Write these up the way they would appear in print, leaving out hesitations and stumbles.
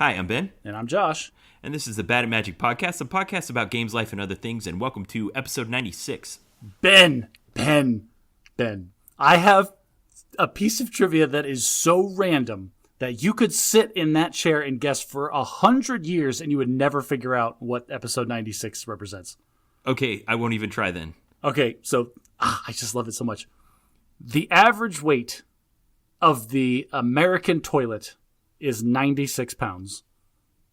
Hi, I'm Ben. And I'm Josh. And this is the Bad at Magic Podcast, a podcast about games, life, and other things. And welcome to episode 96. Ben. I have a piece of trivia that is so random that you could sit in that chair and guess for 100 years and you would never figure out what episode 96 represents. Okay, I won't even try then. Okay, so I just love it so much. The average weight of the American toilet is 96 pounds.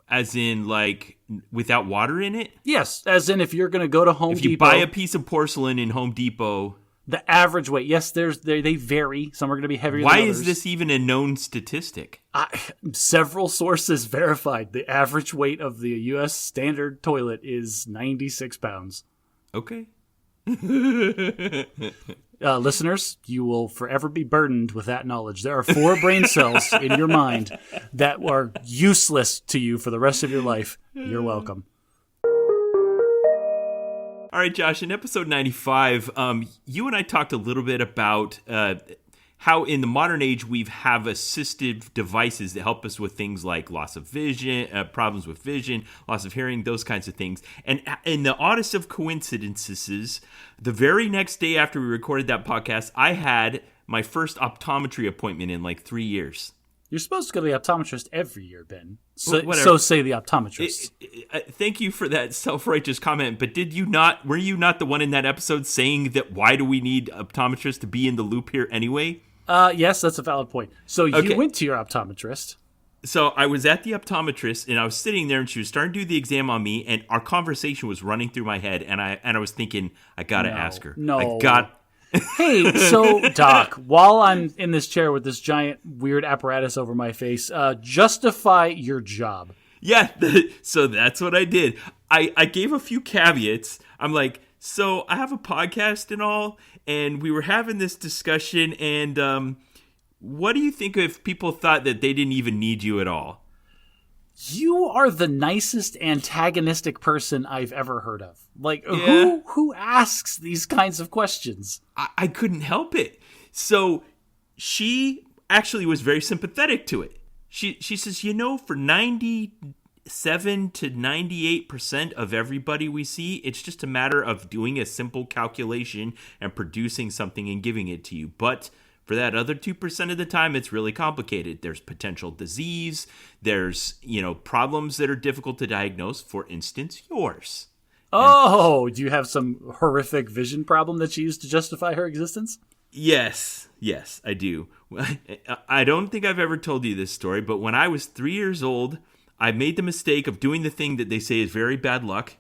As in, like, without water in it? Yes, as in if you're going to go to Home Depot. If you buy a piece of porcelain in Home Depot. The average weight. Yes, they vary. Some are going to be heavier Why than others. is this even a known statistic? Several sources verified the average weight of the U.S. standard toilet is 96 pounds. Okay. Listeners, you will forever be burdened with that knowledge. There are 4 brain cells in your mind that are useless to you for the rest of your life. You're welcome. All right, Josh, in episode 95, you and I talked a little bit about how in the modern age we have assistive devices that help us with things like loss of vision, problems with vision, loss of hearing, those kinds of things. And in the oddest of coincidences, the very next day after we recorded that podcast, I had my first optometry appointment in like 3 years. You're supposed to go to the optometrist every year, Ben. So say the optometrist. Thank you for that self-righteous comment, but were you not the one in that episode saying that why do we need optometrists to be in the loop here anyway? Yes, that's a valid point. So you went to your optometrist. So I was at the optometrist, and I was sitting there, and she was starting to do the exam on me, and our conversation was running through my head, and I was thinking, I gotta ask her. Hey, so Doc, while I'm in this chair with this giant weird apparatus over my face, justify your job. Yeah, so that's what I did. I gave a few caveats. I'm like, so I have a podcast and all, and we were having this discussion, and what do you think if people thought that they didn't even need you at all? You are the nicest antagonistic person I've ever heard of. Like, yeah. Who asks these kinds of questions? I couldn't help it. So she actually was very sympathetic to it. She says, for 97 to 98% of everybody we see, it's just a matter of doing a simple calculation and producing something and giving it to you. But for that other 2% of the time, it's really complicated. There's potential disease. There's, problems that are difficult to diagnose. For instance, yours. Oh, do you have some horrific vision problem that she used to justify her existence? Yes, I do. I don't think I've ever told you this story, but when I was 3 years old, I made the mistake of doing the thing that they say is very bad luck.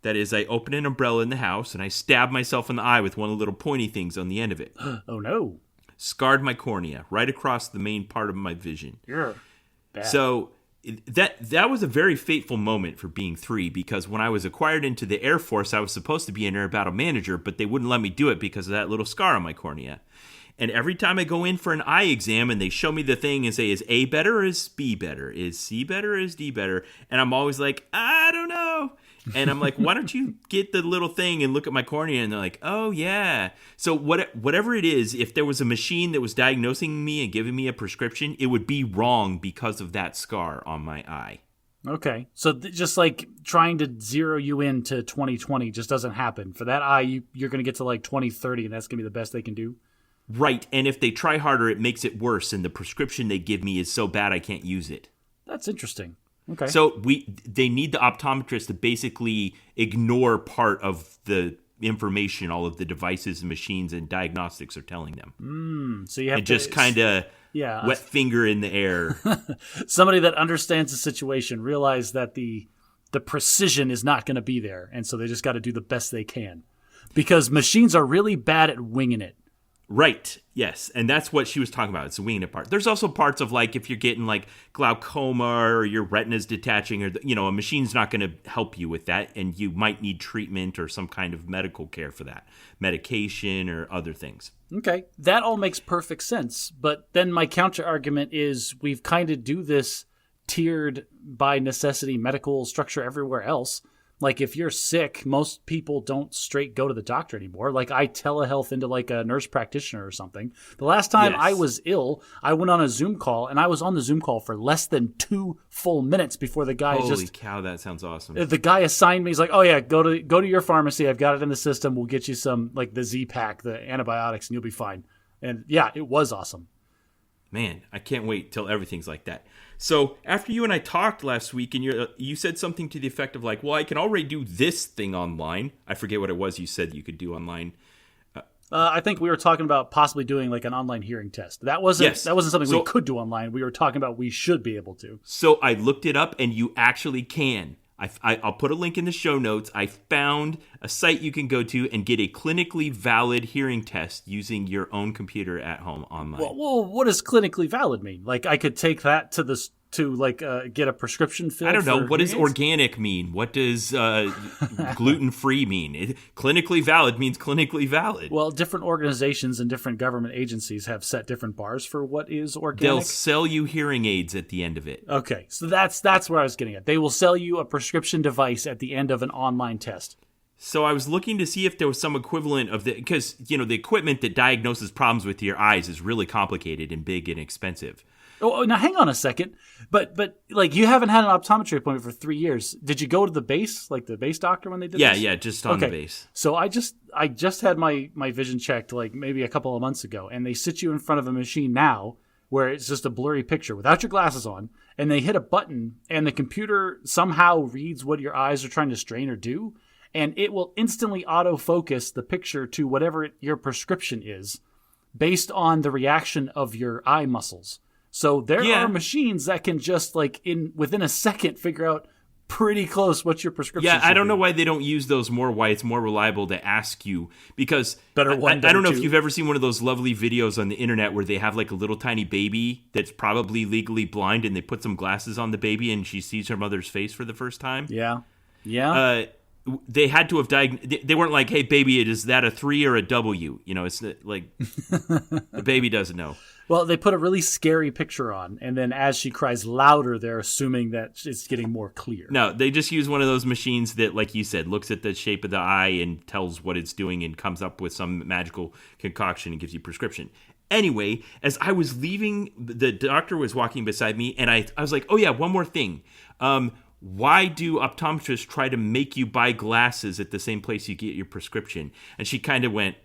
That is, I opened an umbrella in the house, and I stabbed myself in the eye with one of the little pointy things on the end of it. Oh, no. Scarred my cornea right across the main part of my vision. You're bad. So that was a very fateful moment for being 3, because when I was acquired into the Air Force, I was supposed to be an air battle manager, but they wouldn't let me do it because of that little scar on my cornea. And every time I go in for an eye exam and they show me the thing and say, is A better or is B better? Is C better or is D better? And I'm always like, I don't know. And I'm like, why don't you get the little thing and look at my cornea? And they're like, oh, yeah. So whatever it is, if there was a machine that was diagnosing me and giving me a prescription, it would be wrong because of that scar on my eye. Okay. So just like trying to zero you into 2020 just doesn't happen. For that eye, you're going to get to like 2030, and that's going to be the best they can do? Right. And if they try harder, it makes it worse. And the prescription they give me is so bad I can't use it. That's interesting. Okay. So they need the optometrist to basically ignore part of the information all of the devices and machines and diagnostics are telling them. So you have and to just kind of wet finger in the air. Somebody that understands the situation realize that the precision is not going to be there, and so they just got to do the best they can because machines are really bad at winging it. Right. Yes. And that's what she was talking about. It's the winging it part. There's also parts of like if you're getting like glaucoma or your retina's detaching or, a machine's not going to help you with that. And you might need treatment or some kind of medical care for that. Medication or other things. Okay. That all makes perfect sense. But then my counter argument is we've kind of do this tiered by necessity medical structure everywhere else. Like if you're sick, most people don't straight go to the doctor anymore. Like I telehealth into like a nurse practitioner or something. The last time I was ill, I went on a Zoom call, and I was on the Zoom call for less than 2 full minutes before the guy Holy cow, that sounds awesome. The guy assigned me. He's like, "Oh yeah, go to your pharmacy. I've got it in the system. We'll get you some like the Z-Pack, the antibiotics, and you'll be fine." And yeah, it was awesome. Man, I can't wait till everything's like that. So after you and I talked last week, and you said something to the effect of like, well, I can already do this thing online. I forget what it was you said you could do online. I think we were talking about possibly doing like an online hearing test. That wasn't something we could do online. We were talking about we should be able to. So I looked it up, and you actually can. I'll put a link in the show notes. I found a site you can go to and get a clinically valid hearing test using your own computer at home online. Well, what does clinically valid mean? Like I could take that to get a prescription filled? I don't know. What does aids? Organic mean? What does gluten-free mean? Clinically valid means clinically valid. Well, different organizations and different government agencies have set different bars for what is organic. They'll sell you hearing aids at the end of it. Okay, so that's where I was getting at. They will sell you a prescription device at the end of an online test. So I was looking to see if there was some equivalent of because the equipment that diagnoses problems with your eyes is really complicated and big and expensive. Oh, now hang on a second. But like you haven't had an optometry appointment for 3 years. Did you go to the base, like the base doctor when they did this? Yeah, just on the base. So I just had my vision checked like maybe a couple of months ago, and they sit you in front of a machine now where it's just a blurry picture without your glasses on, and they hit a button, and the computer somehow reads what your eyes are trying to strain or do, and it will instantly autofocus the picture to whatever your prescription is based on the reaction of your eye muscles. So there are machines that can just like within a second figure out pretty close what your prescription should be. I don't know why they don't use those more, why it's more reliable to ask you, because I don't know if you've ever seen one of those lovely videos on the internet where they have like a little tiny baby that's probably legally blind, and they put some glasses on the baby and she sees her mother's face for the first time. Yeah. They had to have diagnosed. They weren't like, "Hey, baby, is that a 3 or a W?" It's like the baby doesn't know. Well, they put a really scary picture on, and then as she cries louder, they're assuming that it's getting more clear. No, they just use one of those machines that, like you said, looks at the shape of the eye and tells what it's doing and comes up with some magical concoction and gives you a prescription. Anyway, as I was leaving, the doctor was walking beside me, and I was like, oh yeah, one more thing. Why do optometrists try to make you buy glasses at the same place you get your prescription? And she kind of went,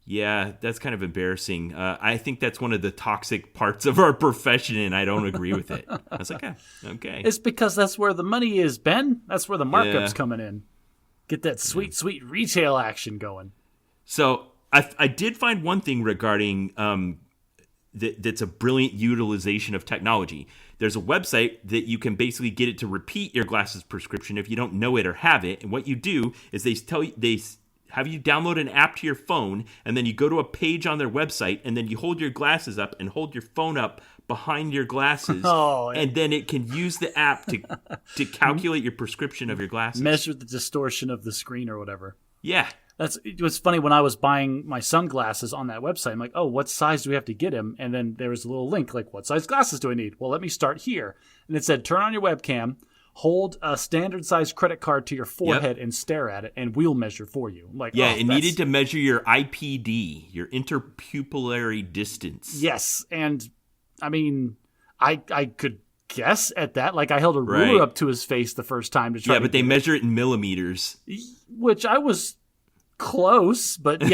yeah, that's kind of embarrassing. I think that's one of the toxic parts of our profession, and I don't agree with it. I was like, okay. It's because that's where the money is, Ben. That's where the markup's coming in. Get that sweet retail action going. So I did find one thing regarding that's a brilliant utilization of technology. There's a website that you can basically get it to repeat your glasses prescription if you don't know it or have it. And what you do is they have you download an app to your phone, and then you go to a page on their website, and then you hold your glasses up and hold your phone up behind your glasses, and then it can use the app to calculate your prescription of your glasses. Measure the distortion of the screen or whatever. Yeah. It was funny when I was buying my sunglasses on that website. I'm like, oh, what size do we have to get him? And then there was a little link like, what size glasses do I need? Well, let me start here. And it said, turn on your webcam, hold a standard size credit card to your forehead and stare at it, and we'll measure for you. I'm like, it needed to measure your IPD, your interpupillary distance. Yes, and I mean, I could guess at that. Like I held a ruler up to his face the first time to try. Yeah, but they measure it in millimeters, which I was close, but the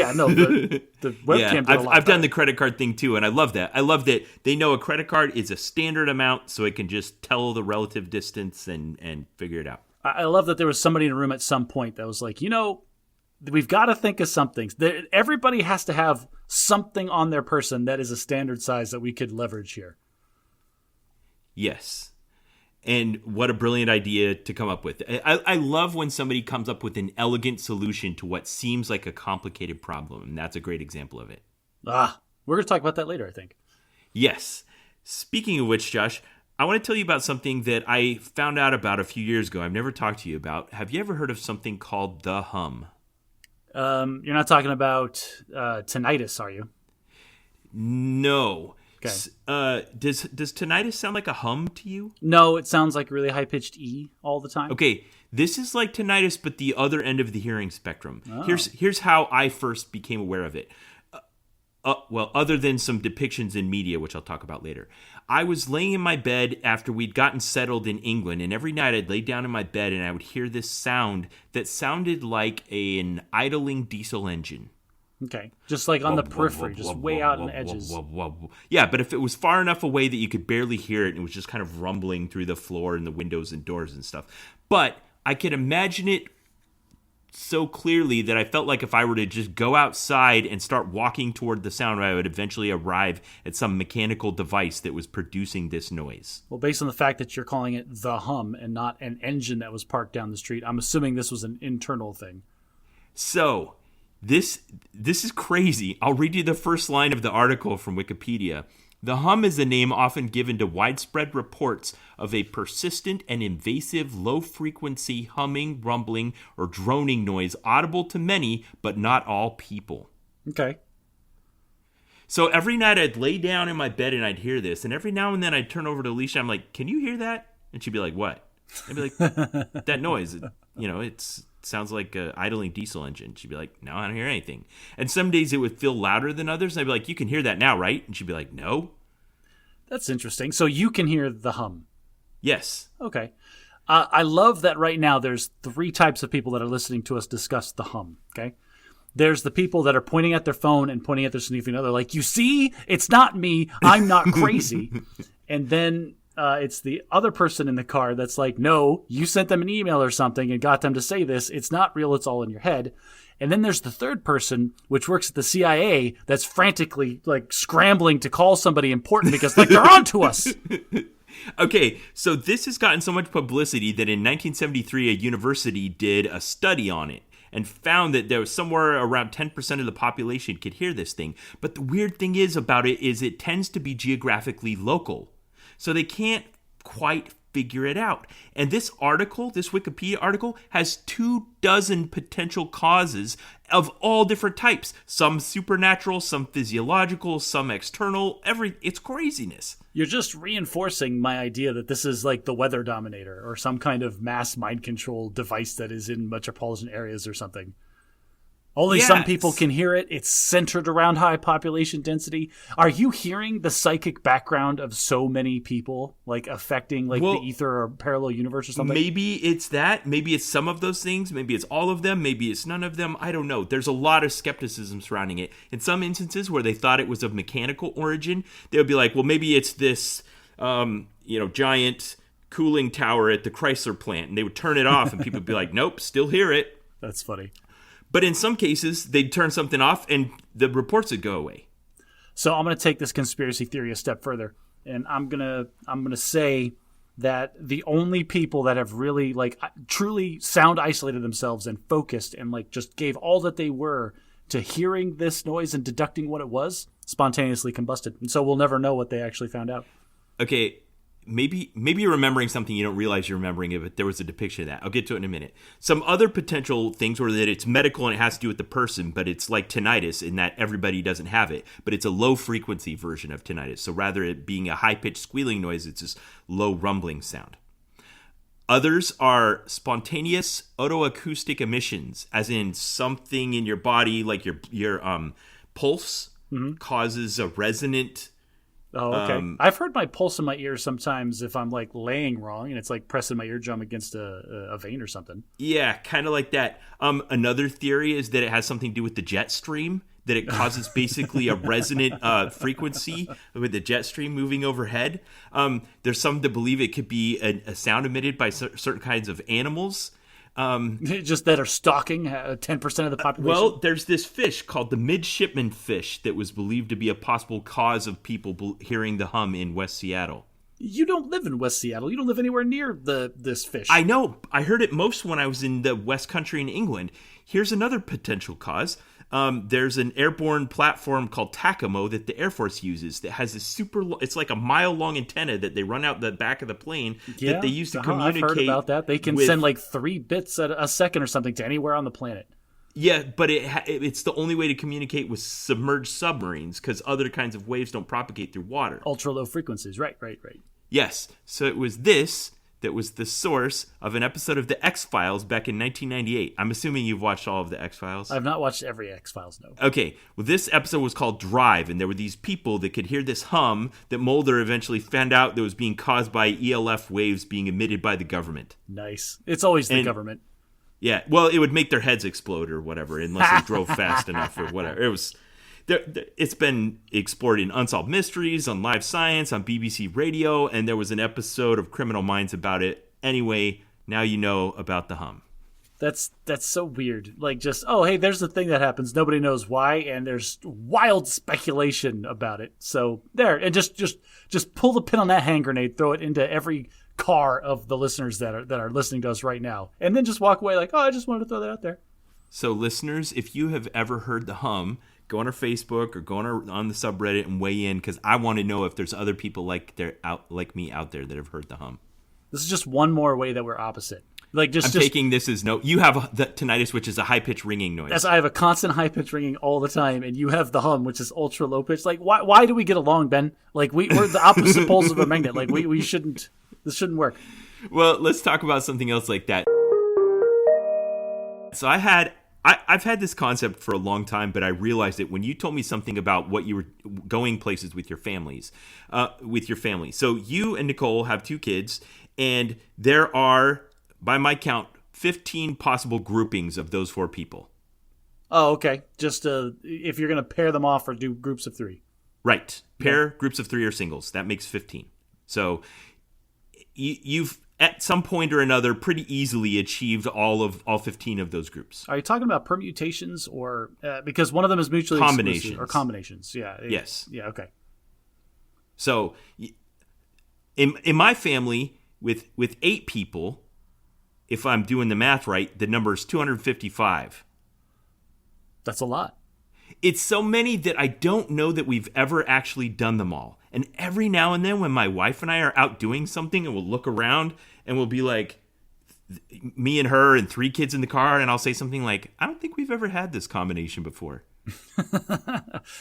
webcam. I've done the credit card thing too, and I love that. I love that they know a credit card is a standard amount, so it can just tell the relative distance and figure it out. I love that there was somebody in a room at some point that was like, we've got to think of something. Everybody has to have something on their person that is a standard size that we could leverage here. Yes. And what a brilliant idea to come up with. I love when somebody comes up with an elegant solution to what seems like a complicated problem. And that's a great example of it. We're going to talk about that later, I think. Yes. Speaking of which, Josh, I want to tell you about something that I found out about a few years ago. I've never talked to you about. Have you ever heard of something called the hum? You're not talking about tinnitus, are you? No. Okay. Does tinnitus sound like a hum to you? No, it sounds like really high-pitched E all the time. Okay, this is like tinnitus, but the other end of the hearing spectrum. Oh. Here's how I first became aware of it. Well, other than some depictions in media, which I'll talk about later. I was laying in my bed after we'd gotten settled in England, and every night I'd lay down in my bed and I would hear this sound that sounded like an idling diesel engine. Okay. Just like on the periphery, just way out in the edges. Yeah, but if it was far enough away that you could barely hear it, and it was just kind of rumbling through the floor and the windows and doors and stuff. But I could imagine it so clearly that I felt like if I were to just go outside and start walking toward the sound, I would eventually arrive at some mechanical device that was producing this noise. Well, based on the fact that you're calling it the hum and not an engine that was parked down the street, I'm assuming this was an internal thing. So, this is crazy. I'll read you the first line of the article from Wikipedia. The hum is a name often given to widespread reports of a persistent and invasive low-frequency humming, rumbling, or droning noise audible to many, but not all people. Okay. So every night I'd lay down in my bed and I'd hear this, and every now and then I'd turn over to Alicia. I'm like, "Can you hear that?" And she'd be like, "What?" I'd be like, "That noise. It sounds like an idling diesel engine." She'd be like, "No, I don't hear anything." And some days it would feel louder than others. And I'd be like, "You can hear that now, right?" And she'd be like, "No." That's interesting. So you can hear the hum. Yes. Okay. I love that right now there's 3 types of people that are listening to us discuss the hum. Okay. There's the people that are pointing at their phone and pointing at their significant other like, "You see, it's not me. I'm not crazy." And then it's the other person in the car that's like, "No, you sent them an email or something and got them to say this. It's not real. It's all in your head." And then there's the third person, which works at the CIA, that's frantically like scrambling to call somebody important because like they're on to us. Okay, so this has gotten so much publicity that in 1973 a university did a study on it and found that there was somewhere around 10% of the population could hear this thing. But the weird thing is about it is it tends to be geographically local. So they can't quite figure it out. And this article, this Wikipedia article, has 24 potential causes of all different types. Some supernatural, some physiological, some external, it's craziness. You're just reinforcing my idea that this is like the weather dominator or some kind of mass mind control device that is in metropolitan areas or something. Only some people can hear it. It's centered around high population density. Are you hearing the psychic background of so many people, like affecting like the ether or parallel universe or something? Maybe it's that. Maybe it's some of those things. Maybe it's all of them. Maybe it's none of them. I don't know. There's a lot of skepticism surrounding it. In some instances where they thought it was of mechanical origin, they would be like, well, maybe it's this, giant cooling tower at the Chrysler plant. And they would turn it off and people would be like, nope, still hear it. That's funny. But in some cases, they'd turn something off and the reports would go away. So I'm going to take this conspiracy theory a step further. And I'm going to say that the only people that have really like truly sound isolated themselves and focused and like just gave all that they were to hearing this noise and deducting what it was spontaneously combusted. And so we'll never know what they actually found out. Okay. Maybe you're remembering something you don't realize you're remembering it, but there was a depiction of that. I'll get to it in a minute. Some other potential things were that it's medical and it has to do with the person, but it's like tinnitus in that everybody doesn't have it, but it's a low-frequency version of tinnitus. So rather it being a high-pitched squealing noise, it's this low rumbling sound. Others are spontaneous otoacoustic emissions, as in something in your body, like your pulse, causes a resonant. Oh, okay. I've heard my pulse in my ear sometimes if I'm like laying wrong and it's like pressing my eardrum against a vein or something. Yeah, kind of like that. Another theory is that it has something to do with the jet stream, that it causes basically a resonant frequency with the jet stream moving overhead. There's some that believe it could be a sound emitted by certain kinds of animals. Just that are stalking 10% of the population? Well, there's this fish called the midshipman fish that was believed to be a possible cause of people hearing the hum in West Seattle. You don't live in West Seattle. You don't live anywhere near this fish. I know. I heard it most when I was in the West Country in England. Here's another potential cause. There's an airborne platform called TACAMO that the Air Force uses that has this it's like a mile-long antenna that they run out the back of the plane that they use to communicate. I've heard about that. They can send like 3 bits a second or something to anywhere on the planet. Yeah, but it's the only way to communicate with submerged submarines because other kinds of waves don't propagate through water. Ultra low frequencies. Right. Yes. So it was this that was the source of an episode of The X-Files back in 1998. I'm assuming you've watched all of The X-Files. I've not watched every X-Files, no. Okay. Well, this episode was called Drive, and there were these people that could hear this hum that Mulder eventually found out that was being caused by ELF waves being emitted by the government. Nice. It's always the government. Yeah, well, it would make their heads explode or whatever, unless they drove fast enough or whatever. It was, it's been explored in Unsolved Mysteries, on Live Science, on BBC Radio, and there was an episode of Criminal Minds about it. Anyway, now you know about the hum. That's so weird. Like, just, oh, hey, there's the thing that happens. Nobody knows why, and there's wild speculation about it. So there, and just pull the pin on that hand grenade, throw it into every car of the listeners that are listening to us right now, and then just walk away like, oh, I just wanted to throw that out there. So listeners, if you have ever heard the hum, go on our Facebook or go on the subreddit and weigh in, because I want to know if there's other people like me out there that have heard the hum. This is just one more way that we're opposite. Like, I'm taking this as no. You have the tinnitus, which is a high pitched ringing noise. Yes, I have a constant high pitched ringing all the time, and you have the hum, which is ultra low pitch. Like, why do we get along, Ben? Like, we're the opposite poles of a magnet. Like, we shouldn't. This shouldn't work. Well, let's talk about something else like that. So I've had this concept for a long time, but I realized it when you told me something about what you were going places with your families, So you and Nicole have 2 kids, and there are, by my count, 15 possible groupings of those 4 people. Oh, okay. Just if you're going to pair them off or do groups of 3. Right. Pair, groups of 3 or singles. That makes 15. So you've at some point or another pretty easily achieved all 15 of those groups. Are you talking about permutations or because one of them is mutually exclusive, or combinations? Yeah. Yes. Yeah. Okay. So in my family with 8 people, if I'm doing the math right, the number is 255. That's a lot. It's so many that I don't know that we've ever actually done them all. And every now and then when my wife and I are out doing something and we'll look around and we'll be like, me and her and 3 kids in the car, and I'll say something like, I don't think we've ever had this combination before.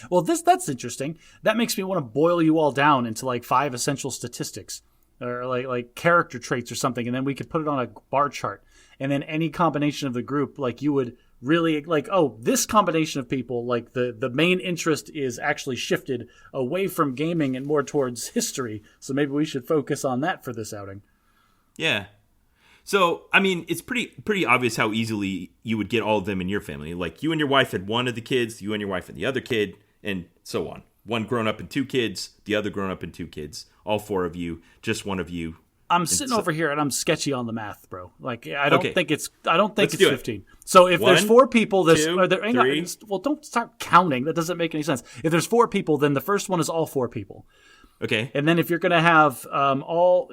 Well, that's interesting. That makes me want to boil you all down into like 5 essential statistics or like character traits or something, and then we could put it on a bar chart. And then any combination of the group, like you would really like, oh, this combination of people, like the main interest is actually shifted away from gaming and more towards history. So maybe we should focus on that for this outing. Yeah. So, I mean, it's pretty obvious how easily you would get all of them in your family. Like you and your wife had one of the kids, you and your wife had the other kid, and so on. One grown up and 2 kids, the other grown up and 2 kids. All 4 of you, just one of you. I'm sitting over here and I'm sketchy on the math, bro. Like I don't think it's 15. It. So if there's 4 people, 2, 3. Well, don't start counting. That doesn't make any sense. If there's 4 people, then the first one is all 4 people. Okay. And then if you're going to have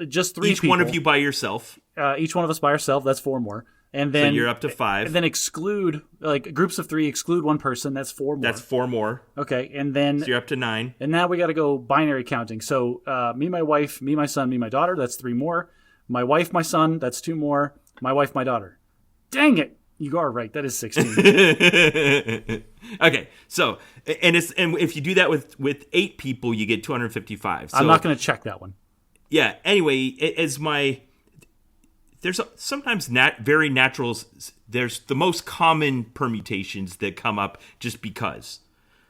just 3 each people, one of you by yourself. Each one of us by ourselves, that's 4 more. And then so you're up to 5. And then exclude, like groups of 3, exclude one person. That's 4 more. That's 4 more. Okay, and then so you're up to 9. And now we got to go binary counting. So me, my wife, me, my son, me, my daughter. That's 3 more. My wife, my son. That's 2 more. My wife, my daughter. Dang it! You are right. That is 16. Okay, so and if you do that with 8 people, you get 255. So, I'm not going to check that one. Yeah. Anyway, there's sometimes very natural. There's the most common permutations that come up just because.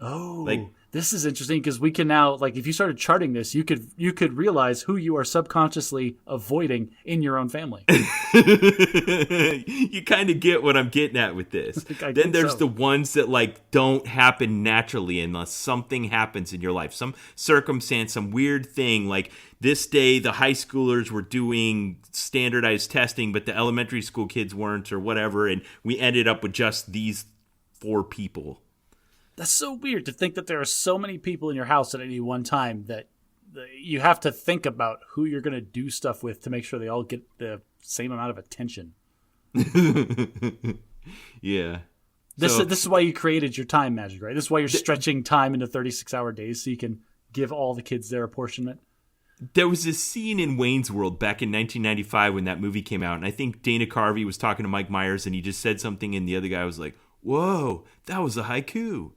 Oh, this is interesting because we can now, like, if you started charting this, you could realize who you are subconsciously avoiding in your own family. You kind of get what I'm getting at with this. Then there's the ones that like don't happen naturally unless something happens in your life, some circumstance, some weird thing. Like this day, the high schoolers were doing standardized testing, but the elementary school kids weren't, or whatever, and we ended up with just these 4 people. That's so weird to think that there are so many people in your house at any one time that you have to think about who you're going to do stuff with to make sure they all get the same amount of attention. Yeah. This is why you created your time magic, right? This is why you're stretching time into 36-hour days so you can give all the kids their apportionment. There was this scene in Wayne's World back in 1995 when that movie came out, and I think Dana Carvey was talking to Mike Myers, and he just said something, and the other guy was like, whoa, that was a haiku.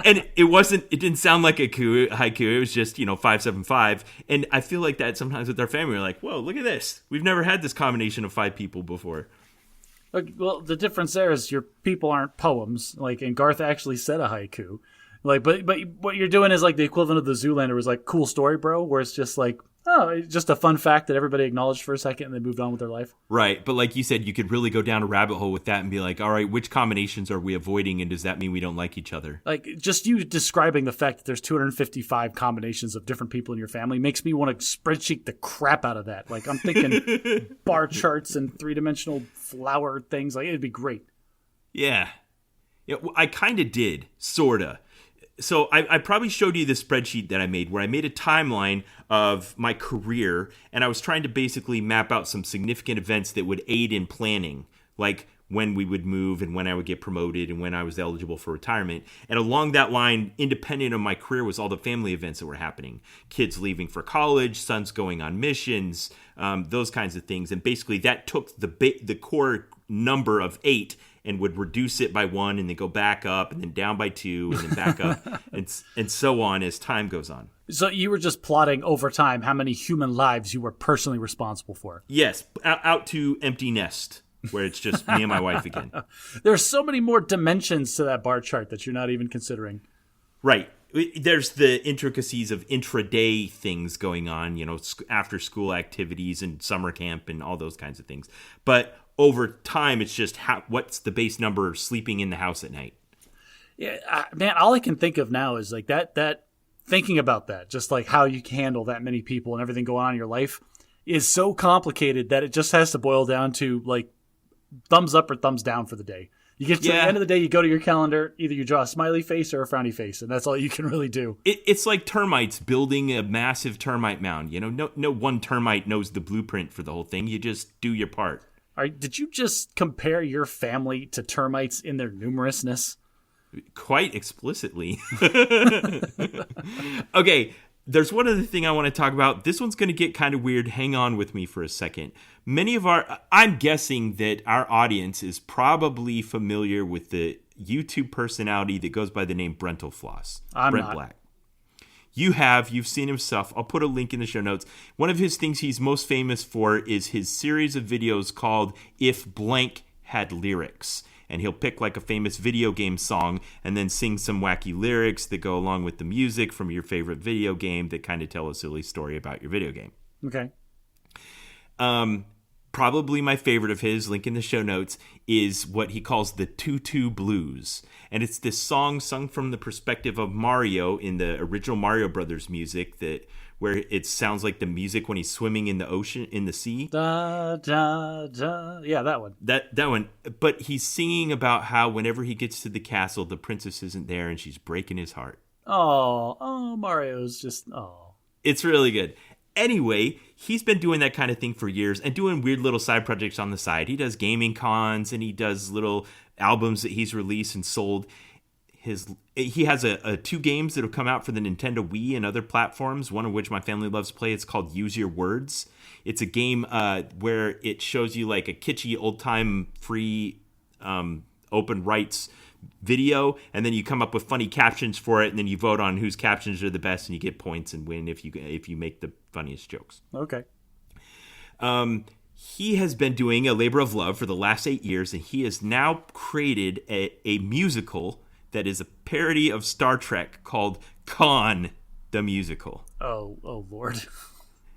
And it didn't sound like a haiku. It was just, 575. And I feel like that sometimes with our family. We're like, whoa, look at this. We've never had this combination of 5 people before. Well, the difference there is your people aren't poems. Like, and Garth actually said a haiku. Like, but what you're doing is like the equivalent of the Zoolander was like, cool story, bro, where it's just like, oh, it's just a fun fact that everybody acknowledged for a second and they moved on with their life. Right. But like you said, you could really go down a rabbit hole with that and be like, all right, which combinations are we avoiding? And does that mean we don't like each other? Like, just you describing the fact that there's 255 combinations of different people in your family makes me want to spreadsheet the crap out of that. Like, I'm thinking bar charts and 3-dimensional flower things. Like, it'd be great. Yeah. Well, I kind of did, sort of. So I probably showed you the spreadsheet that I made where I made a timeline of my career, and I was trying to basically map out some significant events that would aid in planning, like when we would move and when I would get promoted and when I was eligible for retirement. And along that line, independent of my career, was all the family events that were happening. Kids leaving for college, sons going on missions, those kinds of things. And basically that took the core number of 8 and would reduce it by 1 and then go back up and then down by 2 and then back up and so on as time goes on. So you were just plotting over time how many human lives you were personally responsible for. Yes, out to empty nest, where it's just me and my wife again. There's so many more dimensions to that bar chart that you're not even considering. Right. There's the intricacies of intraday things going on, after school activities and summer camp and all those kinds of things. But over time, it's just what's the base number sleeping in the house at night. Yeah, man, all I can think of now is like that thinking about that, just like how you can handle that many people and everything going on in your life is so complicated that it just has to boil down to like thumbs up or thumbs down for the day. You get to the end of the day, you go to your calendar, either you draw a smiley face or a frowny face, and that's all you can really do. It's like termites building a massive termite mound. No one termite knows the blueprint for the whole thing. You just do your part. All right, did you just compare your family to termites in their numerousness? Quite explicitly. Okay, there's one other thing I want to talk about. This one's going to get kind of weird. Hang on with me for a second. I'm guessing that our audience is probably familiar with the YouTube personality that goes by the name Brentalfloss. Brent Black. You've seen his stuff. I'll put a link in the show notes. One of his things he's most famous for is his series of videos called If Blank Had Lyrics. And he'll pick like a famous video game song and then sing some wacky lyrics that go along with the music from your favorite video game that kind of tell a silly story about your video game. Okay. Probably my favorite of his, link in the show notes, is what he calls the Tutu Blues. And it's this song sung from the perspective of Mario in the original Mario Brothers music, where it sounds like the music when he's swimming in the ocean, in the sea. Da, da, da. Yeah, that one. That one. But he's singing about how whenever he gets to the castle, the princess isn't there and she's breaking his heart. Oh, Mario's just, oh. It's really good. Anyway, he's been doing that kind of thing for years and doing weird little side projects on the side. He does gaming cons and he does little albums that he's released and sold. He has 2 games that have come out for the Nintendo Wii and other platforms, one of which my family loves to play. It's called Use Your Words. It's a game where it shows you like a kitschy old-time free open rights video, and then you come up with funny captions for it, and then you vote on whose captions are the best, and you get points and win if you make the funniest jokes. Okay. He has been doing a labor of love for the last 8 years, and he has now created a musical that is a parody of Star Trek called Khan the Musical. Oh Lord.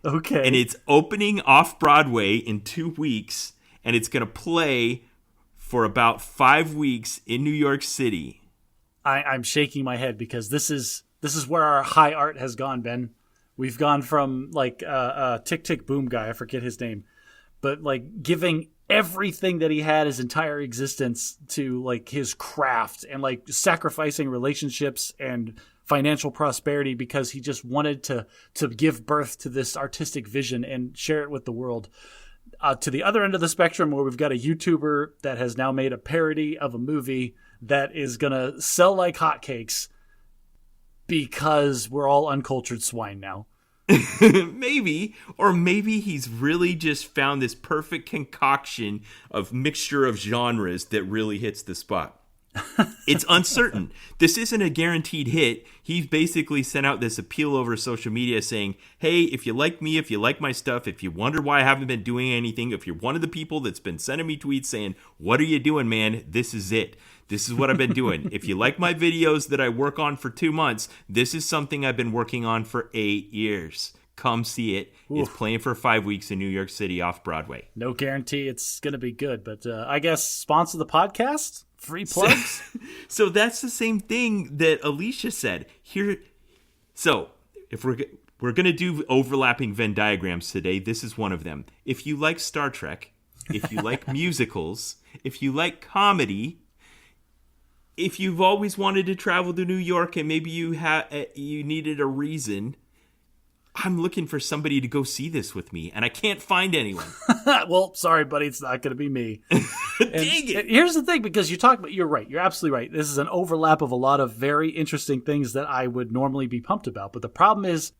Okay. And it's opening off-Broadway in 2 weeks, and it's going to play for about 5 weeks in New York City. I'm shaking my head because this is where our high art has gone, Ben. We've gone from like Tick Tick Boom guy, I forget his name, but like giving everything that he had his entire existence to like his craft and like sacrificing relationships and financial prosperity because he just wanted to give birth to this artistic vision and share it with the world. To the other end of the spectrum, where we've got a YouTuber that has now made a parody of a movie that is going to sell like hotcakes because we're all uncultured swine now. Maybe, or maybe he's really just found this perfect concoction of mixture of genres that really hits the spot. It's uncertain. This isn't a guaranteed hit. He's basically sent out this appeal over social media saying, hey, if you like me, if you like my stuff, if you wonder why I haven't been doing anything, if you're one of the people that's been sending me tweets saying, what are you doing, man? This is it. This is what I've been doing. If you like my videos that I work on for 2 months, this is something I've been working on for 8 years. Come see it. Oof. It's playing for 5 weeks in New York City off Broadway. No guarantee it's going to be good, but I guess sponsor the podcast? Free plugs? So that's the same thing that Alicia said. So if we're going to do overlapping Venn diagrams today, this is one of them. If you like Star Trek, if you like musicals, if you like comedy, if you've always wanted to travel to New York and maybe you needed a reason, I'm looking for somebody to go see this with me, and I can't find anyone. Well, sorry, buddy, it's not going to be me. Dang it! Here's the thing, because you're right. You're absolutely right. This is an overlap of a lot of very interesting things that I would normally be pumped about. But the problem is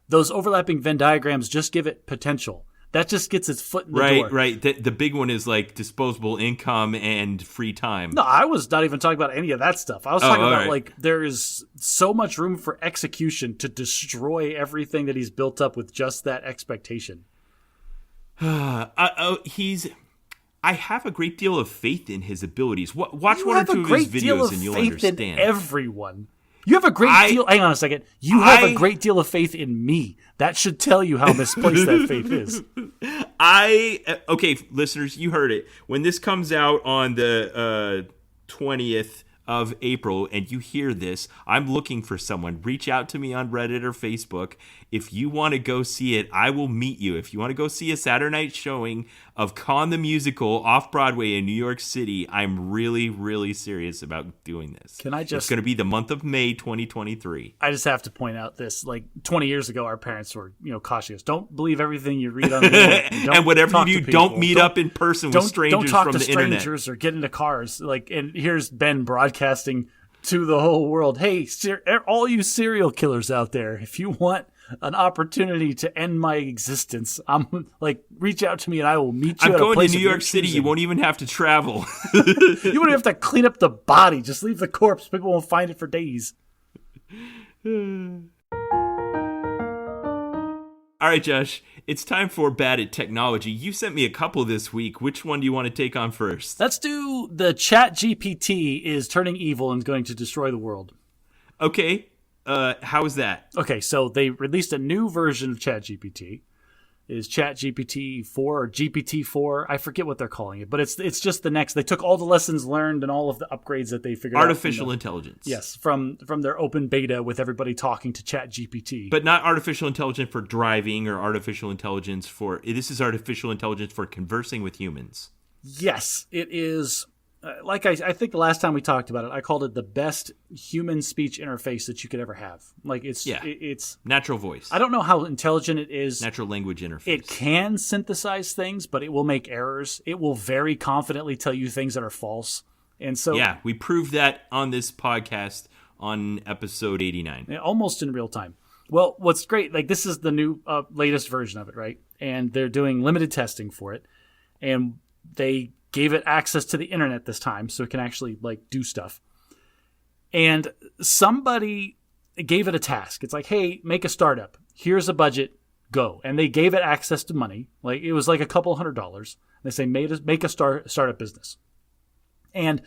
those overlapping Venn diagrams just give it potential. That just gets its foot in the door. Right. The big one is like disposable income and free time. No, I was not even talking about any of that stuff. I was talking about like there is so much room for execution to destroy everything that he's built up with just that expectation. I have a great deal of faith in his abilities. Watch one or two of his videos and you'll understand. In everyone. You have a great deal. Hang on a second. You have a great deal of faith in me. That should tell you how misplaced that faith is. Okay, listeners, you heard it. When this comes out on the 20th of April and you hear this, I'm looking for someone. Reach out to me on Reddit or Facebook. If you want to go see it, I will meet you. If you want to go see a Saturday night showing of Con the Musical off Broadway in New York City, I'm really, really serious about doing this. It's going to be the month of May 2023. I just have to point out this. Like 20 years ago, our parents were, cautious. Us. Don't believe everything you read on the internet. And whatever you do, don't meet up in person with strangers from the internet. Don't talk to strangers or get into cars. And here's Ben broadcasting to the whole world. Hey, all you serial killers out there, if you want an opportunity to end my existence, I'm like, reach out to me and I will meet you. I'm going to New York City. You won't even have to travel. You won't have to clean up the body. Just leave the corpse. People won't find it for days. All right, Josh, it's time for Bad at Technology. You sent me a couple this week. Which one do you want to take on first? Let's do the ChatGPT is turning evil and going to destroy the world. Okay. How is that? Okay, so they released a new version of ChatGPT. Is ChatGPT 4 or GPT-4? I forget what they're calling it, but it's just the next. They took all the lessons learned and all of the upgrades that they figured out. Artificial intelligence. Yes, from their open beta with everybody talking to ChatGPT. But not artificial intelligence for driving or artificial intelligence for... This is artificial intelligence for conversing with humans. Yes, it is... Like I think the last time we talked about it, I called it the best human speech interface that you could ever have. Like it's natural voice. I don't know how intelligent it is. Natural language interface. It can synthesize things, but it will make errors. It will very confidently tell you things that are false. And so we proved that on this podcast on episode 89. Almost in real time. Well, what's great, like this is the new latest version of it, right? And they're doing limited testing for it. And they gave it access to the internet this time so it can actually like do stuff. And somebody gave it a task. It's like, hey, make a startup. Here's a budget. Go. And they gave it access to money. Like it was like a couple $100. They say, make a startup business. And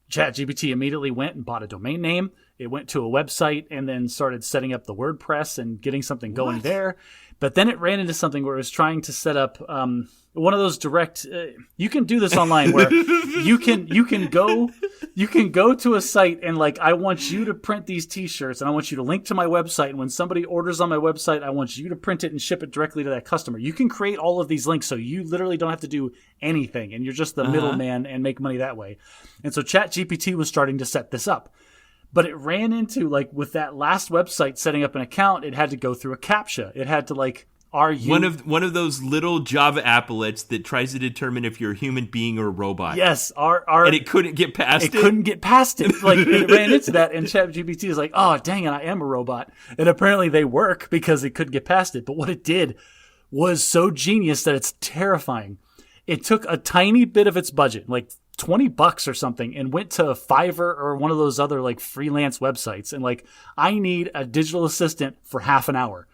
ChatGPT immediately went and bought a domain name. It went to a website and then started setting up the WordPress and getting something going there. But then it ran into something where it was trying to set up one of those direct. You can do this online where you can go to a site and like I want you to print these T-shirts and I want you to link to my website. And when somebody orders on my website, I want you to print it and ship it directly to that customer. You can create all of these links so you literally don't have to do anything and you're just the middleman and make money that way. And so ChatGPT was starting to set this up. But it ran into, like, with that last website setting up an account, it had to go through a CAPTCHA. It had to, like, Are you one of those little Java applets that tries to determine if you're a human being or a robot? Yes, and it couldn't get past it. It couldn't get past it. Like, it ran into that, and ChatGPT is like, oh, dang it, I am a robot. And apparently they work because it couldn't get past it. But what it did was so genius that it's terrifying. It took a tiny bit of its budget, like $20 or something, and went to Fiverr or one of those other like freelance websites, and like, I need a digital assistant for half an hour.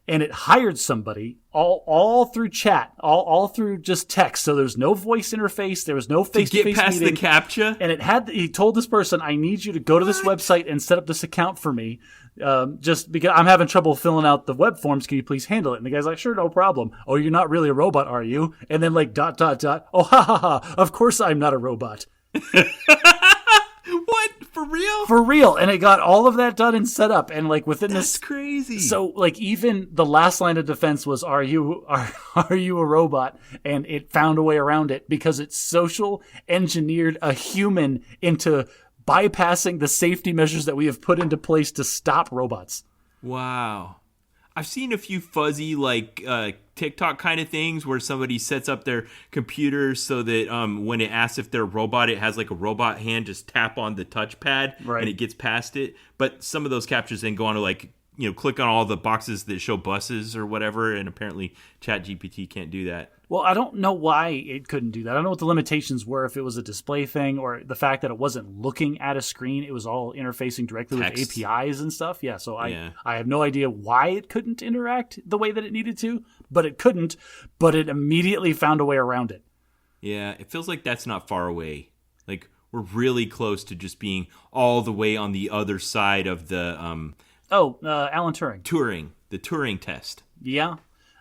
And it hired somebody all through chat, all through just text. So there's no voice interface. There was no face-to-face meeting. To get past the CAPTCHA? And he told this person, I need you to go to this website and set up this account for me. Just because I'm having trouble filling out the web forms. Can you please handle it? And the guy's like, sure, no problem. Oh, you're not really a robot, are you? And then like ... Oh, ha ha ha. Of course I'm not a robot. What? For real? For real. And it got all of that done and set up. And like within That's crazy. So like even the last line of defense was, are you a robot? And it found a way around it because it social engineered a human into bypassing the safety measures that we have put into place to stop robots. Wow. I've seen a few fuzzy like TikTok kind of things where somebody sets up their computer so that when it asks if they're a robot, it has like a robot hand just tap on the touchpad and it gets past it. But some of those captures then go on to like, click on all the boxes that show buses or whatever. And apparently ChatGPT can't do that. Well, I don't know why it couldn't do that. I don't know what the limitations were, if it was a display thing or the fact that it wasn't looking at a screen. It was all interfacing directly with APIs and stuff. Yeah, so I have no idea why it couldn't interact the way that it needed to, but it couldn't, but it immediately found a way around it. Yeah, it feels like that's not far away. Like, we're really close to just being all the way on the other side of the... Alan Turing. The Turing test. Yeah.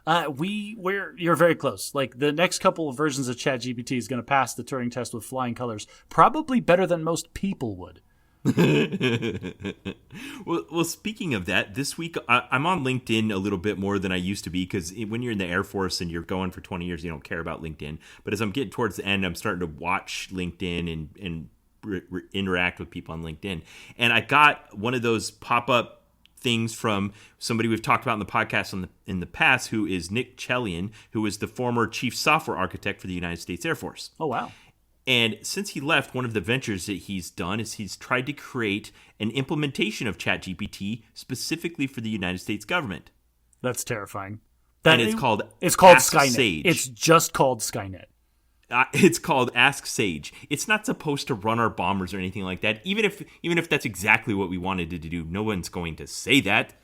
You're very close. Like the next couple of versions of ChatGPT is going to pass the Turing test with flying colors, probably better than most people would. Well, speaking of that, this week I'm on LinkedIn a little bit more than I used to be because when you're in the Air Force and you're going for 20 years, you don't care about LinkedIn. But as I'm getting towards the end, I'm starting to watch LinkedIn and interact with people on LinkedIn. And I got one of those pop-up things from somebody we've talked about in the podcast in the past, who is Nick Chelian, who is the former chief software architect for the United States Air Force. Oh, wow. And since he left, one of the ventures that he's done is he's tried to create an implementation of ChatGPT specifically for the United States government. That's terrifying. It's called Skynet. Sage. It's just called Skynet. It's called Ask Sage. It's not supposed to run our bombers or anything like that. Even if that's exactly what we wanted it to do, no one's going to say that.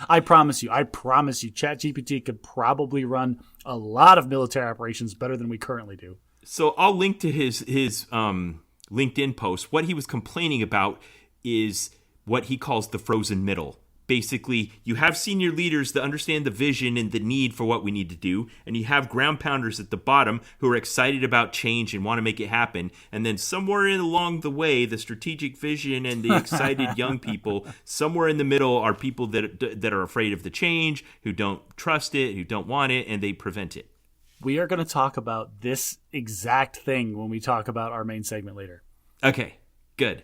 I promise you, ChatGPT could probably run a lot of military operations better than we currently do. So I'll link to his LinkedIn post. What he was complaining about is what he calls the frozen middle. Basically, you have senior leaders that understand the vision and the need for what we need to do, and you have ground pounders at the bottom who are excited about change and want to make it happen. And then somewhere along the way, the strategic vision and the excited young people, somewhere in the middle are people that are afraid of the change, who don't trust it, who don't want it, and they prevent it. We are going to talk about this exact thing when we talk about our main segment later. Okay, good.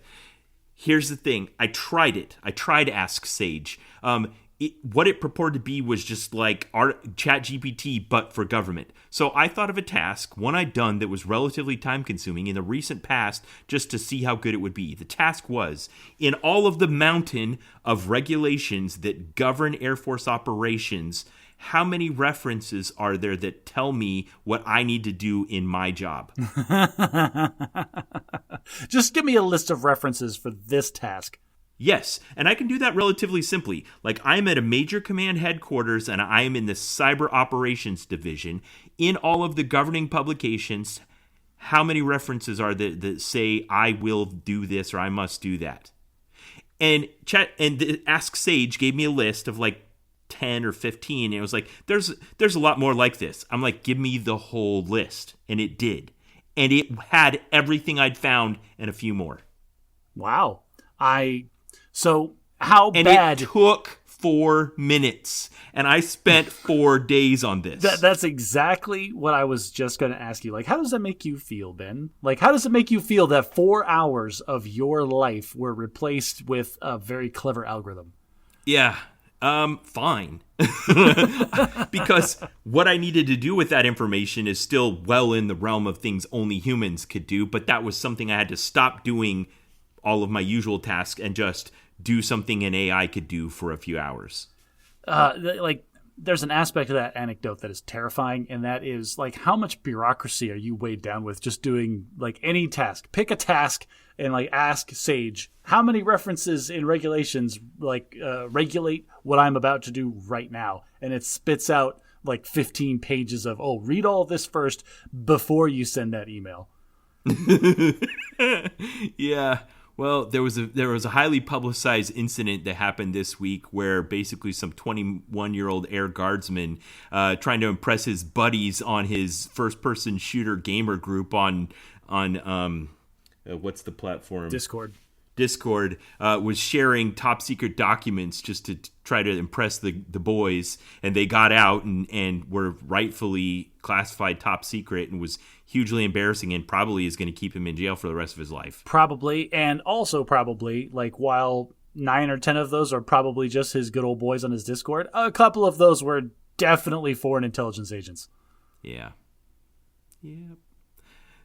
Here's the thing. I tried it. I tried Ask Sage. What it purported to be was just like our ChatGPT, but for government. So I thought of a task, one I'd done that was relatively time-consuming in the recent past, just to see how good it would be. The task was, in all of the mountain of regulations that govern Air Force operations, how many references are there that tell me what I need to do in my job? Just give me a list of references for this task. Yes, and I can do that relatively simply. Like, I'm at a major command headquarters and I am in the cyber operations division. In all of the governing publications, how many references are there that say I will do this or I must do that? And Ask Sage gave me a list of like 10 or 15, and it was like, there's a lot more like this. I'm like, give me the whole list. And it did. And it had everything I'd found and a few more. Wow. So how and bad? It took 4 minutes, and I spent 4 days on this. That's exactly what I was just going to ask you. Like, how does that make you feel, Ben? Like, how does it make you feel that 4 hours of your life were replaced with a very clever algorithm? Yeah. Fine. Because what I needed to do with that information is still well in the realm of things only humans could do, but that was something I had to stop doing all of my usual tasks and just do something an AI could do for a few hours. There's an aspect of that anecdote that is terrifying, and that is like, how much bureaucracy are you weighed down with just doing like any task? Pick a task and like ask Sage, how many references in regulations regulate what I'm about to do right now? And it spits out like 15 pages of, read all this first before you send that email. Yeah. Well, there was a highly publicized incident that happened this week where basically some 21-year-old air guardsman trying to impress his buddies on his first-person shooter gamer group on what's the platform? Discord was sharing top secret documents just to try to impress the boys, and they got out and were rightfully classified top secret and was hugely embarrassing and probably is going to keep him in jail for the rest of his life. Probably, and also probably, like, while 9 or 10 of those are probably just his good old boys on his Discord, a couple of those were definitely foreign intelligence agents. Yeah.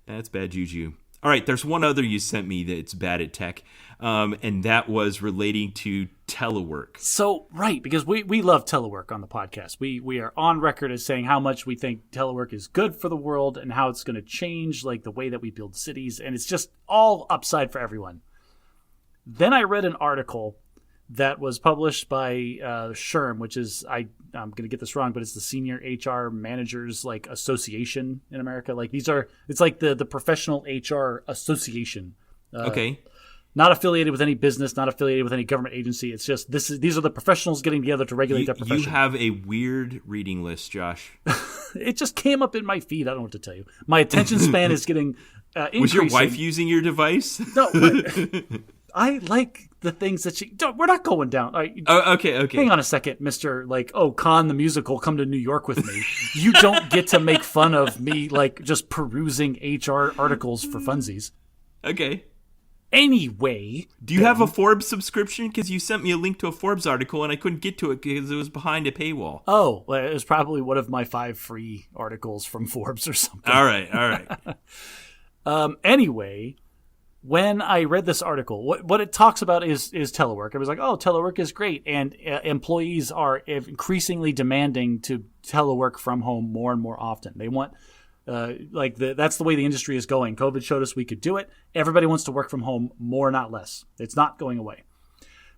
That's bad juju. All right, there's one other you sent me that's bad at tech, and that was relating to telework. So, right, because we love telework on the podcast. We are on record as saying how much we think telework is good for the world and how it's going to change like the way that we build cities, and it's just all upside for everyone. Then I read an article that was published by SHRM, which is, I'm going to get this wrong, but it's the Senior HR Managers like Association in America. Like it's like the Professional HR Association. Okay. Not affiliated with any business, not affiliated with any government agency. It's just these are the professionals getting together to regulate that profession. You have a weird reading list, Josh. It just came up in my feed. I don't know what to tell you. My attention span is getting increasing. Was your wife using your device? No. I like the things that she... We're not going down. Okay. Hang on a second, Mr. Khan the Musical, come to New York with me. You don't get to make fun of me, just perusing HR articles for funsies. Okay. Anyway... Do you have a Forbes subscription? Because you sent me a link to a Forbes article, and I couldn't get to it because it was behind a paywall. Oh, well, it was probably one of my 5 free articles from Forbes or something. All right. Anyway... When I read this article, what it talks about is telework. I was like, telework is great. And employees are increasingly demanding to telework from home more and more often. They want, that's the way the industry is going. COVID showed us we could do it. Everybody wants to work from home more, not less. It's not going away.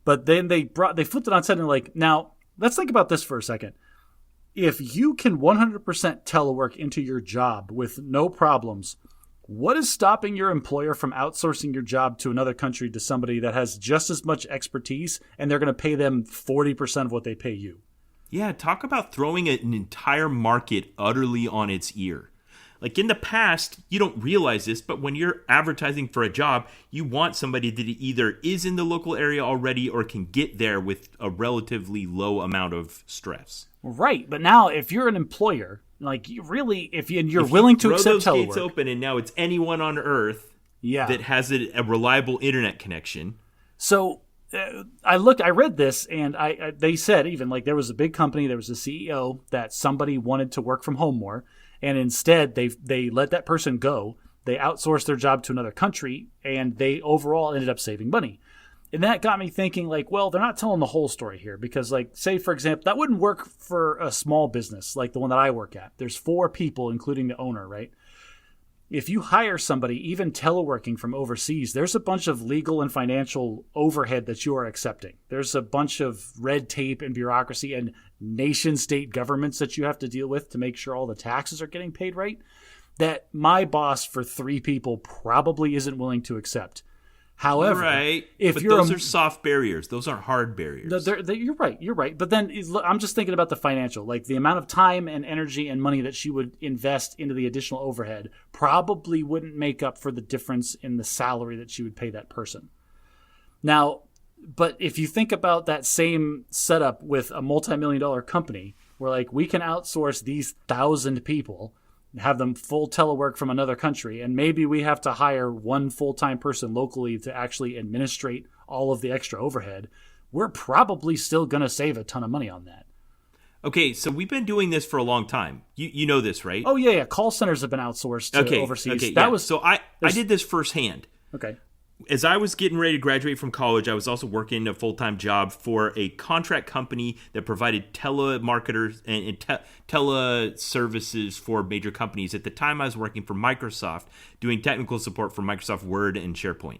But then they flipped it on its head and now let's think about this for a second. If you can 100% telework into your job with no problems, what is stopping your employer from outsourcing your job to another country to somebody that has just as much expertise and they're going to pay them 40% of what they pay you? Yeah, talk about throwing an entire market utterly on its ear. Like in the past, you don't realize this, but when you're advertising for a job, you want somebody that either is in the local area already or can get there with a relatively low amount of stress. Right, but now if you're an employer... you're willing to accept telework. Throw those gates open, and now it's anyone on Earth that has a reliable internet connection. So I read this, and they said even there was a big company, there was a CEO that somebody wanted to work from home more, and instead they let that person go. They outsourced their job to another country, and they overall ended up saving money. And that got me thinking, they're not telling the whole story here because, say, for example, that wouldn't work for a small business like the one that I work at. There's 4 people, including the owner, right? If you hire somebody, even teleworking from overseas, there's a bunch of legal and financial overhead that you are accepting. There's a bunch of red tape and bureaucracy and nation-state governments that you have to deal with to make sure all the taxes are getting paid right that my boss for 3 people probably isn't willing to accept. However, right, but those are soft barriers. Those aren't hard barriers. You're right. But then I'm just thinking about the financial, the amount of time and energy and money that she would invest into the additional overhead probably wouldn't make up for the difference in the salary that she would pay that person. Now, but if you think about that same setup with a multi-million-dollar company where we can outsource these 1,000 people, have them full telework from another country, and maybe we have to hire one full-time person locally to actually administrate all of the extra overhead. we're probably still going to save a ton of money on that. Okay, so we've been doing this for a long time. You know this, right? Oh, yeah. Call centers have been outsourced to overseas. Okay, that yeah. was So I did this firsthand. Okay. As I was getting ready to graduate from college, I was also working a full-time job for a contract company that provided telemarketers and teleservices for major companies. At the time, I was working for Microsoft, doing technical support for Microsoft Word and SharePoint.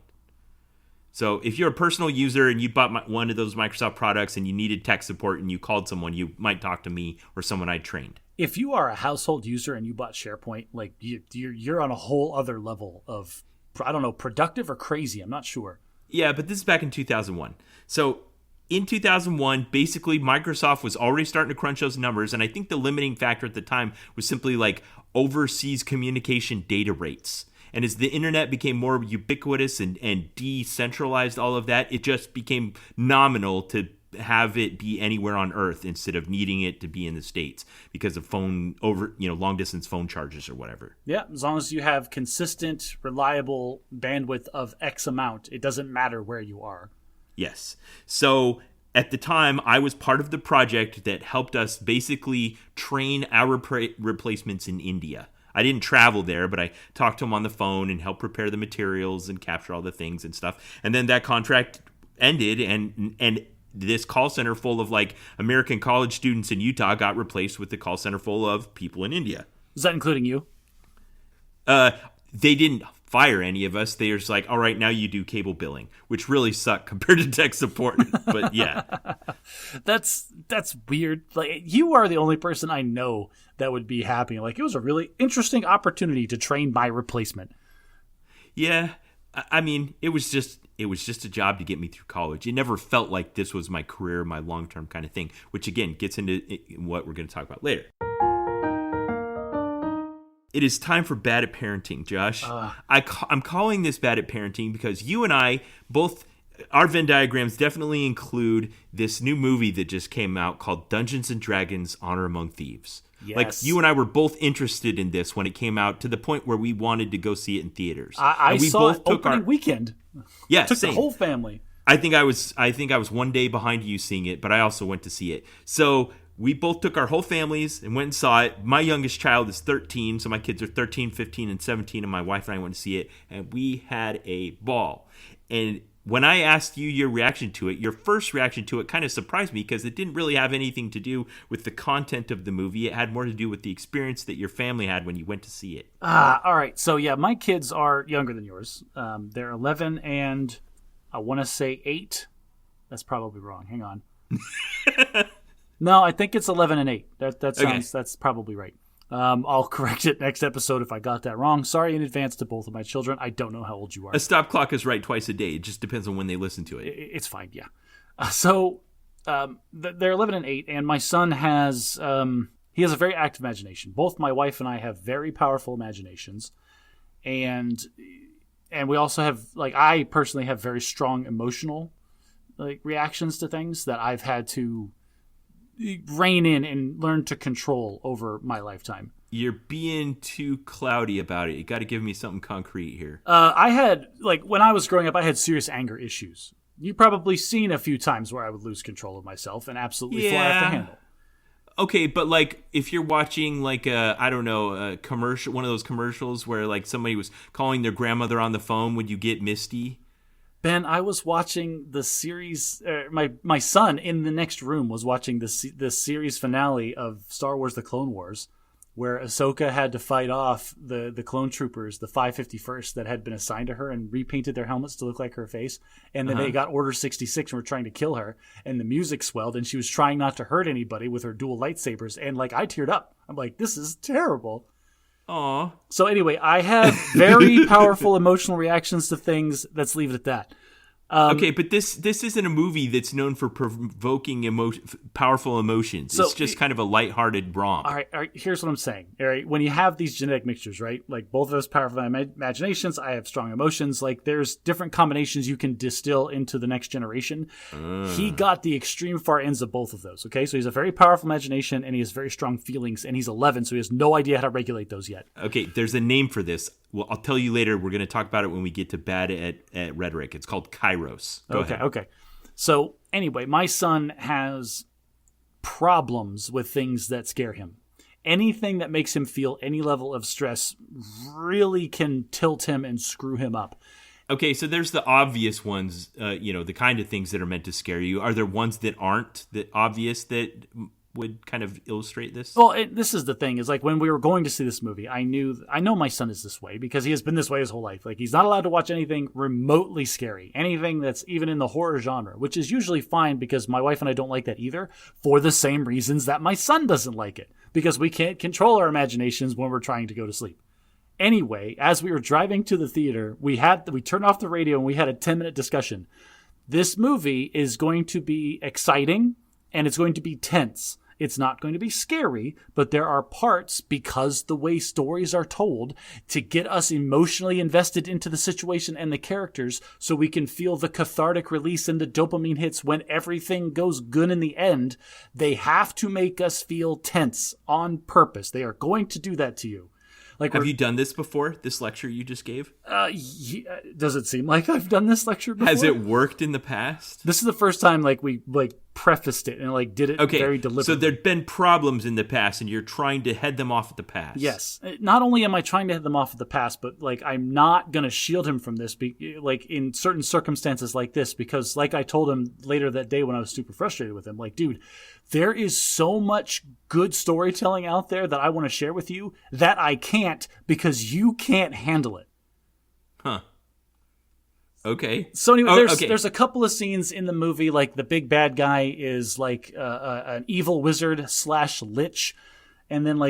So if you're a personal user and you bought one of those Microsoft products and you needed tech support and you called someone, you might talk to me or someone I trained. If you are a household user and you bought SharePoint, like you're on a whole other level of, I don't know, productive or crazy. I'm not sure. Yeah, but this is back in 2001. So in 2001, basically Microsoft was already starting to crunch those numbers. And I think the limiting factor at the time was simply like overseas communication data rates. And as the internet became more ubiquitous and decentralized all of that, it just became nominal to have it be anywhere on Earth instead of needing it to be in the States because of long distance phone charges or whatever. Yeah, as long as you have consistent, reliable bandwidth of X amount, it doesn't matter where you are. Yes. So at the time, I was part of the project that helped us basically train our replacements in India. I didn't travel there, but I talked to them on the phone and helped prepare the materials and capture all the things and stuff. And then that contract ended, and this call center full of like American college students in Utah got replaced with the call center full of people in India. Is that including you? They didn't fire any of us. They were just like, all right, now you do cable billing, which really sucked compared to tech support. But yeah. That's weird. Like, you are the only person I know that would be happy. Like, it was a really interesting opportunity to train my replacement. Yeah. I mean, it was just a job to get me through college. It never felt like this was my career, my long-term kind of thing, which again gets into what we're going to talk about later. It is time for Bad at Parenting, Josh. I'm calling this Bad at Parenting because you and I both, our Venn diagrams definitely include this new movie that just came out called Dungeons & Dragons: Honor Among Thieves. Yes. Like, you and I were both interested in this when it came out to the point where we wanted to go see it in theaters. I saw it opening weekend. Yeah, took same. the whole family. I think I was one day behind you seeing it, but I also went to see it. So we both took our whole families and went and saw it. My youngest child is 13, so my kids are 13, 15, and 17, and my wife and I went to see it, and we had a ball. And when I asked you your reaction to it, your first reaction to it kind of surprised me because it didn't really have anything to do with the content of the movie. It had more to do with the experience that your family had when you went to see it. All right. So, yeah, my kids are younger than yours. They're 11 and I want to say 8. That's probably wrong. Hang on. No, I think it's 11 and 8. That sounds. Okay. That's probably right. I'll correct it next episode if I got that wrong. Sorry in advance to both of my children. I don't know how old you are. A stop clock is right twice a day. It just depends on when they listen to it. It's fine, yeah. They're 11 and 8, and my son has he has a very active imagination. Both my wife and I have very powerful imaginations, and we also have, like, I personally have very strong emotional reactions to things that I've had to rein in and learn to control over my lifetime. You're being too cloudy about it. You got to give me something concrete here. I had, when I was growing up, I had serious anger issues. You've probably seen a few times where I would lose control of myself and absolutely fly off the handle. Okay, but if you're watching a commercial, one of those commercials where somebody was calling their grandmother on the phone, would you get misty? Ben, I was watching the series. My son in the next room was watching the series finale of Star Wars: The Clone Wars, where Ahsoka had to fight off the clone troopers, the 551st that had been assigned to her, and repainted their helmets to look like her face. And then they got Order 66 and were trying to kill her. And the music swelled, and she was trying not to hurt anybody with her dual lightsabers. And I teared up. I'm like, this is terrible. Aww. So anyway, I have very powerful emotional reactions to things. Let's leave it at that. Okay, but this isn't a movie that's known for provoking powerful emotions. So it's just kind of a lighthearted romp. All right, here's what I'm saying. All right, when you have these genetic mixtures, right? Both of us powerful imaginations, I have strong emotions. There's different combinations you can distill into the next generation. He got the extreme far ends of both of those, okay? So he's a very powerful imagination, and he has very strong feelings, and he's 11, so he has no idea how to regulate those yet. Okay, there's a name for this. Well, I'll tell you later. We're going to talk about it when we get to Bad at Rhetoric. It's called Kairos. Go ahead. Okay. So Anyway, my son has problems with things that scare him. Anything that makes him feel any level of stress really can tilt him and screw him up. Okay, so there's the obvious ones, the kind of things that are meant to scare you. Are there ones that aren't that obvious that would kind of illustrate this? Well, this is the thing, is like when we were know this movie, I know my son is this way because he has been this way his whole life. Like, he's not allowed to watch anything remotely scary, anything that's even in the horror genre, which is usually fine because my wife and I don't like that either, for the same reasons that my son doesn't like it, because we can't control our imaginations when we're trying to go to sleep. Anyway, as we were driving to the theater, we turned off the radio and we had a 10-minute discussion. This movie is going to be exciting and it's going to be tense. It's not going to be scary, but there are parts, because the way stories are told, to get us emotionally invested into the situation and the characters so we can feel the cathartic release and the dopamine hits when everything goes good in the end. They have to make us feel tense on purpose. They are going to do that to you. Like, have you done this before, this lecture you just gave? Does it seem like I've done this lecture before? Has it worked in the past? This is the first time we prefaced it and did it very deliberately. So there'd been problems in the past and you're trying to head them off at the past. Yes. Not only am I trying to head them off at the past, but I'm not going to shield him from this in certain circumstances like this, because like I told him later that day when I was super frustrated with him, dude, there is so much good storytelling out there that I want to share with you that I can't because you can't handle it. Huh. Okay. So anyway, there's a couple of scenes in the movie, the big bad guy is an evil wizard / lich, and then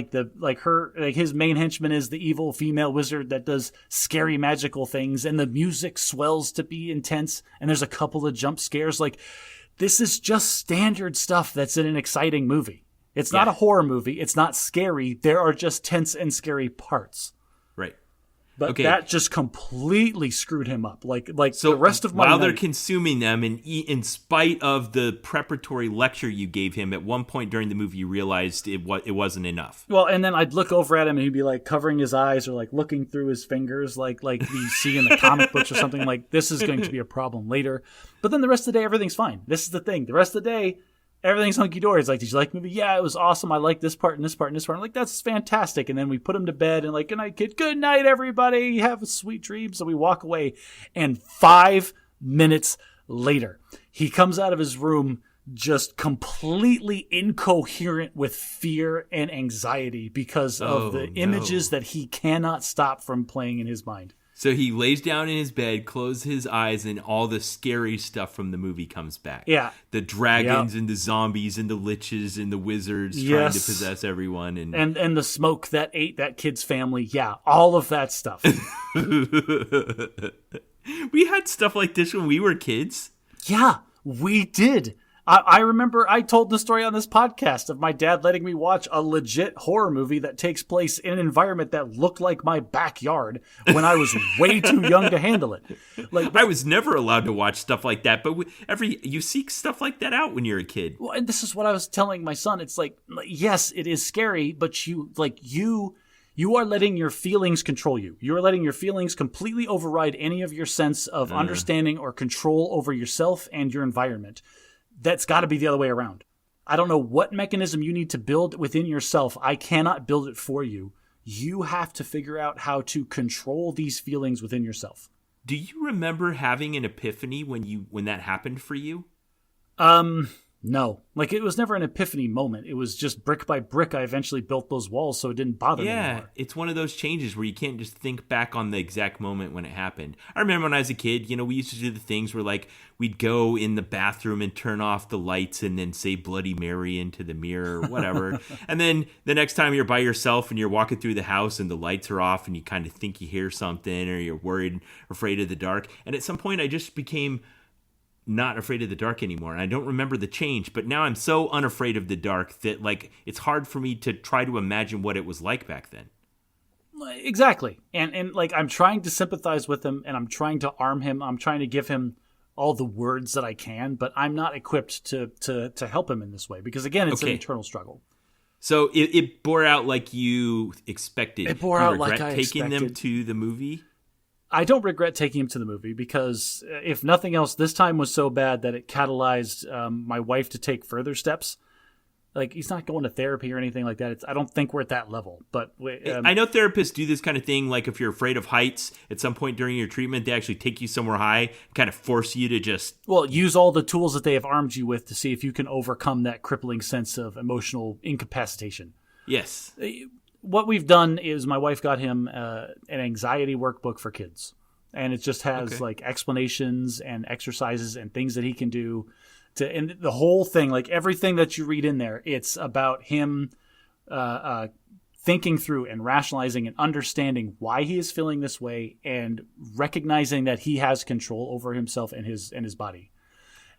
his main henchman is the evil female wizard that does scary magical things, and the music swells to be intense, and there's a couple of jump scares. This is just standard stuff that's in an exciting movie. It's not a horror movie. It's not scary. There are just tense and scary parts. Right. But that just completely screwed him up. So the rest of my while night, they're consuming them, and in spite of the preparatory lecture you gave him, at one point during the movie you realized it wasn't enough. Well, and then I'd look over at him and he'd be covering his eyes or looking through his fingers like you see in the comic books or something. This is going to be a problem later. But then the rest of the day everything's fine. This is the thing. The rest of the day everything's hunky-dory. It's did you like the movie? Yeah, it was awesome. I like this part and this part and this part. I'm that's fantastic. And then we put him to bed and good night, kid. Good night, everybody. Have a sweet dream. So we walk away. And 5 minutes later, he comes out of his room just completely incoherent with fear and anxiety because of the images that he cannot stop from playing in his mind. So he lays down in his bed, closes his eyes, and all the scary stuff from the movie comes back. Yeah. The dragons and the zombies and the liches and the wizards trying to possess everyone. And the smoke that ate that kid's family. Yeah, all of that stuff. We had stuff like this when we were kids. Yeah, we did. I remember I told the story on this podcast of my dad letting me watch a legit horror movie that takes place in an environment that looked like my backyard when I was way too young to handle it. I was never allowed to watch stuff like that, but you seek stuff like that out when you're a kid. Well, and this is what I was telling my son. It's yes, it is scary, but you are letting your feelings control you. You are letting your feelings completely override any of your sense of understanding or control over yourself and your environment. That's got to be the other way around. I don't know what mechanism you need to build within yourself. I cannot build it for you. You have to figure out how to control these feelings within yourself. Do you remember having an epiphany when that happened for you? No. It was never an epiphany moment. It was just brick by brick I eventually built those walls so it didn't bother me anymore. Yeah, it's one of those changes where you can't just think back on the exact moment when it happened. I remember when I was a kid, we used to do the things where we'd go in the bathroom and turn off the lights and then say Bloody Mary into the mirror or whatever. And then the next time you're by yourself and you're walking through the house and the lights are off and you kind of think you hear something or you're worried, afraid of the dark. And at some point I just became not afraid of the dark anymore. And I don't remember the change, but now I'm so unafraid of the dark that it's hard for me to try to imagine what it was like back then. Exactly. And I'm trying to sympathize with him and I'm trying to arm him. I'm trying to give him all the words that I can, but I'm not equipped to help him in this way because again, it's an internal struggle. So it bore out like you expected. It bore out like I taking expected. them to the movie? I don't regret taking him to the movie because if nothing else, this time was so bad that it catalyzed my wife to take further steps. Like, he's not going to therapy or anything like that. I don't think we're at that level. But I know therapists do this kind of thing. Like, if you're afraid of heights, at some point during your treatment, they actually take you somewhere high, kind of force you to just... Well, use all the tools that they have armed you with to see if you can overcome that crippling sense of emotional incapacitation. Yes. What we've done is my wife got him an anxiety workbook for kids. And it just has, like, explanations and exercises and things that he can do. And the whole thing, like everything that you read in there, it's about him thinking through and rationalizing and understanding why he is feeling this way and recognizing that he has control over himself and his body.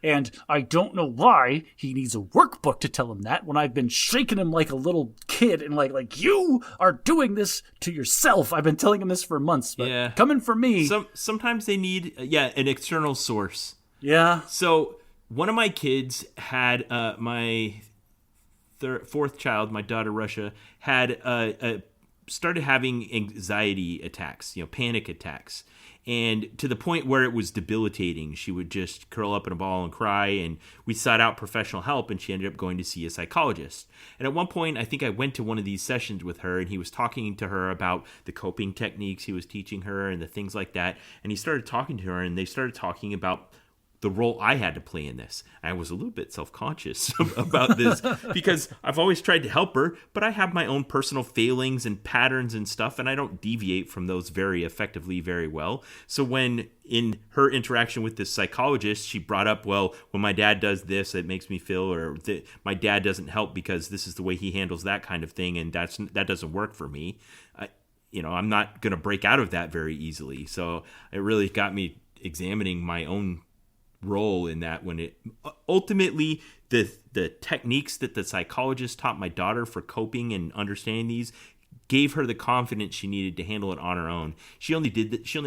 And I don't know why he needs a workbook to tell him that when I've been shaking him like a little kid and like you are doing this to yourself. I've been telling him this for months, but coming from me. Sometimes they need, an external source. Yeah. So... one of my kids had my fourth child, my daughter Russia, had started having anxiety attacks, panic attacks, and to the point where it was debilitating. She would just curl up in a ball and cry, and we sought out professional help, and she ended up going to see a psychologist. And at one point, I think I went to one of these sessions with her, and he was talking to her about the coping techniques he was teaching her and the things like that, and he started talking to her, and they started talking about the role I had to play in this. I was a little bit self-conscious about this because I've always tried to help her, but I have my own personal failings and patterns and stuff, and I don't deviate from those very effectively very well. So when in her interaction with this psychologist, she brought up, well, when my dad does this, it makes me feel, or my dad doesn't help because this is the way he handles that kind of thing, and that doesn't work for me. I'm not going to break out of that very easily. So it really got me examining my own role in that, when it ultimately the techniques that the psychologist taught my daughter for coping and understanding these gave her the confidence she needed to handle it on her own. She only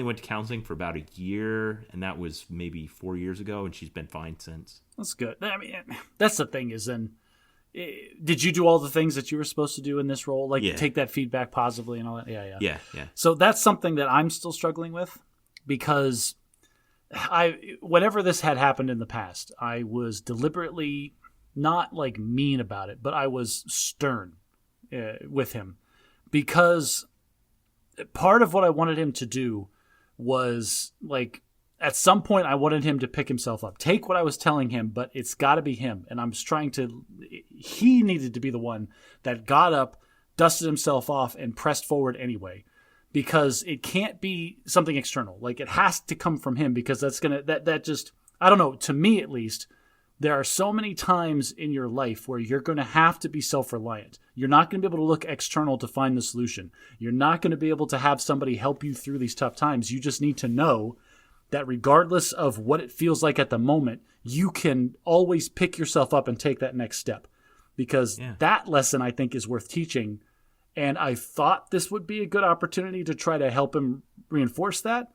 went to counseling for about a year, and that was maybe 4 years ago, and she's been fine since. That's good. I mean, that's the thing is, then did you do all the things that you were supposed to do in this role, like take that feedback positively and all that? Yeah. So that's something that I'm still struggling with, because whenever this had happened in the past, I was deliberately not like mean about it, but I was stern with him, because part of what I wanted him to do was, like, at some point I wanted him to pick himself up, take what I was telling him, but it's got to be him. And I'm just he needed to be the one that got up, dusted himself off, and pressed forward anyway. Because it can't be something external. Like, it has to come from him, because that's going to, that just, I don't know, to me at least, there are so many times in your life where you're going to have to be self-reliant. You're not going to be able to look external to find the solution. You're not going to be able to have somebody help you through these tough times. You just need to know that regardless of what it feels like at the moment, you can always pick yourself up and take that next step. Because that lesson, I think, is worth teaching. And I thought this would be a good opportunity to try to help him reinforce that.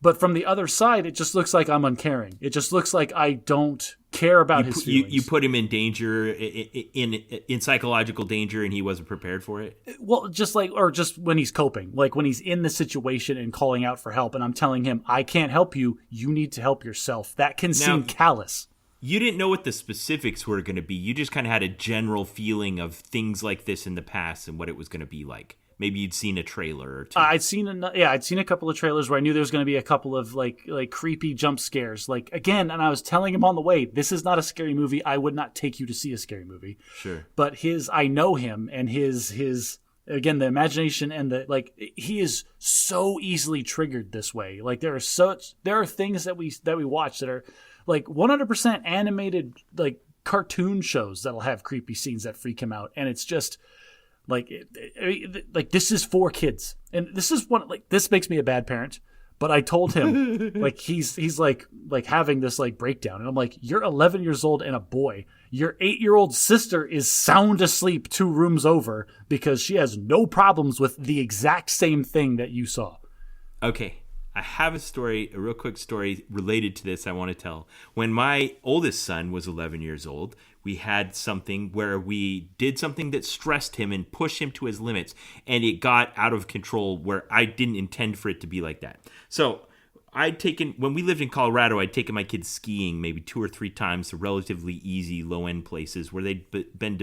But from the other side, it just looks like I'm uncaring. It just looks like I don't care about his feelings. You put him in danger, in psychological danger, and he wasn't prepared for it? Well, just when he's coping. Like when he's in the situation and calling out for help, and I'm telling him, I can't help you. You need to help yourself. That can seem callous. You didn't know what the specifics were going to be. You just kind of had a general feeling of things like this in the past and what it was going to be like. Maybe you'd seen a trailer or two. I'd seen a couple of trailers where I knew there was going to be a couple of like creepy jump scares. Like, again, and I was telling him on the way, this is not a scary movie. I would not take you to see a scary movie. Sure. But I know him, and his again, the imagination and he is so easily triggered this way. Like, there are things that we watch that are like 100% animated, like cartoon shows that'll have creepy scenes that freak him out, and it's just like this is for kids, and this is this makes me a bad parent. But I told him like he's like having this like breakdown, and I'm like, you're 11 years old and a boy. Your 8-year-old sister is sound asleep 2 rooms over because she has no problems with the exact same thing that you saw. Okay. I have a real quick story related to this I want to tell. When my oldest son was 11 years old, we had something where we did something that stressed him and pushed him to his limits, and it got out of control where I didn't intend for it to be like that. So when we lived in Colorado, I'd taken my kids skiing maybe 2 or 3 times to relatively easy, low-end places where they'd been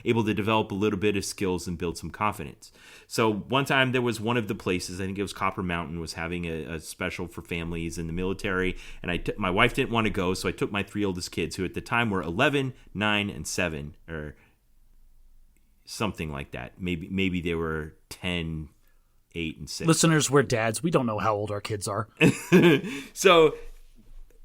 able to develop a little bit of skills and build some confidence. So one time there was one of the places, I think it was Copper Mountain, was having a special for families in the military, and my wife didn't want to go, so I took my 3 oldest kids, who at the time were 11, 9, and 7, or something like that. Maybe they were 10, 8, and 6. Listeners, we're dads. We don't know how old our kids are. So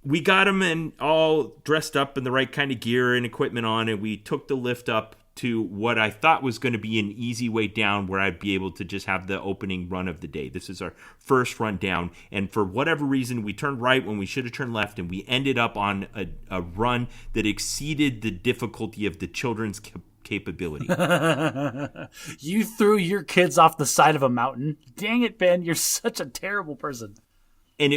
we got them and all dressed up in the right kind of gear and equipment on, and we took the lift up to what I thought was going to be an easy way down where I'd be able to just have the opening run of the day. This is our first run down, and for whatever reason, we turned right when we should have turned left, and we ended up on a run that exceeded the difficulty of the children's capability. You threw your kids off the side of a mountain. Dang it, Ben, you're such a terrible person. And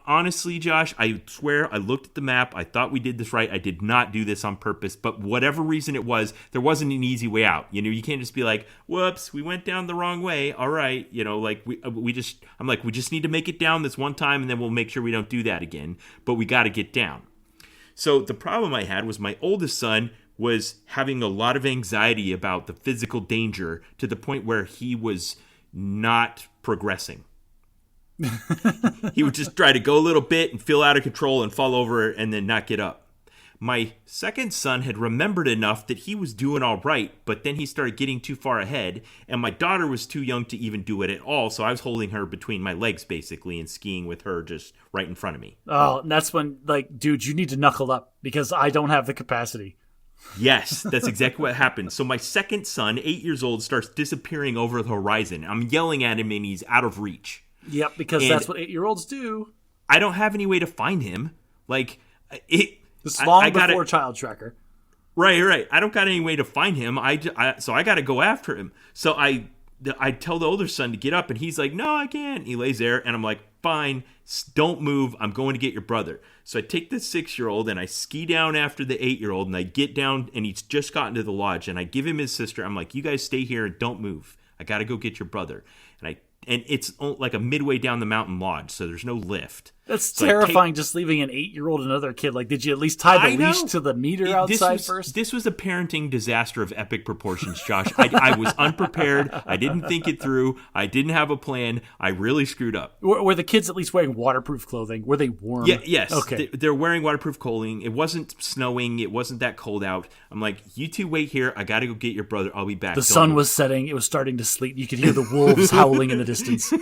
honestly, Josh, I swear I looked at the map. I thought we did this right. I did not do this on purpose, but whatever reason it was, there wasn't an easy way out. You can't just be like, whoops, we went down the wrong way. All right. We just need to make it down this one time, and then we'll make sure we don't do that again. But we got to get down. So the problem I had was my oldest son was having a lot of anxiety about the physical danger to the point where he was not progressing. He would just try to go a little bit and feel out of control and fall over and then not get up. My second son had remembered enough that he was doing all right, but then he started getting too far ahead, and my daughter was too young to even do it at all, so I was holding her between my legs basically and skiing with her just right in front of me. Oh, and that's when, dude, you need to knuckle up because I don't have the capacity. Yes, that's exactly what happened. So my second son, 8 years old, starts disappearing over the horizon. I'm yelling at him and he's out of reach. Yep, because that's what 8-year-olds do. I don't have any way to find him. It's long before Child Tracker. Right. I don't got any way to find him. So I got to go after him. So I tell the older son to get up, and he's like, no, I can't. He lays there, and I'm like, fine, don't move. I'm going to get your brother. So I take the 6-year-old, and I ski down after the 8-year-old, and I get down, and he's just gotten to the lodge, and I give him his sister. I'm like, you guys stay here and don't move. I got to go get your brother. And it's like a midway down the mountain lodge, so there's no lift. That's terrifying, just leaving an 8-year-old and another kid. Did you at least tie the leash to the meter outside first? This was a parenting disaster of epic proportions, Josh. I was unprepared. I didn't think it through. I didn't have a plan. I really screwed up. Were the kids at least wearing waterproof clothing? Were they warm? Yes. Okay. They're wearing waterproof clothing. It wasn't snowing. It wasn't that cold out. I'm like, you two wait here. I got to go get your brother. I'll be back. The sun was setting. It was starting to sleep. You could hear the wolves howling in the distance.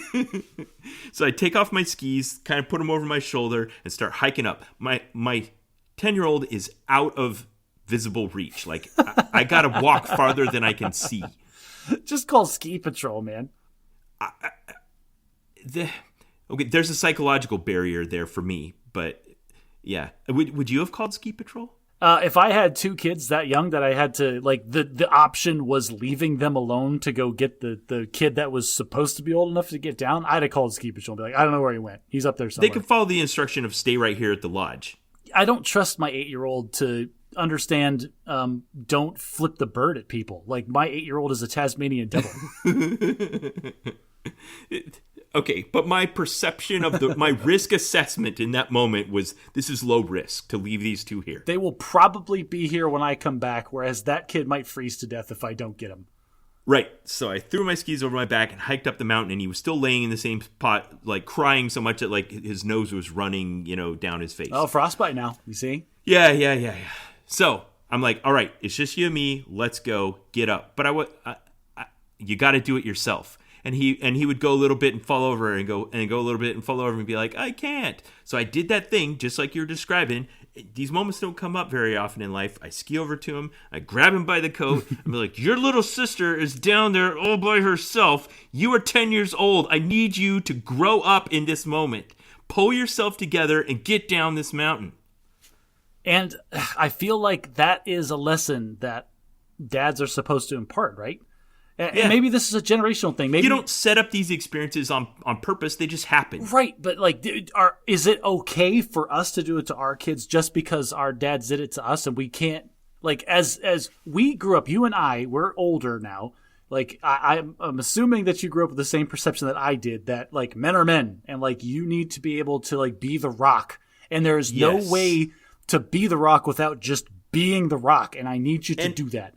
So I take off my skis, kind of put them over my shoulder, and start hiking up. My 10-year-old is out of visible reach. I got to walk farther than I can see. Just call ski patrol, man. There's a psychological barrier there for me, but yeah. Would you have called ski patrol? If I had 2 kids that young that I had to, the option was leaving them alone to go get the kid that was supposed to be old enough to get down, I'd have called ski patrol and be like, I don't know where he went. He's up there somewhere. They could follow the instruction of stay right here at the lodge. I don't trust my 8-year-old to understand don't flip the bird at people. My 8-year-old is a Tasmanian devil. Okay, but my perception of my risk assessment in that moment was this is low risk to leave these 2 here. They will probably be here when I come back, whereas that kid might freeze to death if I don't get him. Right. So I threw my skis over my back and hiked up the mountain, and he was still laying in the same spot, crying so much that his nose was running, down his face. Oh, frostbite now. You see? Yeah. So I'm like, all right, it's just you and me. Let's go. Get up. But you got to do it yourself. And he would go a little bit and fall over and go a little bit and fall over and be like, I can't. So I did that thing just like you're describing. These moments don't come up very often in life. I ski over to him. I grab him by the coat. I'm like, your little sister is down there all by herself. You are 10 years old. I need you to grow up in this moment. Pull yourself together and get down this mountain. And I feel like that is a lesson that dads are supposed to impart, right? And maybe this is a generational thing. Maybe you don't set up these experiences on purpose. They just happen. Right, but like, is it okay for us to do it to our kids just because our dads did it to us and we can't? Like, as we grew up, you and I, we're older now. Like, I'm assuming that you grew up with the same perception that I did, that like men are men and like you need to be able to like be the Rock. And there's no way to be the Rock without just being the Rock. And I need you to do that.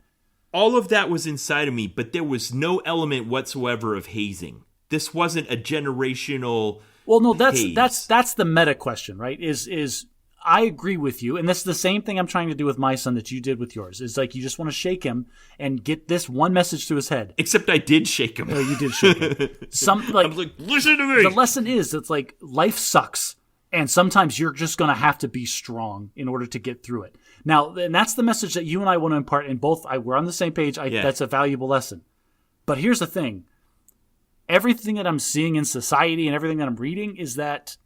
All of that was inside of me, but there was no element whatsoever of hazing. This wasn't a generational. Well, no, haze. that's the meta question, right? Is I agree with you, and that's the same thing I'm trying to do with my son that you did with yours. Is like you just want to shake him and get this one message to his head. Except I did shake him. Oh, you did shake him. I was like, listen to me. The lesson is, it's like life sucks, and sometimes you're just going to have to be strong in order to get through it. Now, and that's the message that you and I want to impart, and we're on the same page. That's a valuable lesson. But here's the thing. Everything that I'm seeing in society and everything that I'm reading is that's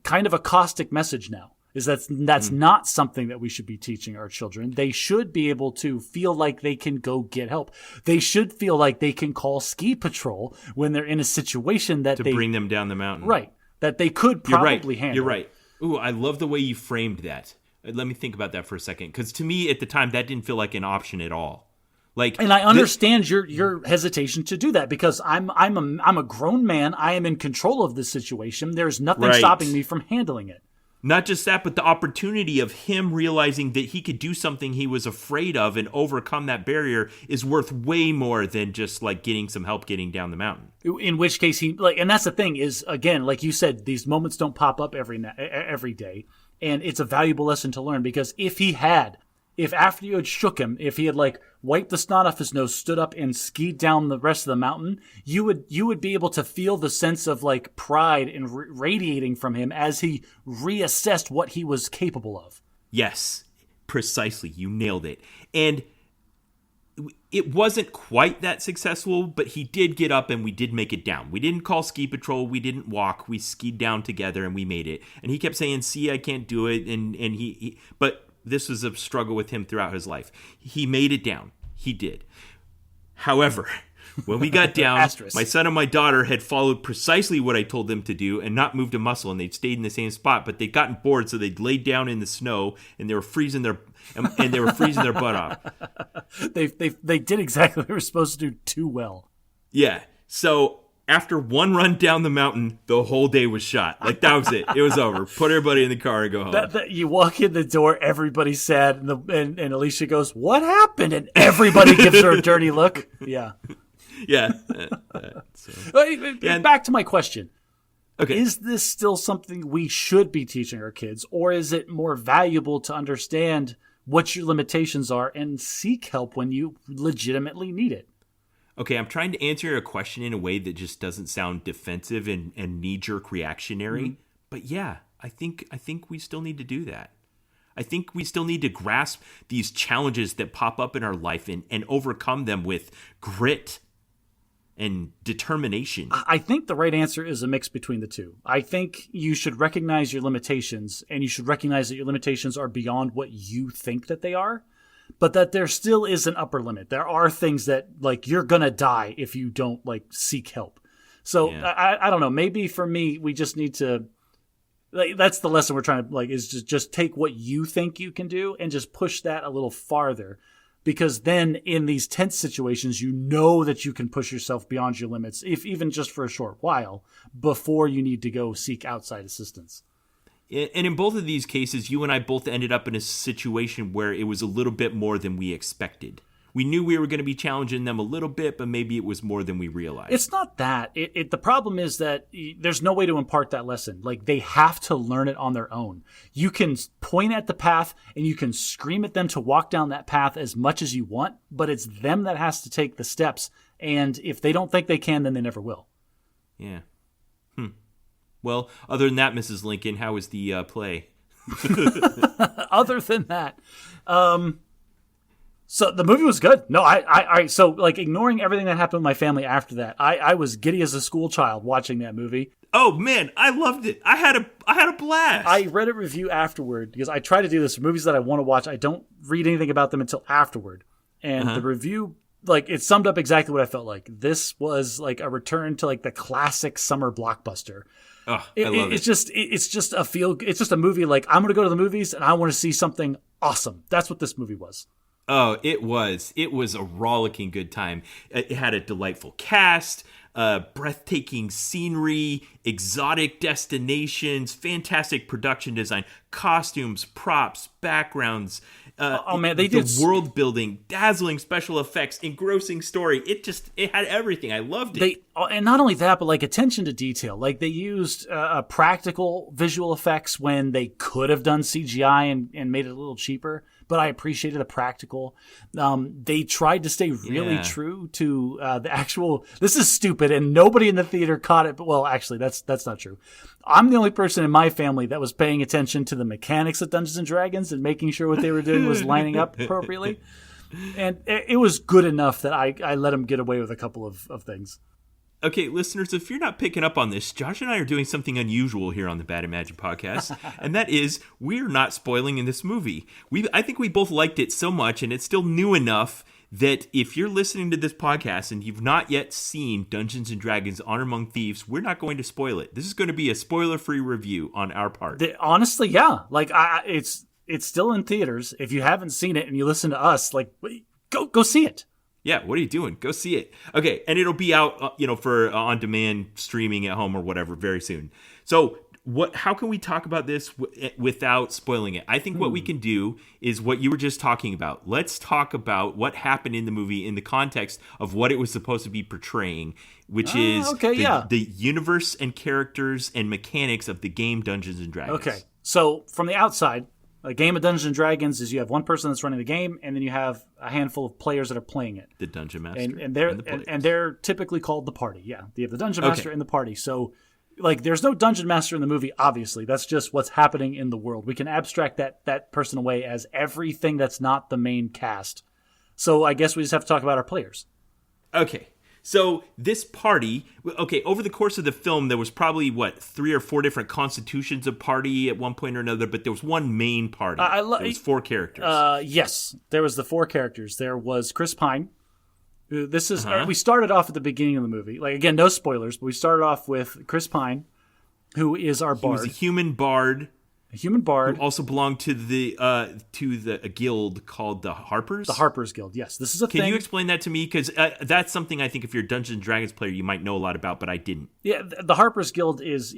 kind of a caustic message now. That's not something that we should be teaching our children. They should be able to feel like they can go get help. They should feel like they can call ski patrol when they're in a situation that to bring them down the mountain. Right. That they could probably handle. You're right. Ooh, I love the way you framed that. Let me think about that for a second, because to me at the time that didn't feel like an option at all. Like, and I understand your hesitation to do that, because I'm a grown man. I am in control of this situation. There's nothing stopping me from handling it. Not just that, but the opportunity of him realizing that he could do something he was afraid of and overcome that barrier is worth way more than just like getting some help getting down the mountain. In which case and that's the thing is, again, like you said, these moments don't pop up every day. And it's a valuable lesson to learn, because if after you had shook him, if he had like wiped the snot off his nose, stood up and skied down the rest of the mountain, you would be able to feel the sense of like pride and radiating from him as he reassessed what he was capable of. Yes, precisely. You nailed it. And it wasn't quite that successful, but he did get up and we did make it down. We didn't call ski patrol. We didn't walk. We skied down together and we made it. And he kept saying, see, I can't do it. But this was a struggle with him throughout his life. He made it down. He did. However, when we got down, my son and my daughter had followed precisely what I told them to do and not moved a muscle, and they'd stayed in the same spot, but they'd gotten bored, so they'd laid down in the snow and they were freezing their butt off. They did exactly what they were supposed to do too well. Yeah. So after one run down the mountain, the whole day was shot. Like, that was it. It was over. Put everybody in the car and go home. You walk in the door, everybody's sad, and Alicia goes, "What happened?" And everybody gives her a dirty look. Yeah. Yeah. Back to my question. Okay. Is this still something we should be teaching our kids, or is it more valuable to understand what your limitations are and seek help when you legitimately need it? Okay, I'm trying to answer your question in a way that just doesn't sound defensive and knee-jerk reactionary. Mm-hmm. But yeah, I think we still need to do that. I think we still need to grasp these challenges that pop up in our life and overcome them with grit and determination. I think the right answer is a mix between the two. I think you should recognize your limitations, and you should recognize that your limitations are beyond what you think that they are, but that there still is an upper limit. There are things that, like, you're going to die if you don't, like, seek help. So, yeah. I don't know. Maybe for me, we just need to, like, that's the lesson we're trying to, like, is just take what you think you can do and just push that a little farther. Because then in these tense situations, you know that you can push yourself beyond your limits, if even just for a short while, before you need to go seek outside assistance. And in both of these cases, you and I both ended up in a situation where it was a little bit more than we expected. We knew we were going to be challenging them a little bit, but maybe it was more than we realized. It's not that. The problem is that there's no way to impart that lesson. Like, they have to learn it on their own. You can point at the path and you can scream at them to walk down that path as much as you want, but it's them that has to take the steps. And if they don't think they can, then they never will. Yeah. Well, other than that, Mrs. Lincoln, how was the play? Other than that, so the movie was good. No, so like ignoring everything that happened with my family after that, I was giddy as a school child watching that movie. Oh man, I loved it. I had a blast. I read a review afterward because I try to do this for movies that I want to watch. I don't read anything about them until afterward. And the review like it summed up exactly what I felt like. This was like a return to like the classic summer blockbuster. Oh, I love it. It's just a movie like I'm going to go to the movies and I want to see something awesome. That's what this movie was. Oh, it was. It was a rollicking good time. It had a delightful cast, breathtaking scenery, exotic destinations, fantastic production design, costumes, props, backgrounds. They did world building, dazzling special effects, engrossing story. It had everything. I loved it. And not only that, but like attention to detail. Like they used practical visual effects when they could have done CGI and made it a little cheaper. But I appreciated the practical. They tried to stay really true to the actual. This is stupid, and nobody in the theater caught it. But well, actually, that's not true. I'm the only person in my family that was paying attention to the mechanics of Dungeons and Dragons and making sure what they were doing was lining up appropriately. And it was good enough that I let them get away with a couple of things. Okay, listeners, if you're not picking up on this, Josh and I are doing something unusual here on the Bad Imagine podcast, and that is we're not spoiling in this movie. I think we both liked it so much, and it's still new enough that if you're listening to this podcast and you've not yet seen Dungeons & Dragons Honor Among Thieves, we're not going to spoil it. This is going to be a spoiler-free review on our part. Honestly, yeah. Like, it's still in theaters. If you haven't seen it and you listen to us, like, go see it. Yeah, what are you doing? Go see it. Okay, and it'll be out, for on-demand streaming at home or whatever very soon. So, how can we talk about this without spoiling it? I think what we can do is what you were just talking about. Let's talk about what happened in the movie in the context of what it was supposed to be portraying, which is the universe and characters and mechanics of the game Dungeons & Dragons. Okay, so from the outside, a game of Dungeons & Dragons is you have one person that's running the game, and then you have a handful of players that are playing it. The Dungeon Master. And they're typically called the party. Yeah, you have the Dungeon Master and the party. So, like, there's no Dungeon Master in the movie, obviously. That's just what's happening in the world. We can abstract that person away as everything that's not the main cast. So I guess we just have to talk about our players. Okay. So this party, over the course of the film, there was probably, 3 or 4 different constitutions of party at one point or another, but there was one main party. There was 4 characters. Yes, there was the 4 characters. There was Chris Pine. This is we started off at the beginning of the movie. Like, again, no spoilers, but we started off with Chris Pine, who is our bard. He was a human bard. A human bard who also belonged to a guild called the Harpers. The Harpers Guild, yes. This is a thing. Can you explain that to me? Because that's something I think if you're a Dungeons & Dragons player, you might know a lot about, but I didn't. Yeah, the Harpers Guild is...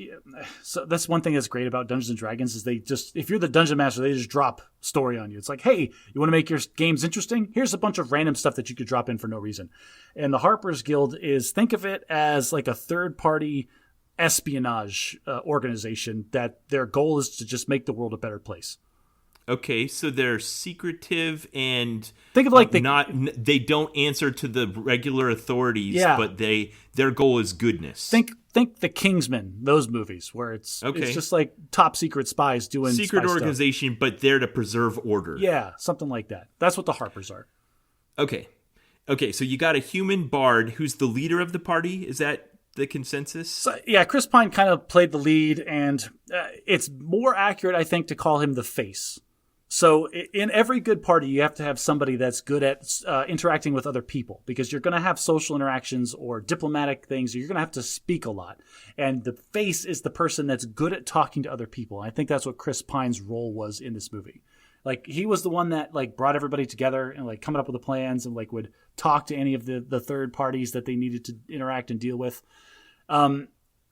So that's one thing that's great about Dungeons & Dragons is they just... If you're the Dungeon Master, they just drop story on you. It's like, hey, you want to make your games interesting? Here's a bunch of random stuff that you could drop in for no reason. And the Harpers Guild is... Think of it as like a third-party espionage organization that their goal is to just make the world a better place. Okay, so they're secretive and think of like they don't answer to the regular authorities, but their goal is goodness. Think the Kingsmen, those movies where it's just like top secret spies doing secret spy organization, stuff. But there to preserve order. Yeah, something like that. That's what the Harpers are. Okay, so you got a human bard who's the leader of the party. Is that the consensus? So, yeah, Chris Pine kind of played the lead, and it's more accurate, I think, to call him the face. So in every good party, you have to have somebody that's good at interacting with other people because you're going to have social interactions or diplomatic things. Or you're going to have to speak a lot. And the face is the person that's good at talking to other people. And I think that's what Chris Pine's role was in this movie. Like, he was the one that, like, brought everybody together and, like, coming up with the plans and, like, would talk to any of the third parties that they needed to interact and deal with.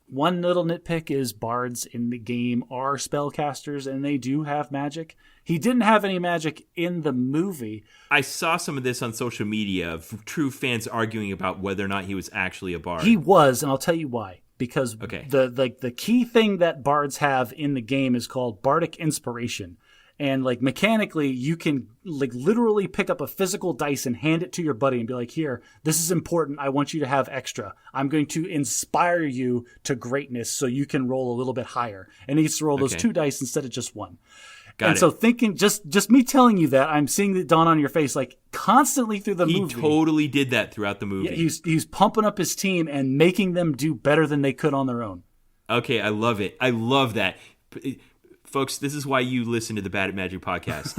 One little nitpick is bards in the game are spellcasters, and they do have magic. He didn't have any magic in the movie. I saw some of this on social media of true fans arguing about whether or not he was actually a bard. He was, and I'll tell you why. Because the key thing that bards have in the game is called bardic inspiration. And, like, mechanically, you can, like, literally pick up a physical dice and hand it to your buddy and be like, here, this is important. I want you to have extra. I'm going to inspire you to greatness so you can roll a little bit higher. And he needs to roll those 2 dice instead of just 1. Got it. So thinking, just me telling you that, I'm seeing it dawn on your face, like, constantly through the movie. He totally did that throughout the movie. Yeah, he's pumping up his team and making them do better than they could on their own. Okay, I love it. I love that. Folks, this is why you listen to the Bad at Magic podcast.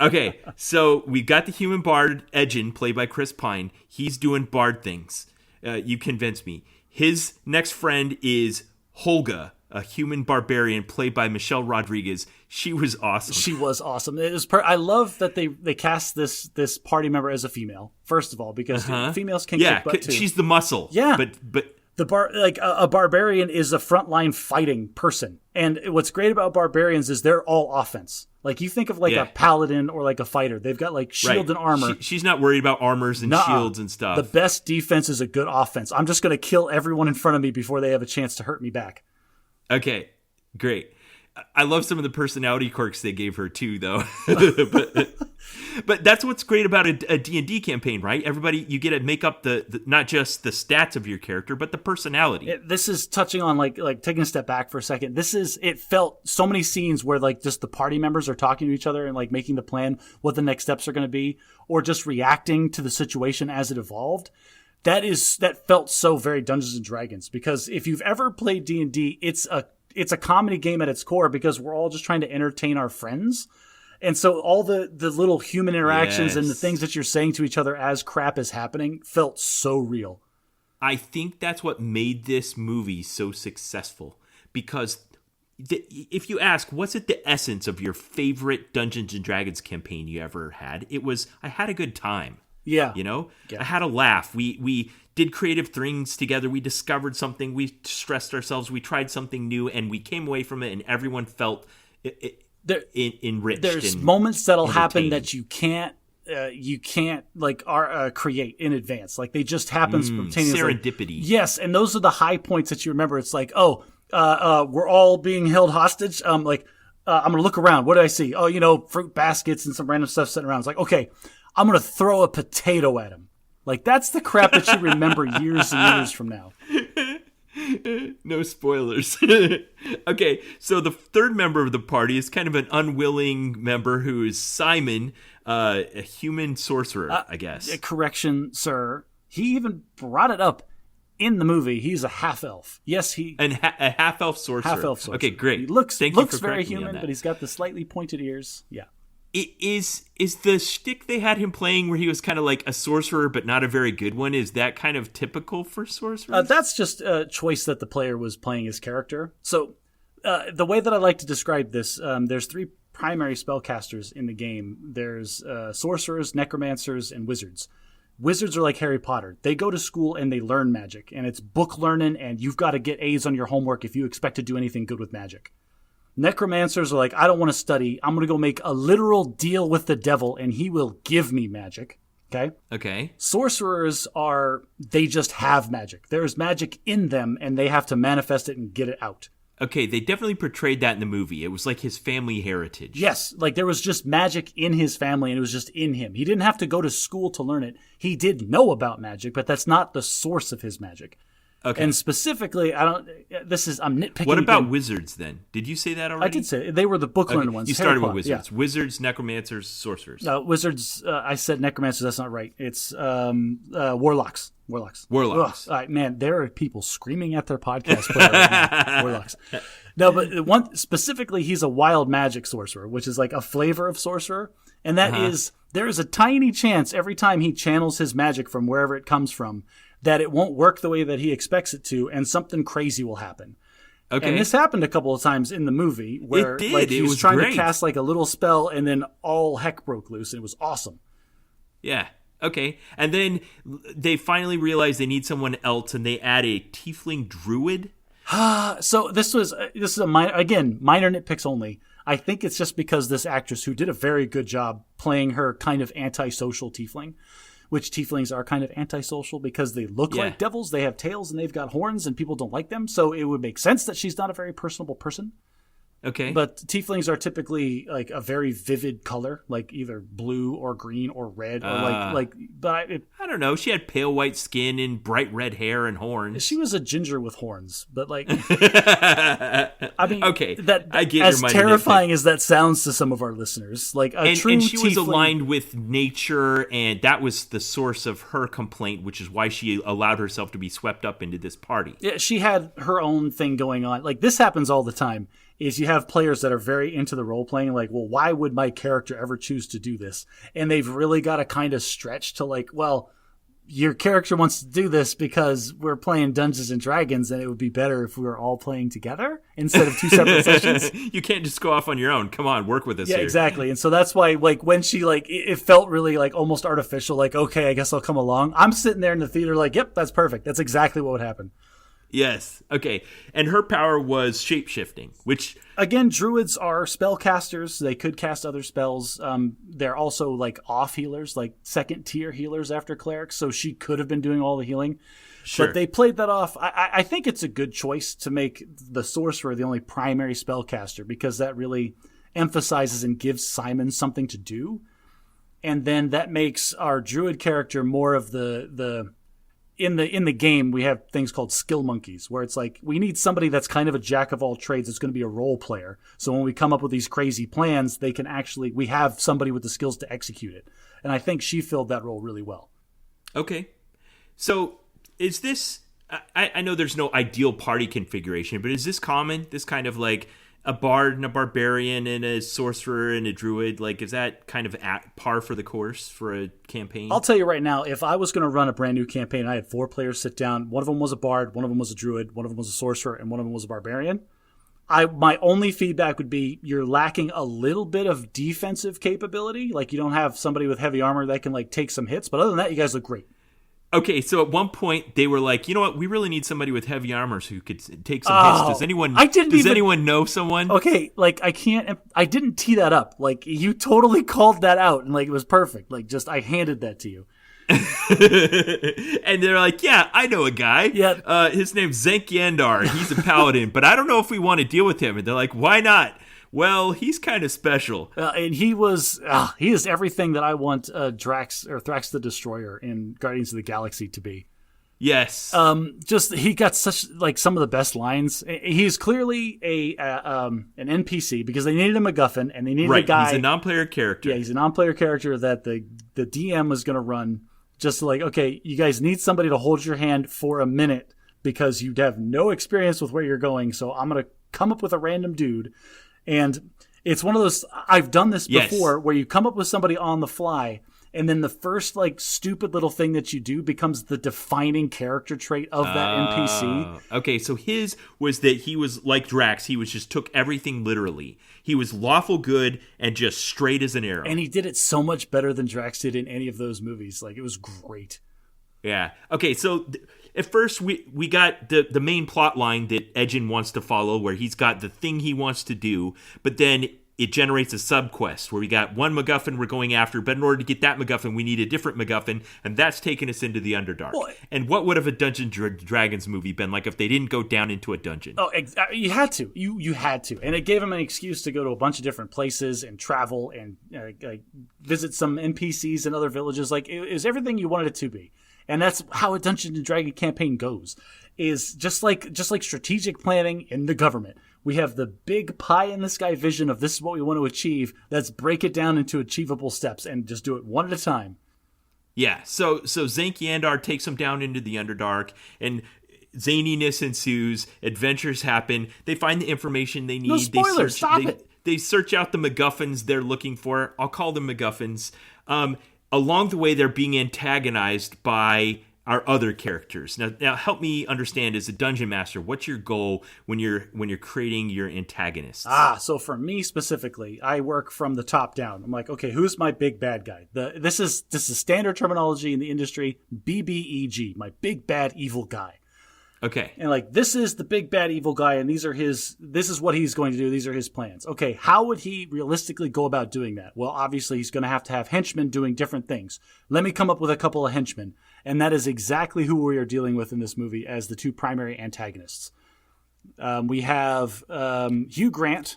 Okay, so we got the human bard, Edgin, played by Chris Pine. He's doing bard things. You convinced me. His next friend is Holga, a human barbarian played by Michelle Rodriguez. She was awesome. She was awesome. It was I love that they cast this party member as a female, first of all, because females can kick butt too. She's the muscle. Yeah. But a barbarian is a frontline fighting person. And what's great about barbarians is they're all offense. Like, you think of a paladin or like a fighter. They've got like shield and armor. She's not worried about armors and shields and stuff. The best defense is a good offense. I'm just going to kill everyone in front of me before they have a chance to hurt me back. Okay, great. I love some of the personality quirks they gave her too, though. But that's what's great about a D&D campaign, right? Everybody, you get to make up the not just the stats of your character, but the personality. This is touching on like taking a step back for a second. It felt so many scenes where like just the party members are talking to each other and like making the plan, what the next steps are going to be, or just reacting to the situation as it evolved. That felt so very Dungeons and Dragons, because if you've ever played D&D, it's a comedy game at its core, because we're all just trying to entertain our friends. And so all the little human interactions and the things that you're saying to each other as crap is happening felt so real. I think that's what made this movie so successful, because if you ask, what's at the essence of your favorite Dungeons and Dragons campaign you ever had, it was, I had a good time. Yeah. You know, I had a laugh. We did creative things together. We discovered something. We stressed ourselves. We tried something new, and we came away from it, and everyone felt enriched. There's moments that'll happen that you can't create in advance. Like, they just happen spontaneously. Serendipity. Yes, and those are the high points that you remember. It's like, we're all being held hostage. I'm going to look around. What do I see? Oh, fruit baskets and some random stuff sitting around. It's like, okay, I'm going to throw a potato at him. Like, that's the crap that you remember years and years from now. No spoilers. Okay, so the third member of the party is kind of an unwilling member, who is Simon, a human sorcerer, I guess. Correction, sir. He even brought it up in the movie. He's a half-elf. Yes, a half-elf sorcerer. Half-elf sorcerer. Okay, great. He looks very human, but he's got the slightly pointed ears. Yeah. Is the shtick they had him playing, where he was kind of like a sorcerer but not a very good one, is that kind of typical for sorcerers? That's just a choice that the player was playing his character. So the way that I like to describe this, there's three primary spellcasters in the game. There's sorcerers, necromancers, and wizards. Wizards are like Harry Potter. They go to school and they learn magic, and it's book learning, and you've got to get A's on your homework if you expect to do anything good with magic. Necromancers are like, I don't want to study. I'm going to go make a literal deal with the devil, and he will give me magic. Okay. Sorcerers they just have magic. There's magic in them, and they have to manifest it and get it out. Okay, they definitely portrayed that in the movie. It was like his family heritage. Yes, like there was just magic in his family, and it was just in him. He didn't have to go to school to learn it. He did know about magic, but that's not the source of his magic. Okay. And specifically, I'm nitpicking. What about wizards then? Did you say that already? I did say it. They were the book learned ones. You started with wizards. Yeah. Wizards, necromancers, sorcerers. Wizards, I said necromancers. That's not right. It's warlocks. Warlocks. Ugh. All right, man, there are people screaming at their podcast player right now. Warlocks. No, but one specifically, he's a wild magic sorcerer, which is like a flavor of sorcerer. And that is, there is a tiny chance every time he channels his magic from wherever it comes from that it won't work the way that he expects it to, and something crazy will happen. Okay. And this happened a couple of times in the movie where he was trying to cast like a little spell, and then all heck broke loose, and it was awesome. Yeah. Okay. And then they finally realize they need someone else, and they add a tiefling druid. So this is a minor nitpicks only. I think it's just because this actress, who did a very good job playing her kind of antisocial tiefling, which tieflings are kind of antisocial because they look like devils. They have tails and they've got horns, and people don't like them. So it would make sense that she's not a very personable person. Okay. But tieflings are typically like a very vivid color, like either blue or green or red, or but I don't know. She had pale white skin and bright red hair and horns. She was a ginger with horns, but like, I mean, okay, I get as terrifying as that sounds to some of our listeners. Like and she was aligned with nature, and that was the source of her complaint, which is why she allowed herself to be swept up into this party. Yeah, she had her own thing going on. Like, this happens all the time. is you have players that are very into the role playing, like, well, why would my character ever choose to do this? And they've really got to kind of stretch to like, well, your character wants to do this because we're playing Dungeons and Dragons, and it would be better if we were all playing together instead of two separate sessions. You can't just go off on your own. Come on, work with us here. Yeah, exactly. And so that's why, like, when she, like, it felt really, like, almost artificial, like, okay, I guess I'll come along. I'm sitting there in the theater like, yep, that's perfect. That's exactly what would happen. Yes. Okay. And her power was shape-shifting, which... Again, druids are spellcasters. They could cast other spells. They're also, like, off healers, like second-tier healers after clerics, so she could have been doing all the healing. Sure. But they played that off. I think it's a good choice to make the sorcerer the only primary spellcaster, because that really emphasizes and gives Simon something to do. And then that makes our druid character more of the in the game, we have things called skill monkeys, where it's like we need somebody that's kind of a jack of all trades that's going to be a role player. So when we come up with these crazy plans, we have somebody with the skills to execute it. And I think she filled that role really well. Okay. So is this, I know there's no ideal party configuration, but is this common? This kind of like a bard and a barbarian and a sorcerer and a druid, like, is that kind of at par for the course for a campaign? I'll tell you right now, if I was going to run a brand new campaign, I had 4 players sit down. One of them was a bard, one of them was a druid, one of them was a sorcerer, and one of them was a barbarian. My only feedback would be you're lacking a little bit of defensive capability. Like, you don't have somebody with heavy armor that can, like, take some hits. But other than that, you guys look great. Okay, so at one point they were like, you know what? We really need somebody with heavy armor who could take some hits. Does anyone know someone? Okay, like, I didn't tee that up. Like, you totally called that out, and like, it was perfect. Like, just I handed that to you. And they're like, yeah, I know a guy. Yeah. His name's Zenkyandar. He's a paladin, but I don't know if we want to deal with him. And they're like, why not? Well, he's kind of special. And he is everything that I want Thrax the Destroyer in Guardians of the Galaxy to be. Yes. He got such, like, some of the best lines. He's clearly an NPC because they needed a MacGuffin and they needed a guy. He's a non-player character. Yeah, he's a non-player character that the DM was going to run just to, like, okay, you guys need somebody to hold your hand for a minute because you have no experience with where you're going. So I'm going to come up with a random dude. And it's one of those, I've done this before, where you come up with somebody on the fly, and then the first, like, stupid little thing that you do becomes the defining character trait of that NPC. Okay, so his was that he was like Drax. He just took everything literally. He was lawful good and just straight as an arrow. And he did it so much better than Drax did in any of those movies. Like, it was great. Yeah. Okay, so at first we got the main plot line that Edgin wants to follow, where he's got the thing he wants to do, but then it generates a sub-quest where we got one MacGuffin we're going after, but in order to get that MacGuffin, we need a different MacGuffin, and that's taking us into the Underdark. Well, and what would have a Dungeons & Dragons movie been like if they didn't go down into a dungeon? Oh, you had to. You had to. And it gave him an excuse to go to a bunch of different places and travel and visit some NPCs and other villages. Like, it was everything you wanted it to be. And that's how a Dungeons & Dragons campaign goes, is just like strategic planning in the government. We have the big pie-in-the-sky vision of this is what we want to achieve. Let's break it down into achievable steps and just do it one at a time. Yeah, so Zenkyandar takes them down into the Underdark, and zaniness ensues. Adventures happen. They find the information they need. No spoilers, stop it. They search out the MacGuffins they're looking for. I'll call them MacGuffins. Along the way, they're being antagonized by our other characters. Now help me understand, as a dungeon master, what's your goal when you're creating your antagonists? So for me specifically, I work from the top down. I'm like, okay, who's my big bad guy? This is standard terminology in the industry, BBEG, my big bad evil guy. Okay. And like, this is the big bad evil guy, and this is what he's going to do. These are his plans. Okay, how would he realistically go about doing that? Well, obviously he's going to have henchmen doing different things. Let me come up with a couple of henchmen. And that is exactly who we are dealing with in this movie as the two primary antagonists. We have Hugh Grant,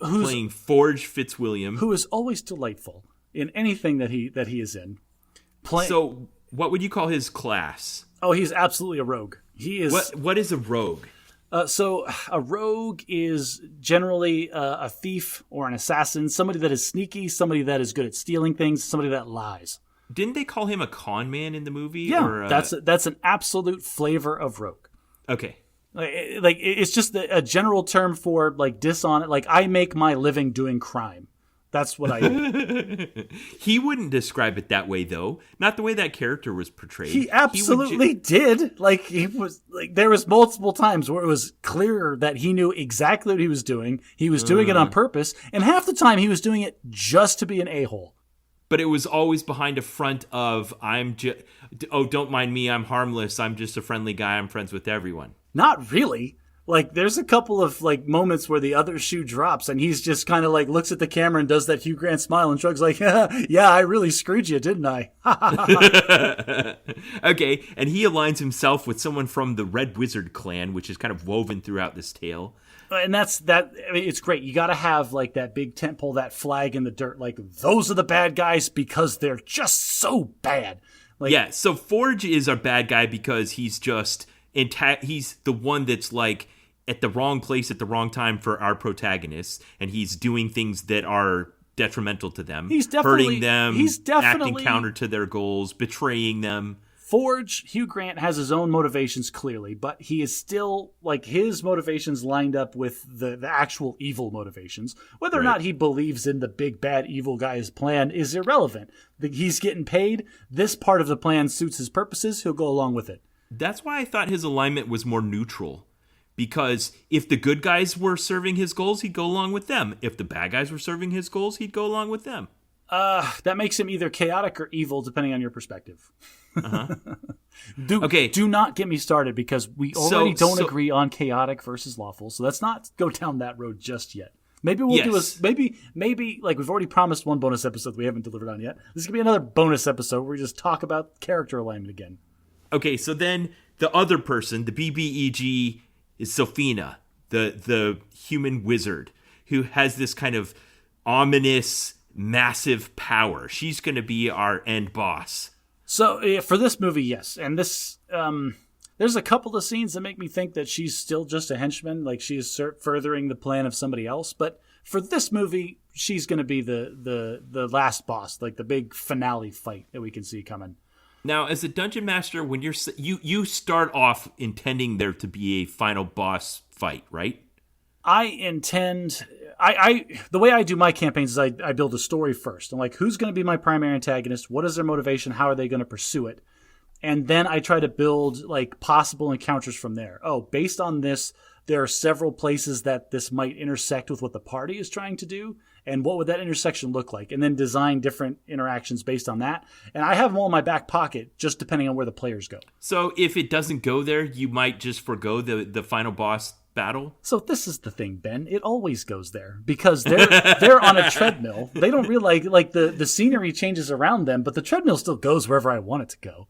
who's playing Forge Fitzwilliam, who is always delightful in anything that he is in. So, what would you call his class? Oh, he's absolutely a rogue. He is. What is a rogue? So a rogue is generally a thief or an assassin, somebody that is sneaky, somebody that is good at stealing things, somebody that lies. Didn't they call him a con man in the movie? Yeah, that's an absolute flavor of rogue. Okay. Like it's just a general term for like dishonest. Like I make my living doing crime. That's what I do. He wouldn't describe it that way, though. Not the way that character was portrayed. He absolutely did. Like he was like there was multiple times where it was clear that he knew exactly what he was doing. He was doing it on purpose, and half the time he was doing it just to be an a-hole. But it was always behind a front of don't mind me, I'm harmless. I'm just a friendly guy. I'm friends with everyone. Not really. Like, there's a couple of, like, moments where the other shoe drops, and he's just kind of, like, looks at the camera and does that Hugh Grant smile and shrugs like, yeah, I really screwed you, didn't I? Okay, and he aligns himself with someone from the Red Wizard clan, which is kind of woven throughout this tale. And I mean, it's great. You got to have, like, that big tent pole, that flag in the dirt. Like, those are the bad guys because they're just so bad. Like, yeah, so Forge is our bad guy because he's just... he's the one that's, like, at the wrong place at the wrong time for our protagonists, and he's doing things that are detrimental to them. He's definitely hurting them, acting counter to their goals, betraying them. Forge, Hugh Grant has his own motivations clearly, but he is still, like, his motivations lined up with the actual evil motivations. Whether or not he believes in the big bad evil guy's plan is irrelevant. He's getting paid. This part of the plan suits his purposes. He'll go along with it. That's why I thought his alignment was more neutral. Because if the good guys were serving his goals, he'd go along with them. If the bad guys were serving his goals, he'd go along with them. That makes him either chaotic or evil, depending on your perspective. Uh-huh. Do not get me started, because we already don't agree on chaotic versus lawful. So let's not go down that road just yet. Maybe we'll do maybe like we've already promised one bonus episode we haven't delivered on yet. This is gonna be another bonus episode where we just talk about character alignment again. Okay, so then the other person, the BBEG, is Sophina, the human wizard, who has this kind of ominous, massive power. She's going to be our end boss. So for this movie, yes. And this, there's a couple of scenes that make me think that she's still just a henchman, like she is furthering the plan of somebody else. But for this movie, she's going to be the last boss, like the big finale fight that we can see coming. Now, as a dungeon master, when you start off intending there to be a final boss fight, right? The way I do my campaigns is I build a story first. I'm like, who's going to be my primary antagonist? What is their motivation? How are they going to pursue it? And then I try to build like possible encounters from there. Oh, based on this, there are several places that this might intersect with what the party is trying to do. And what would that intersection look like? And then design different interactions based on that. And I have them all in my back pocket, just depending on where the players go. So if it doesn't go there, you might just forgo the final boss battle? So this is the thing, Ben. It always goes there. Because they're on a treadmill. They don't realize, like, the scenery changes around them, but the treadmill still goes wherever I want it to go.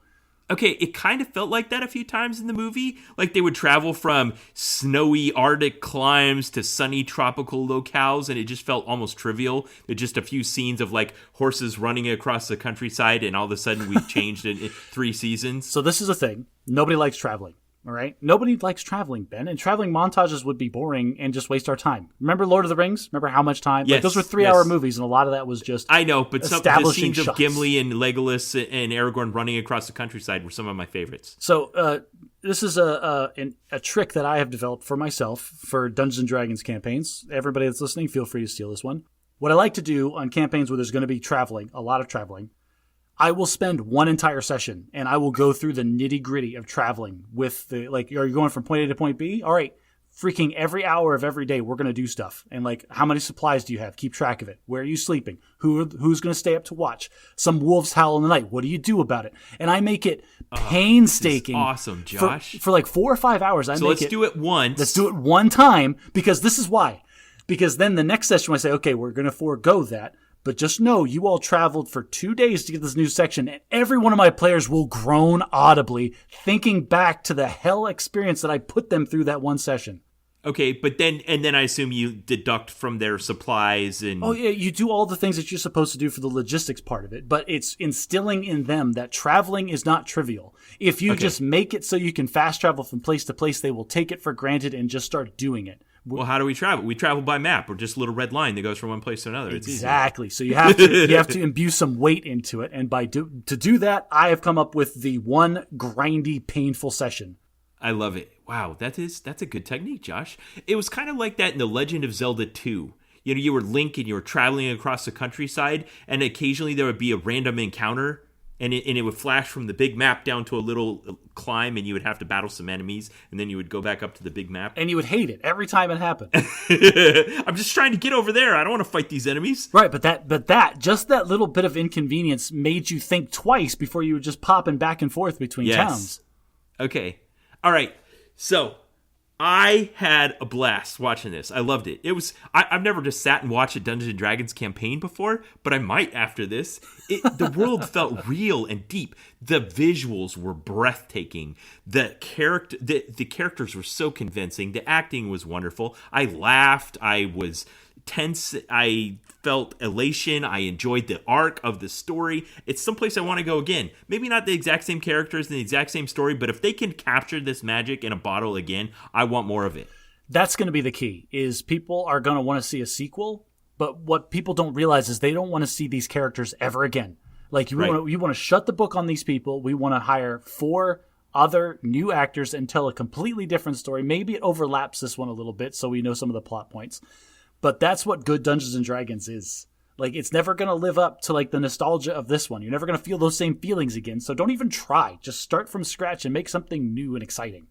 Okay, it kind of felt like that a few times in the movie. Like they would travel from snowy Arctic climes to sunny tropical locales, and it just felt almost trivial. There's just a few scenes of like horses running across the countryside, and all of a sudden we've changed in 3 seasons. So this is a thing. Nobody likes traveling. All right? Nobody likes traveling, Ben. And traveling montages would be boring and just waste our time. Remember Lord of the Rings? Remember how much time? Yes. Like, those were 3-hour movies, and a lot of that was just I know, but some the scenes shots of Gimli and Legolas and Aragorn running across the countryside were some of my favorites. So this is a trick that I have developed for myself for Dungeons & Dragons campaigns. Everybody that's listening, feel free to steal this one. What I like to do on campaigns where there's going to be traveling, a lot of traveling, I will spend one entire session and I will go through the nitty gritty of traveling with the, like, are you going from point A to point B? All right. Freaking every hour of every day, we're going to do stuff. And like, how many supplies do you have? Keep track of it. Where are you sleeping? Who's going to stay up to watch? Some wolves howl in the night. What do you do about it? And I make it painstaking. Awesome, Josh. For like 4 or 5 hours. Let's do it once. Let's do it one time, because this is why. Because then the next session I say, okay, we're going to forego that. But just know, you all traveled for 2 days to get this new section, and every one of my players will groan audibly, thinking back to the hell experience that I put them through that one session. Okay, but then I assume you deduct from their supplies and... Oh, yeah, you do all the things that you're supposed to do for the logistics part of it, but it's instilling in them that traveling is not trivial. If you just make it so you can fast travel from place to place, they will take it for granted and just start doing it. Well, how do we travel? We travel by map, or just a little red line that goes from one place to another. It's exactly. So you have to imbue some weight into it, and to do that, I have come up with the one grindy, painful session. I love it. Wow, that's a good technique, Josh. It was kind of like that in The Legend of Zelda 2. You know, you were Link and you were traveling across the countryside, and occasionally there would be a random encounter, and it would flash from the big map down to a little climb, and you would have to battle some enemies, and then you would go back up to the big map. And you would hate it every time it happened. I'm just trying to get over there. I don't want to fight these enemies. Right, but that little bit of inconvenience made you think twice before you were just popping back and forth between towns. Okay. All right. So I had a blast watching this. I loved it. I've never just sat and watched a Dungeons & Dragons campaign before, but I might after this. The world felt real and deep. The visuals were breathtaking. The characters were so convincing. The acting was wonderful. I laughed. I was tense. I felt elation. I enjoyed the arc of the story. It's someplace I want to go again. Maybe not the exact same characters and the exact same story, but if they can capture this magic in a bottle again, I want more of it. That's going to be the key, is people are going to want to see a sequel, but what people don't realize is they don't want to see these characters ever again. Like, you want to shut the book on these people. We want to hire 4 other new actors and tell a completely different story. Maybe it overlaps this one a little bit so we know some of the plot points. But that's what good Dungeons & Dragons is. Like, it's never going to live up to, like, the nostalgia of this one. You're never going to feel those same feelings again. So don't even try. Just start from scratch and make something new and exciting.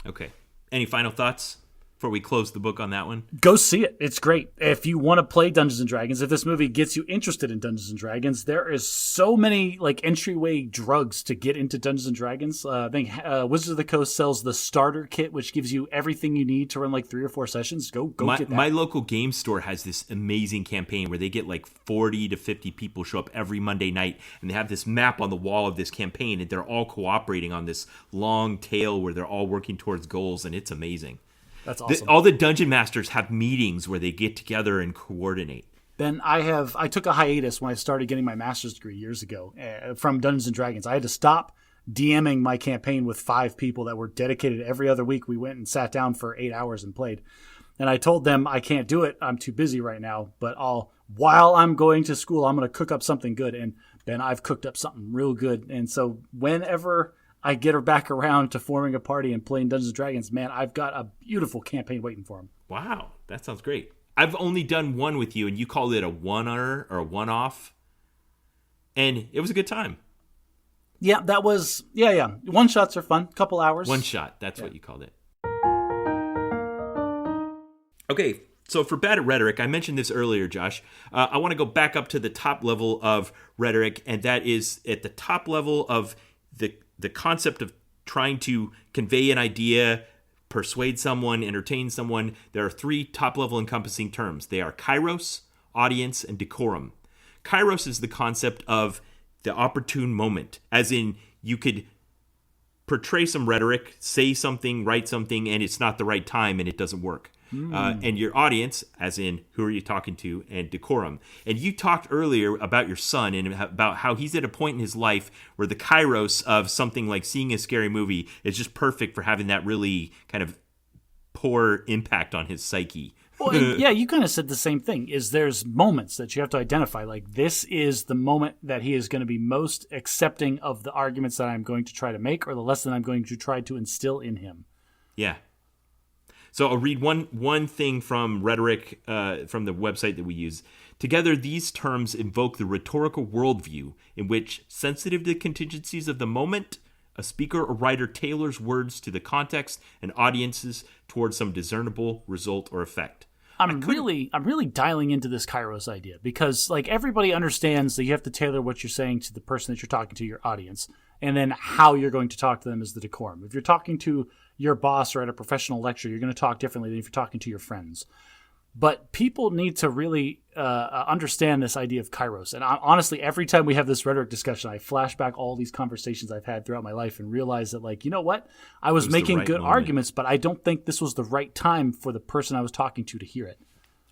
Okay. Any final thoughts before we close the book on that one? Go see it. It's great. If you want to play Dungeons & Dragons, if this movie gets you interested in Dungeons & Dragons, there is so many, like, entryway drugs to get into Dungeons & Dragons. I think Wizards of the Coast sells the starter kit, which gives you everything you need to run, like, 3 or 4 sessions. Go get that. My local game store has this amazing campaign where they get, like, 40 to 50 people show up every Monday night, and they have this map on the wall of this campaign, and they're all cooperating on this long tail where they're all working towards goals, and it's amazing. That's awesome. All the dungeon masters have meetings where they get together and coordinate. Ben, I took a hiatus when I started getting my master's degree years ago from Dungeons & Dragons. I had to stop DMing my campaign with 5 people that were dedicated every other week. We went and sat down for 8 hours and played. And I told them I can't do it. I'm too busy right now. But while I'm going to school, I'm going to cook up something good. And Ben, I've cooked up something real good. And so whenever I get her back around to forming a party and playing Dungeons & Dragons, man, I've got a beautiful campaign waiting for him. Wow, that sounds great. I've only done one with you, and you called it a one-er or a one-off, and it was a good time. Yeah, that was, yeah. One-shots are fun, couple hours. One shot, that's what you called it. Okay, so for Bad at Rhetoric, I mentioned this earlier, Josh. I want to go back up to the top level of rhetoric, and that is at the top level of the concept of trying to convey an idea, persuade someone, entertain someone. There are 3 top-level encompassing terms. They are kairos, audience, and decorum. Kairos is the concept of the opportune moment, as in you could portray some rhetoric, say something, write something, and it's not the right time and it doesn't work. And your audience, as in who are you talking to, and decorum. And you talked earlier about your son and about how he's at a point in his life where the kairos of something like seeing a scary movie is just perfect for having that really kind of poor impact on his psyche. Well, yeah, you kind of said the same thing, is there's moments that you have to identify. Like, this is the moment that he is going to be most accepting of the arguments that I'm going to try to make or the lesson I'm going to try to instill in him. Yeah. So I'll read one thing from Rhetoric, from the website that we use. Together, these terms invoke the rhetorical worldview in which, sensitive to the contingencies of the moment, a speaker or writer tailors words to the context and audiences towards some discernible result or effect. I'm really dialing into this kairos idea because, like, everybody understands that you have to tailor what you're saying to the person that you're talking to, your audience, and then how you're going to talk to them is the decorum. If you're talking to your boss or at a professional lecture, you're going to talk differently than if you're talking to your friends. But people need to really understand this idea of kairos. And honestly, every time we have this rhetoric discussion, I flash back all these conversations I've had throughout my life and realize that, like, you know what? I was making good arguments, but I don't think this was the right time for the person I was talking to hear it.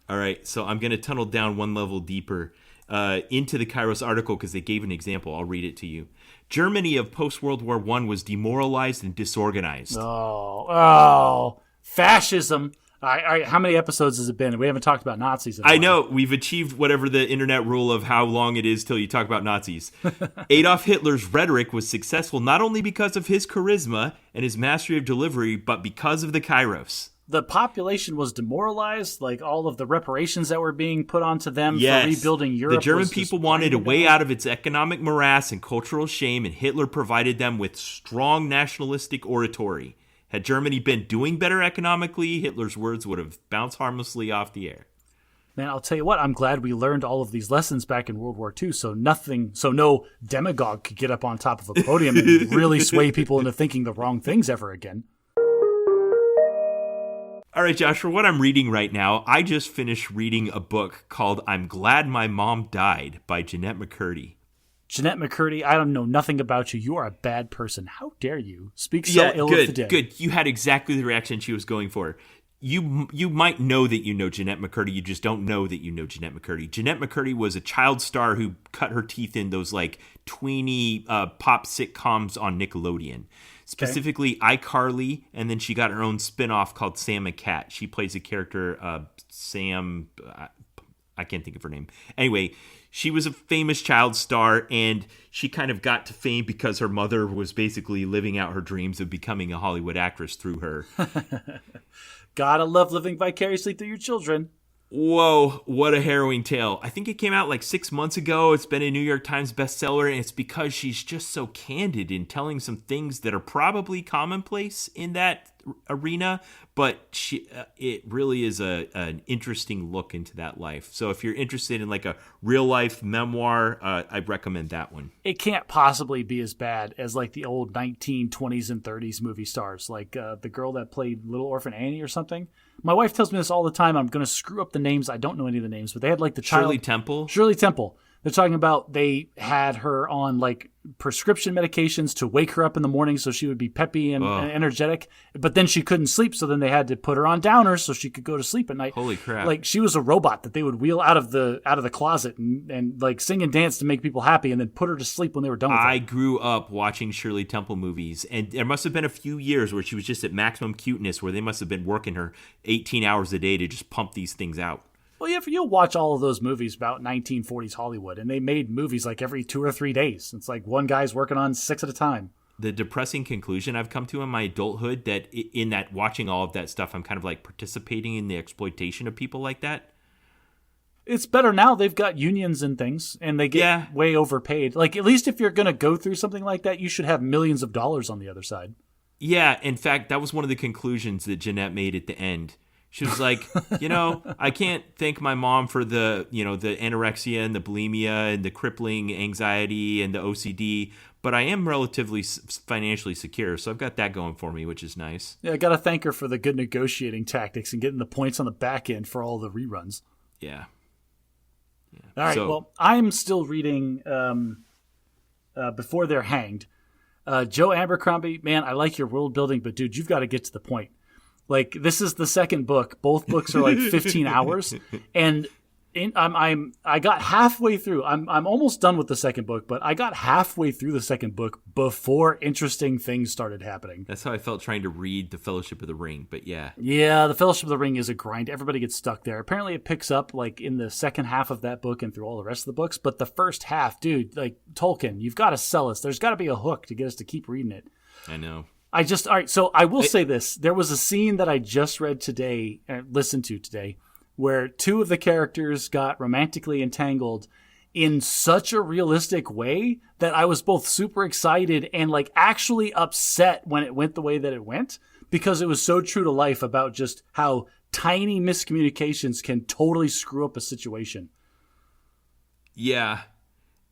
All right, so I'm going to tunnel down one level deeper into the kairos article because they gave an example. I'll read it to you. Germany of post-World War I was demoralized and disorganized. Oh, fascism. How many episodes has it been? We haven't talked about Nazis in a while. I know. We've achieved whatever the internet rule of how long it is till you talk about Nazis. Adolf Hitler's rhetoric was successful not only because of his charisma and his mastery of delivery, but because of the Kairos. The population was demoralized, like all of the reparations that were being put onto them Yes. for rebuilding Europe. The German people wanted a way out of its economic morass and cultural shame, and Hitler provided them with strong nationalistic oratory. Had Germany been doing better economically, Hitler's words would have bounced harmlessly off the air. Man, I'll tell you what, I'm glad we learned all of these lessons back in World War II, so no demagogue could get up on top of a podium and really sway people into thinking the wrong things ever again. All right, Josh, for what I'm reading right now, I just finished reading a book called I'm Glad My Mom Died by Jeanette McCurdy. Jeanette McCurdy, I don't know nothing about you. You are a bad person. How dare you speak so ill of the dead? Good. You had exactly the reaction she was going for. You might know that you know Jeanette McCurdy. You just don't know that you know Jeanette McCurdy. Jeanette McCurdy was a child star who cut her teeth in those like tweeny pop sitcoms on Nickelodeon. Specifically iCarly, and then she got her own spin-off called Sam and Cat. She plays a character, Sam, I can't think of her name. Anyway, she was a famous child star, and she kind of got to fame because her mother was basically living out her dreams of becoming a Hollywood actress through her. Gotta love living vicariously through your children. Whoa, what a harrowing tale. I think it came out like 6 months ago. It's been a New York Times bestseller, and it's because she's just so candid in telling some things that are probably commonplace in that arena, but it really is an interesting look into that life. So if you're interested in like a real-life memoir, I recommend that one. It can't possibly be as bad as like the old 1920s and 30s movie stars, like the girl that played Little Orphan Annie or something. My wife tells me this all the time. I'm going to screw up the names. I don't know any of the names, but they had like the child. Shirley Temple. They're talking about they had her on like prescription medications to wake her up in the morning so she would be peppy and energetic. But then she couldn't sleep, so then they had to put her on downers so she could go to sleep at night. Holy crap. Like she was a robot that they would wheel out of the closet and like sing and dance to make people happy and then put her to sleep when they were done with her. I grew up watching Shirley Temple movies, and there must have been a few years where she was just at maximum cuteness, where they must have been working her 18 hours a day to just pump these things out. Well, yeah, you'll watch all of those movies about 1940s Hollywood, and they made movies like every 2 or 3 days. It's like one guy's working on 6 at a time. The depressing conclusion I've come to in my adulthood that in that watching all of that stuff, I'm kind of like participating in the exploitation of people like that. It's better now. They've got unions and things, and they get way overpaid. Like, at least if you're going to go through something like that, you should have millions of dollars on the other side. Yeah, in fact, that was one of the conclusions that Jeanette made at the end. She was like, I can't thank my mom for the anorexia and the bulimia and the crippling anxiety and the OCD, but I am relatively financially secure, so I've got that going for me, which is nice. Yeah, I got to thank her for the good negotiating tactics and getting the points on the back end for all the reruns. Yeah. All right, well, I'm still reading Before They're Hanged. Joe Abercrombie, man, I like your world building, but dude, you've got to get to the point. Like, this is the second book. Both books are like 15 hours, and I got halfway through. I'm almost done with the second book, but I got halfway through the second book before interesting things started happening. That's how I felt trying to read The Fellowship of the Ring, but yeah. Yeah, The Fellowship of the Ring is a grind. Everybody gets stuck there. Apparently it picks up like in the second half of that book and through all the rest of the books, but the first half, dude, like Tolkien, you've got to sell us. There's got to be a hook to get us to keep reading it. I know. All right, so I will say this. There was a scene that I just read today, listened to today, where two of the characters got romantically entangled in such a realistic way that I was both super excited and like actually upset when it went the way that it went, because it was so true to life about just how tiny miscommunications can totally screw up a situation. Yeah.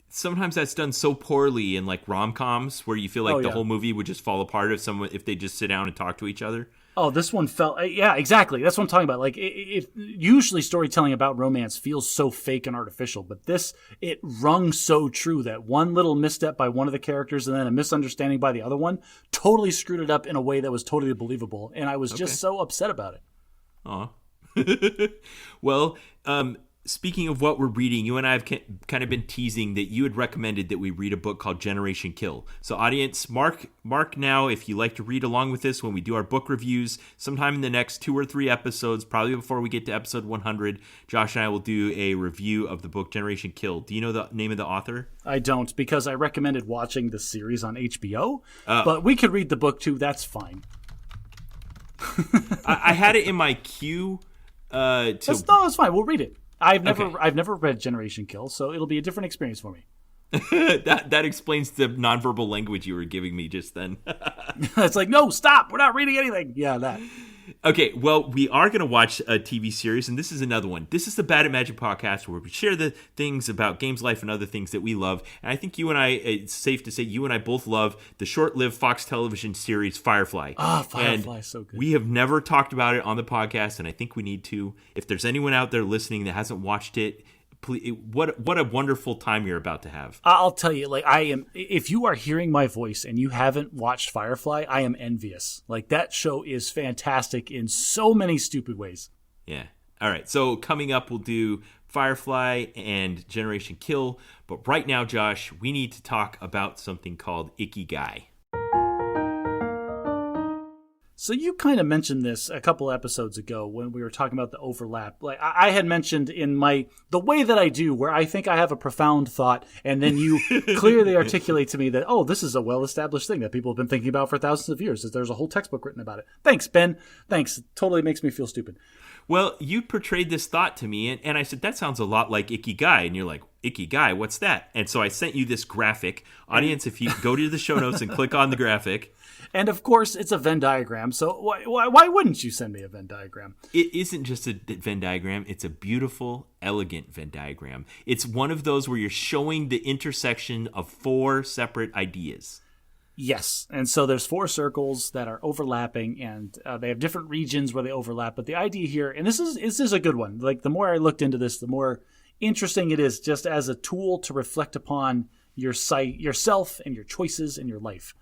Sometimes that's done so poorly in like rom-coms where you feel like the whole movie would just fall apart if they just sit down and talk to each other. Oh, this one felt... Yeah, exactly. That's what I'm talking about. Like, usually storytelling about romance feels so fake and artificial, but it rung so true that one little misstep by one of the characters and then a misunderstanding by the other one totally screwed it up in a way that was totally believable, and I was just so upset about it. Aw. Well, speaking of what we're reading, you and I have kind of been teasing that you had recommended that we read a book called Generation Kill. So audience, mark now if you like to read along with this when we do our book reviews. Sometime in the next 2 or 3 episodes, probably before we get to episode 100, Josh and I will do a review of the book Generation Kill. Do you know the name of the author? I don't, because I recommended watching the series on HBO, but we could read the book too. That's fine. I had it in my queue. It's fine. We'll read it. I've never read Generation Kill, so it'll be a different experience for me. that explains the nonverbal language you were giving me just then. It's like, no, stop. We're not reading anything. Yeah, that. Okay, well, we are going to watch a TV series, and this is another one. This is the Bad at Magic podcast where we share the things about games, life, and other things that we love. And I think you and I, it's safe to say you and I both love the short-lived Fox television series Firefly. Firefly is so good. We have never talked about it on the podcast, and I think we need to. If there's anyone out there listening that hasn't watched it, please, what a wonderful time you're about to have. I'll tell you, like, I am. If you are hearing my voice and you haven't watched Firefly, I am envious. Like, that show is fantastic in so many stupid ways. Yeah. All right. So coming up, we'll do Firefly and Generation Kill. But right now, Josh, we need to talk about something called Ikigai. So you kind of mentioned this a couple episodes ago when we were talking about the overlap. Like I had mentioned in the way that I do, where I think I have a profound thought, and then you clearly articulate to me that, oh, this is a well-established thing that people have been thinking about for thousands of years. There's a whole textbook written about it. Thanks, Ben. Thanks. It totally makes me feel stupid. Well, you portrayed this thought to me, and I said, that sounds a lot like Ikigai. And you're like, Ikigai, what's that? And so I sent you this graphic. Audience, if you go to the show notes and click on the graphic. And of course, it's a Venn diagram. So why wouldn't you send me a Venn diagram? It isn't just a Venn diagram. It's a beautiful, elegant Venn diagram. It's one of those where you're showing the intersection of 4 separate ideas. Yes. And so there's 4 circles that are overlapping, and they have different regions where they overlap. But the idea here, and this is a good one. Like, the more I looked into this, the more interesting it is, just as a tool to reflect upon yourself and your choices in your life.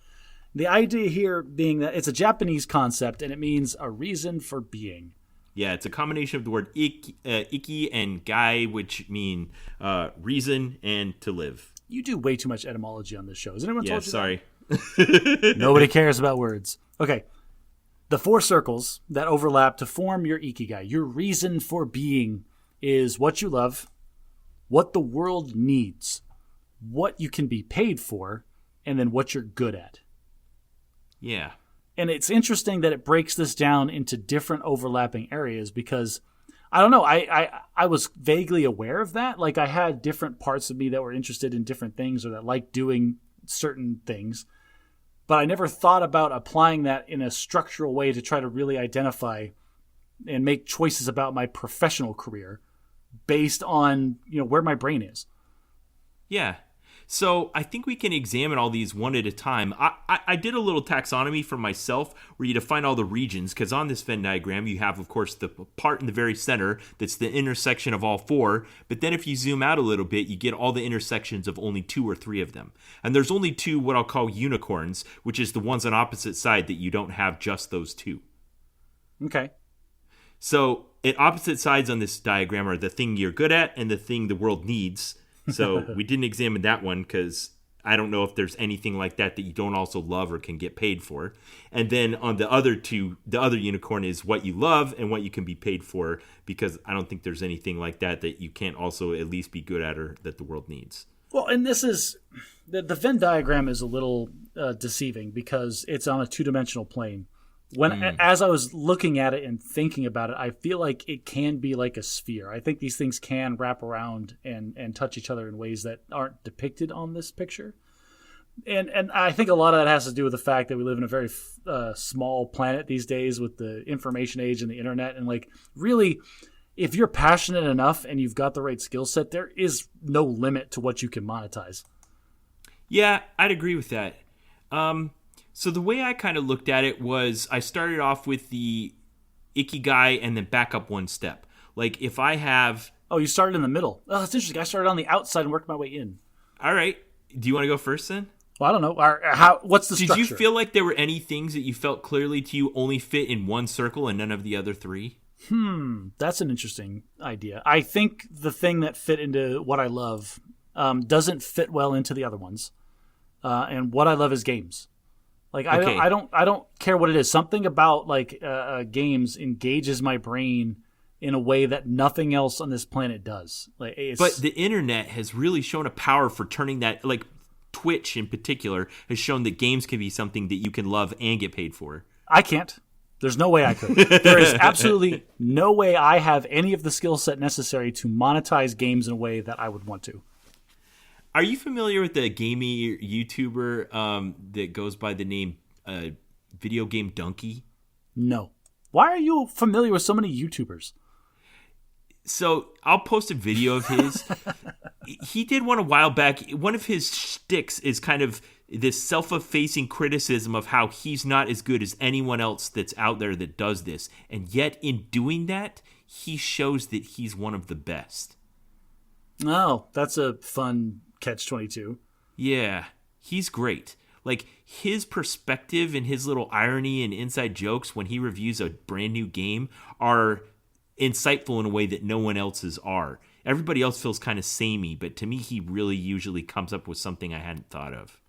The idea here being that it's a Japanese concept, and it means a reason for being. Yeah, it's a combination of the word iki and gai, which mean reason and to live. You do way too much etymology on this show. Has anyone told you sorry. That? Nobody cares about words. Okay. The 4 circles that overlap to form your Ikigai, your reason for being, is what you love, what the world needs, what you can be paid for, and then what you're good at. Yeah. And it's interesting that it breaks this down into different overlapping areas because, I don't know, I was vaguely aware of that. Like, I had different parts of me that were interested in different things or that liked doing certain things. But I never thought about applying that in a structural way to try to really identify and make choices about my professional career based on, where my brain is. Yeah. So I think we can examine all these one at a time. I did a little taxonomy for myself where you define all the regions, because on this Venn diagram you have, of course, the part in the very center that's the intersection of all 4. But then if you zoom out a little bit, you get all the intersections of only 2 or 3 of them. And there's only 2 what I'll call unicorns, which is the ones on opposite side that you don't have just those 2. Okay. So at opposite sides on this diagram are the thing you're good at and the thing the world needs. So we didn't examine that one because I don't know if there's anything like that you don't also love or can get paid for. And then on the other 2, the other unicorn is what you love and what you can be paid for, because I don't think there's anything like that you can't also at least be good at or that the world needs. Well, and this is the Venn diagram is a little deceiving because it's on a 2-dimensional plane. As I was looking at it and thinking about it, I feel like it can be like a sphere. I think these things can wrap around and touch each other in ways that aren't depicted on this picture. And I think a lot of that has to do with the fact that we live in a very small planet these days with the information age and the internet. And like, really, if you're passionate enough and you've got the right skill set, there is no limit to what you can monetize. Yeah, I'd agree with that. So the way I kind of looked at it was I started off with the Ikigai and then back up 1 step. Like, if I have... Oh, you started in the middle. Oh, that's interesting. I started on the outside and worked my way in. All right. Do you want to go first then? Well, I don't know. What's the structure? Did you feel like there were any things that you felt clearly to you only fit in 1 circle and none of the other 3? That's an interesting idea. I think the thing that fit into what I love doesn't fit well into the other ones. And what I love is games. Like Okay. I don't care what it is. Something about like games engages my brain in a way that nothing else on this planet does. But the internet has really shown a power for turning that, like Twitch in particular, has shown that games can be something that you can love and get paid for. I can't. There's no way I could. There is absolutely no way I have any of the skill set necessary to monetize games in a way that I would want to. Are you familiar with the gaming YouTuber that goes by the name Video Game Donkey? No. Why are you familiar with so many YouTubers? So I'll post a video of his. He did one a while back. One of his shticks is kind of this self-effacing criticism of how he's not as good as anyone else that's out there that does this. And yet in doing that, he shows that he's one of the best. Oh, that's a fun catch-22. Yeah, he's great. Like, his perspective and his little irony and inside jokes when he reviews a brand new game are insightful in a way that no one else's are. Everybody else feels kind of samey, but to me, he really usually comes up with something I hadn't thought of.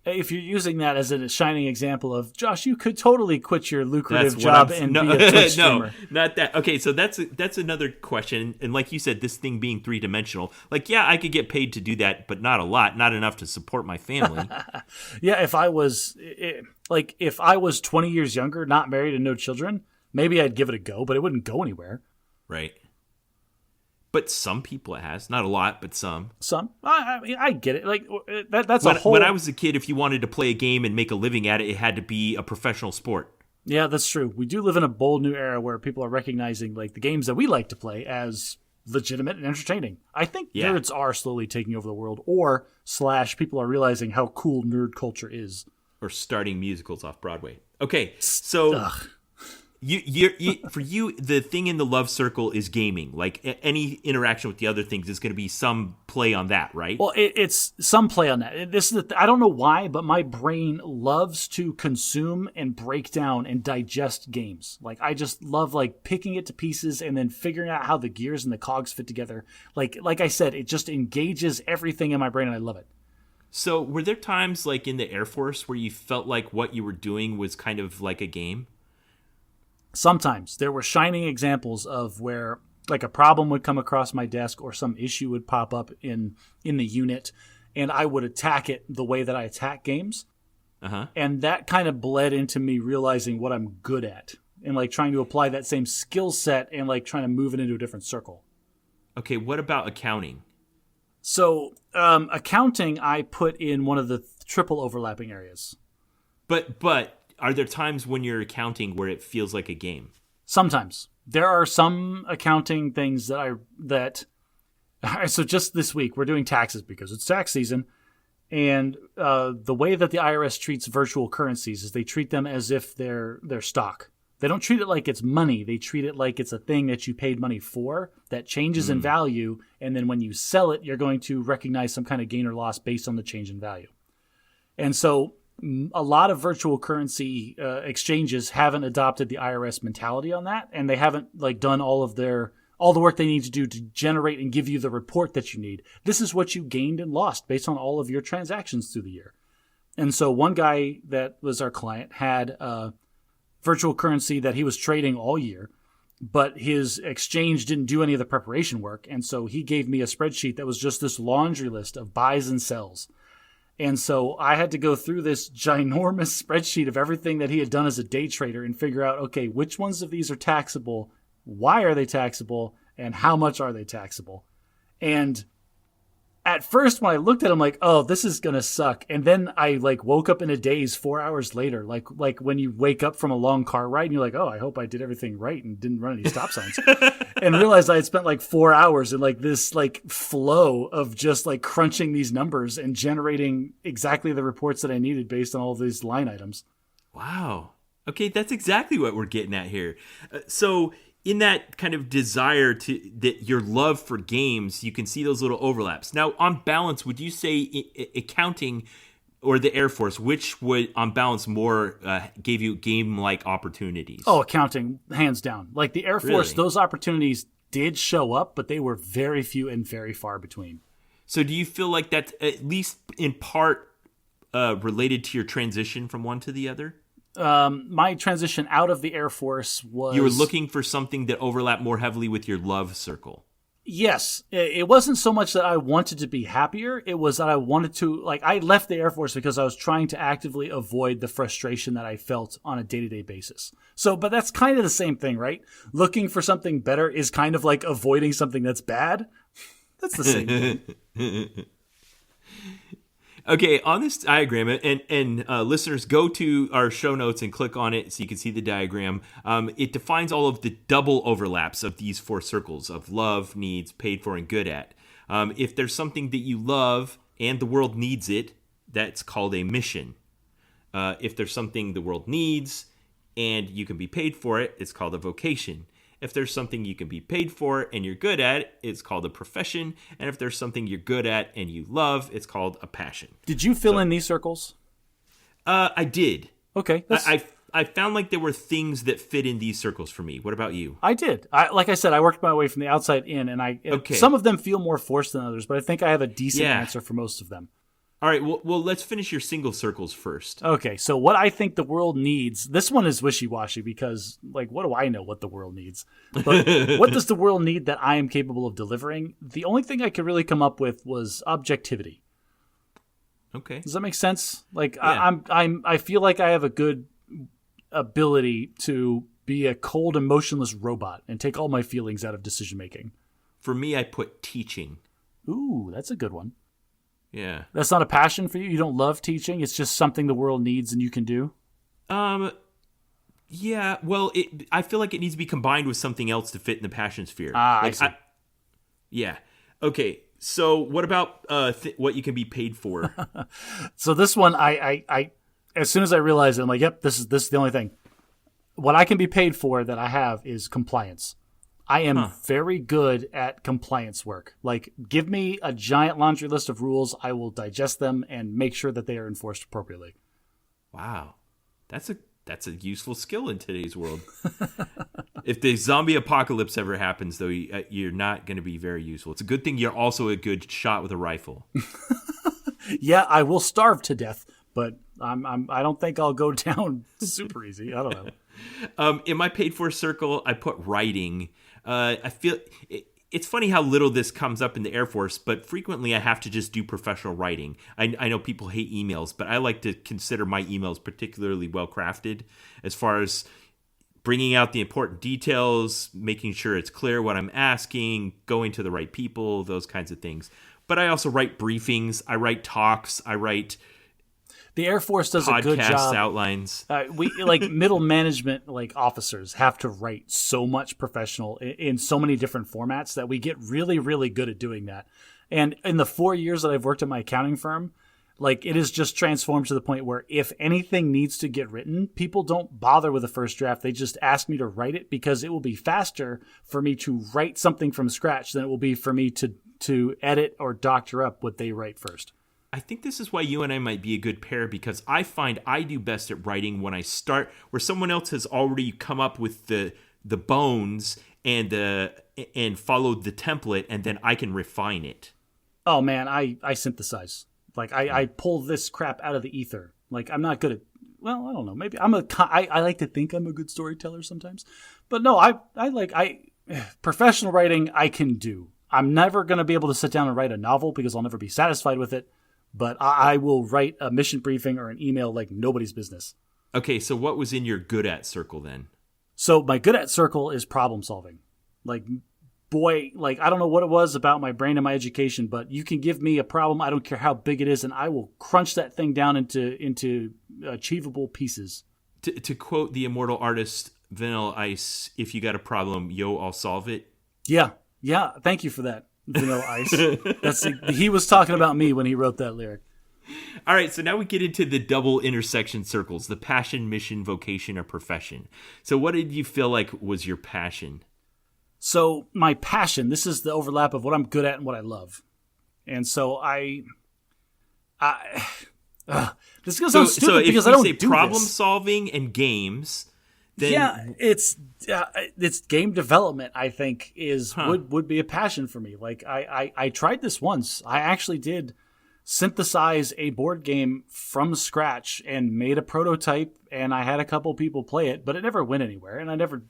If you're using that as a shining example of, Josh, you could totally quit your lucrative job and be a Twitch streamer. No, not that. Okay, so that's another question. And like you said, this thing being three-dimensional, like, yeah, I could get paid to do that, but not a lot, not enough to support my family. Yeah, if I was 20 years younger, not married and no children, maybe I'd give it a go, but it wouldn't go anywhere. Right. But some people it has. Not a lot, but some. Some. I mean, I get it. Like that's a whole... When I was a kid, if you wanted to play a game and make a living at it, it had to be a professional sport. Yeah, that's true. We do live in a bold new era where people are recognizing like the games that we like to play as legitimate and entertaining. I think nerds are slowly taking over the world, or / people are realizing how cool nerd culture is. Or starting musicals off Broadway. Okay, so... You, for you, the thing in the love circle is gaming. Like any interaction with the other things is going to be some play on that, right? Well, it's some play on that. This is I don't know why, but my brain loves to consume and break down and digest games. Like I just love like picking it to pieces and then figuring out how the gears and the cogs fit together. Like I said, it just engages everything in my brain, and I love it. So, were there times like in the Air Force where you felt like what you were doing was kind of like a game? Sometimes there were shining examples of where like a problem would come across my desk or some issue would pop up in the unit, and I would attack it the way that I attack games. Uh-huh. And that kind of bled into me realizing what I'm good at and like trying to apply that same skill set and like trying to move it into a different circle. Okay, what about accounting? So accounting, I put in one of the triple overlapping areas. But are there times when you're accounting where it feels like a game? Sometimes. There are some accounting things so just this week, we're doing taxes because it's tax season. And the way that the IRS treats virtual currencies is they treat them as if they're stock. They don't treat it like it's money. They treat it like it's a thing that you paid money for that changes in value. And then when you sell it, you're going to recognize some kind of gain or loss based on the change in value. And so a lot of virtual currency exchanges haven't adopted the IRS mentality on that, and they haven't like done all the work they need to do to generate and give you the report that you need. This is what you gained and lost based on all of your transactions through the year. And so one guy that was our client had virtual currency that he was trading all year, but his exchange didn't do any of the preparation work, and so he gave me a spreadsheet that was just this laundry list of buys and sells. And so I had to go through this ginormous spreadsheet of everything that he had done as a day trader and figure out, okay, which ones of these are taxable, why are they taxable, and how much are they taxable? And at first when I looked at it, I'm like, oh, this is going to suck. And then I like woke up in a daze 4 hours later, like when you wake up from a long car ride and you're like, oh, I hope I did everything right and didn't run any stop signs. And realized I had spent like 4 hours in like this like flow of just like crunching these numbers and generating exactly the reports that I needed based on all of these line items. Wow. Okay, that's exactly what we're getting at here. So in that kind of desire that your love for games, you can see those little overlaps. Now, on balance, would you say accounting or the Air Force, which would, on balance, more gave you game-like opportunities? Oh, accounting, hands down. Like the Air Force, Really? those opportunities did show up, but they were very few and very far between. So do you feel like that's at least in part related to your transition from one to the other? My transition out of the Air Force was... You were looking for something that overlapped more heavily with your love circle. Yes. It wasn't so much that I wanted to be happier. It was that I wanted to... Like, I left the Air Force because I was trying to actively avoid the frustration that I felt on a day-to-day basis. So, but that's kind of the same thing, right? Looking for something better is kind of like avoiding something that's bad. That's the same thing. Okay, on this diagram, and listeners, go to our show notes and click on it so you can see the diagram. It defines all of the double overlaps of these 4 circles of love, needs, paid for, and good at. If there's something that you love and the world needs it, that's called a mission. If there's something the world needs and you can be paid for it, it's called a vocation. If there's something you can be paid for and you're good at, it's called a profession. And if there's something you're good at and you love, it's called a passion. Did you fill in these circles? I did. Okay. I found like there were things that fit in these circles for me. What about you? I did. Like I said, I worked my way from the outside in, and some of them feel more forced than others, but I think I have a decent answer for most of them. All right, well, let's finish your single circles first. Okay, so what I think the world needs, this one is wishy-washy because, like, what do I know what the world needs? But what does the world need that I am capable of delivering? The only thing I could really come up with was objectivity. Okay. Does that make sense? Like, Yeah. I feel like I have a good ability to be a cold, emotionless robot and take all my feelings out of decision-making. For me, I put teaching. Ooh, that's a good one. Yeah. That's not a passion for you? You don't love teaching? It's just something the world needs and you can do? Yeah, well, I feel like it needs to be combined with something else to fit in the passion sphere. I see. Yeah. Okay, so what about what you can be paid for? So this one, I as soon as I realized it, I'm like, yep, this is the only thing. What I can be paid for that I have is compliance. I am very good at compliance work. Like, give me a giant laundry list of rules. I will digest them and make sure that they are enforced appropriately. Wow. That's a useful skill in today's world. If the zombie apocalypse ever happens, though, you're not going to be very useful. It's a good thing you're also a good shot with a rifle. Yeah, I will starve to death, but I don't think I'll go down super easy. I don't know. In my paid for circle, I put writing. I feel it's funny how little this comes up in the Air Force, but frequently I have to just do professional writing. I know people hate emails, but I like to consider my emails particularly well crafted as far as bringing out the important details, making sure it's clear what I'm asking, going to the right people, those kinds of things. But I also write briefings, I write talks, I write The Air Force does a good podcast job. outlines. We like middle management, like officers, have to write so much professional in so many different formats that we get really, really good at doing that. And in the 4 years that I've worked at my accounting firm, like it has just transformed to the point where if anything needs to get written, people don't bother with a first draft. They just ask me to write it because it will be faster for me to write something from scratch than it will be for me to edit or doctor up what they write first. I think this is why you and I might be a good pair, because I find I do best at writing when I start where someone else has already come up with the bones and followed the template, and then I can refine it. Oh man, I synthesize. Like I pull this crap out of the ether. Like I'm not good at. Well, I don't know. Maybe I like to think I'm a good storyteller sometimes, but no, professional writing I can do. I'm never going to be able to sit down and write a novel because I'll never be satisfied with it. But I will write a mission briefing or an email like nobody's business. Okay, so what was in your good at circle then? So my good at circle is problem solving. Like, boy, like I don't know what it was about my brain and my education, but you can give me a problem, I don't care how big it is, and I will crunch that thing down into achievable pieces. To quote the immortal artist Vanilla Ice, if you got a problem, yo, I'll solve it. Yeah. Thank you for that. Vanilla Ice. He was talking about me when he wrote that lyric. All right, so now we get into the double intersection circles, the passion, mission, vocation, or profession. So what did you feel like was your passion? So my passion, this is the overlap of what I'm good at and what I love. And so This is going to sound stupid because I don't do problem this. solving and games, then Yeah, it's game development. I think would be a passion for me. Like I tried this once. I actually did synthesize a board game from scratch and made a prototype, and I had a couple people play it, but it never went anywhere, and I never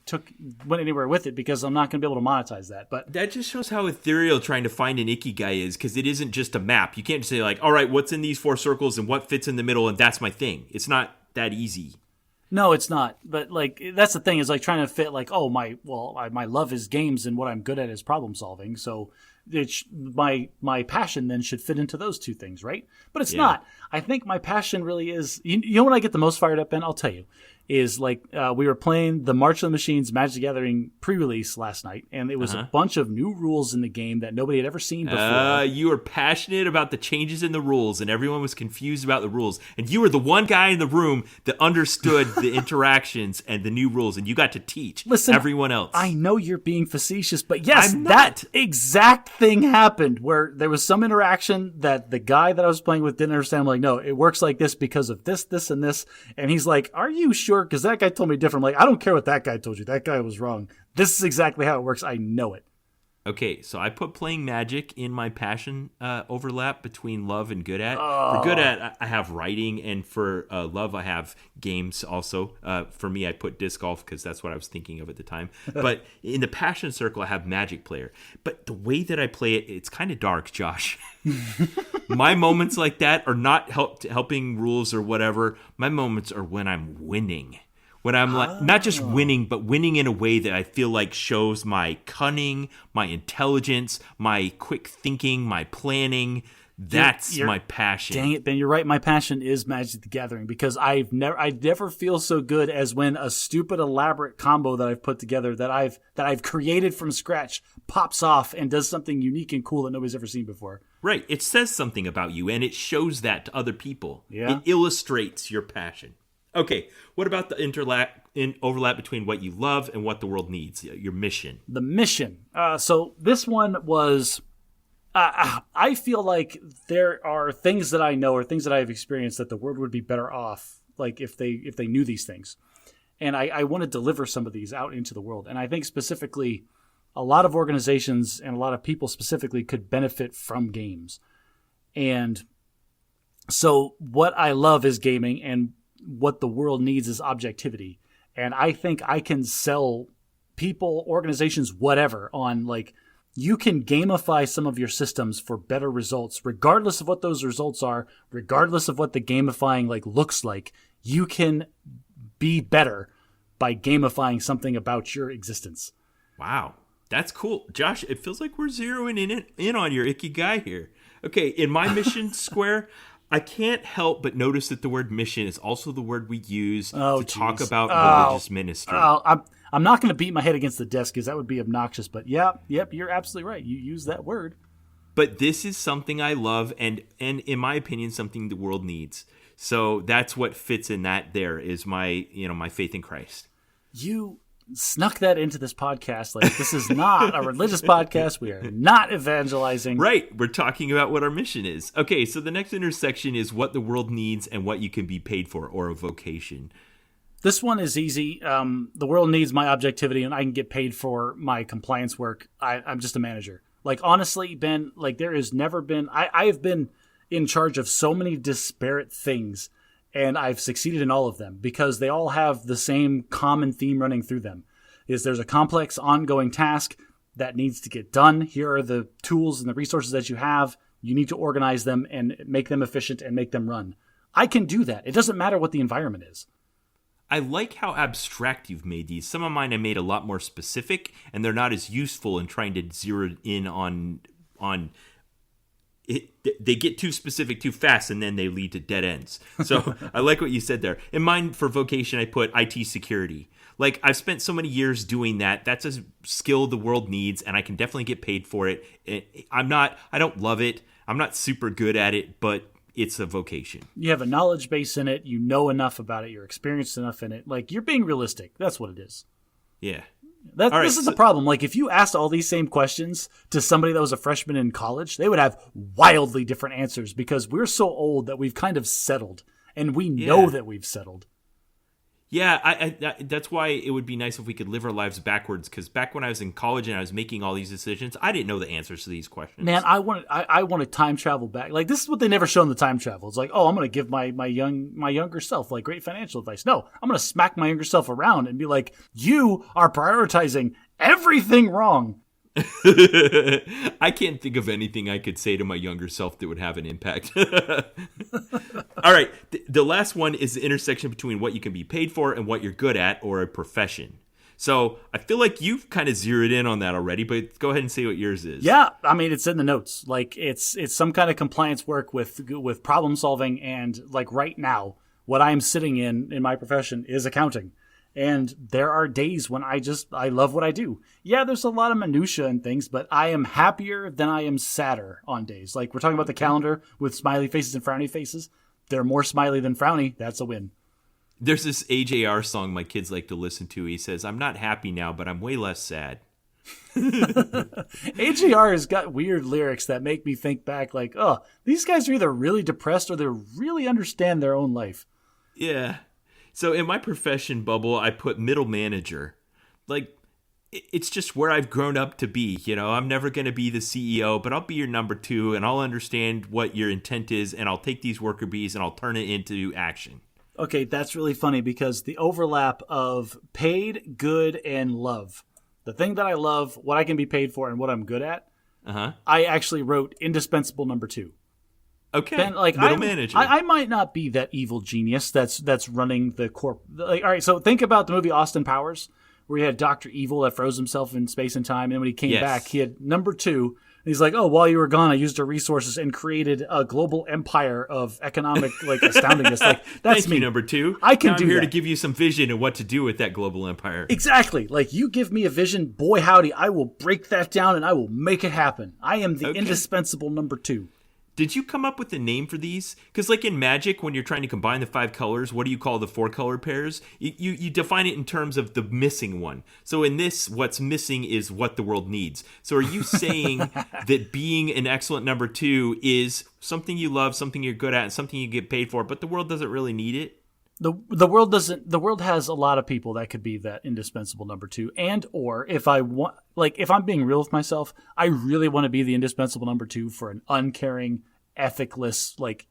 went anywhere with it because I'm not going to be able to monetize that. But that just shows how ethereal trying to find an Ikigai is, because it isn't just a map. You can't just say like, all right, what's in these 4 circles and what fits in the middle, and that's my thing. It's not that easy. No, it's not. But like that's the thing, is like trying to fit like, my love is games and what I'm good at is problem solving. So my passion then should fit into those two things, right? But it's not. I think my passion really is. You know when I get the most fired up in? I'll tell you. Is like we were playing the March of the Machines Magic the Gathering pre-release last night, and it was a bunch of new rules in the game that nobody had ever seen before. You were passionate about the changes in the rules, and everyone was confused about the rules. And you were the one guy in the room that understood the interactions and the new rules, and you got to teach everyone else. I know you're being facetious, but yes, that exact thing happened where there was some interaction that the guy that I was playing with didn't understand. I'm like, no, it works like this because of this, this, and this. And he's like, are you sure? Because that guy told me different. I'm like, I don't care what that guy told you. That guy was wrong. This is exactly how it works. I know it. Okay, so I put playing Magic in my passion overlap between love and good at. For good at, I have writing, and for love, I have games also. For me, I put disc golf because that's what I was thinking of at the time. But in the passion circle, I have Magic player. But the way that I play it, it's kind of dark, Josh. My moments like that are not helping rules or whatever. My moments are when I'm winning. When I'm like, not just winning, but winning in a way that I feel like shows my cunning, my intelligence, my quick thinking, my planning. That's my passion. Dang it, Ben, you're right. My passion is Magic the Gathering, because I never feel so good as when a stupid, elaborate combo that I've put together, that I've created from scratch, pops off and does something unique and cool that nobody's ever seen before. Right. It says something about you, and it shows that to other people. Yeah. It illustrates your passion. Okay, what about the overlap between what you love and what the world needs, your mission? The mission. So this one was, I feel like there are things that I know or things that I have experienced that the world would be better off, like if they knew these things. And I want to deliver some of these out into the world. And I think specifically a lot of organizations and a lot of people specifically could benefit from games. And so what I love is gaming, and what the world needs is objectivity. And I think I can sell people, organizations, whatever, on like, you can gamify some of your systems for better results, regardless of what those results are, regardless of what the gamifying like looks like. You can be better by gamifying something about your existence. Wow. That's cool. Josh, it feels like we're zeroing in on your Ikigai here. Okay, in my mission square, I can't help but notice that the word mission is also the word we use to talk about religious ministry. I'm not going to beat my head against the desk because that would be obnoxious, but yep, you're absolutely right. You use that word. But this is something I love, and in my opinion, something the world needs. So that's what fits in that. There is my faith in Christ. You snuck that into this podcast. Like, this is not a religious podcast. We are not evangelizing. Right. We're talking about what our mission is. Okay, so the next intersection is what the world needs and what you can be paid for, or a vocation. This one is easy. The world needs my objectivity, and I can get paid for my compliance work. I'm just a manager. Like, honestly, Ben, like, there has never been... I have been in charge of so many disparate things, and I've succeeded in all of them because they all have the same common theme running through them. There's a complex, ongoing task that needs to get done. Here are the tools and the resources that you have. You need to organize them and make them efficient and make them run. I can do that. It doesn't matter what the environment is. I like how abstract you've made these. Some of mine I made a lot more specific, and they're not as useful in trying to zero in on it. They get too specific too fast, and then they lead to dead ends. So I like what you said there. In mine, for vocation, I put IT security. Like, I've spent so many years doing that. That's a skill the world needs, and I can definitely get paid for it. I don't love it. I'm not super good at it, but it's a vocation. You have a knowledge base in it. You know enough about it. You're experienced enough in it. Like, you're being realistic. That's what it is. Yeah. All right, this is the problem. Like, if you asked all these same questions to somebody that was a freshman in college, they would have wildly different answers because we're so old that we've kind of settled, and we know that we've settled. Yeah, I that's why it would be nice if we could live our lives backwards, because back when I was in college and I was making all these decisions, I didn't know the answers to these questions. Man, I want to time travel back. Like, this is what they never show in the time travel. It's like, oh, I'm going to give my younger self like great financial advice. No, I'm going to smack my younger self around and be like, you are prioritizing everything wrong. I can't think of anything I could say to my younger self that would have an impact. All right. The last one is the intersection between what you can be paid for and what you're good at, or a profession. So I feel like you've kind of zeroed in on that already, but go ahead and say what yours is. Yeah, I mean, it's in the notes. Like, it's some kind of compliance work with problem solving, and like right now, what I'm sitting in my profession is accounting. And there are days when I love what I do. Yeah, there's a lot of minutia and things, but I am happier than I am sadder on days. Like, we're talking about the calendar with smiley faces and frowny faces. They're more smiley than frowny. That's a win. There's this AJR song my kids like to listen to. He says, I'm not happy now, but I'm way less sad. AJR has got weird lyrics that make me think back like, oh, these guys are either really depressed or they really understand their own life. Yeah. So in my profession bubble, I put middle manager. Like, it's just where I've grown up to be. You know, I'm never going to be the CEO, but I'll be your number two, and I'll understand what your intent is, and I'll take these worker bees and I'll turn it into action. Okay, that's really funny because the overlap of paid, good, and love. The thing that I love, what I can be paid for, and what I'm good at, I actually wrote indispensable number two. Okay, then, like, middle manager. I might not be that evil genius that's running the corp. Like, all right, so think about the movie Austin Powers, where he had Dr. Evil that froze himself in space and time, and then when he came back, he had number two. And he's like, oh, while you were gone, I used our resources and created a global empire of economic astoundingness. Like, that's Thank me. you, number two. I can now do I'm here that. to give you some vision of what to do with that global empire. Exactly. Like, you give me a vision, boy howdy, I will break that down and I will make it happen. I am the indispensable number two. Did you come up with a name for these? Because like in Magic, when you're trying to combine the 5 colors, what do you call the 4 color pairs? You define it in terms of the missing one. So in this, what's missing is what the world needs. So are you saying that being an excellent number 2 is something you love, something you're good at, and something you get paid for, but the world doesn't really need it? The world doesn't. The world has a lot of people that could be that indispensable number 2, and or if I want, like, if I'm being real with myself, I really want to be the indispensable number 2 for an uncaring, ethicless, like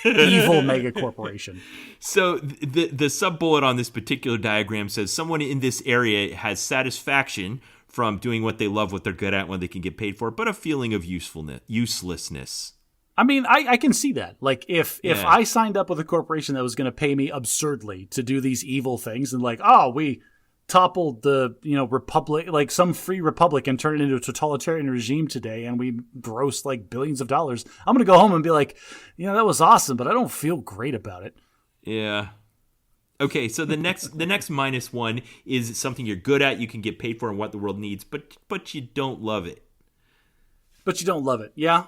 evil mega corporation. So the sub bullet on this particular diagram says someone in this area has satisfaction from doing what they love, what they're good at, what they can get paid for, but a feeling of uselessness. I mean, I can see that. Like, if I signed up with a corporation that was going to pay me absurdly to do these evil things, and like, oh, we toppled the republic, like some free republic, and turned it into a totalitarian regime today, and we grossed like billions of dollars, I'm going to go home and be like, that was awesome, but I don't feel great about it. Yeah. Okay, so the next -1 is something you're good at, you can get paid for, and what the world needs, but you don't love it. But you don't love it, yeah.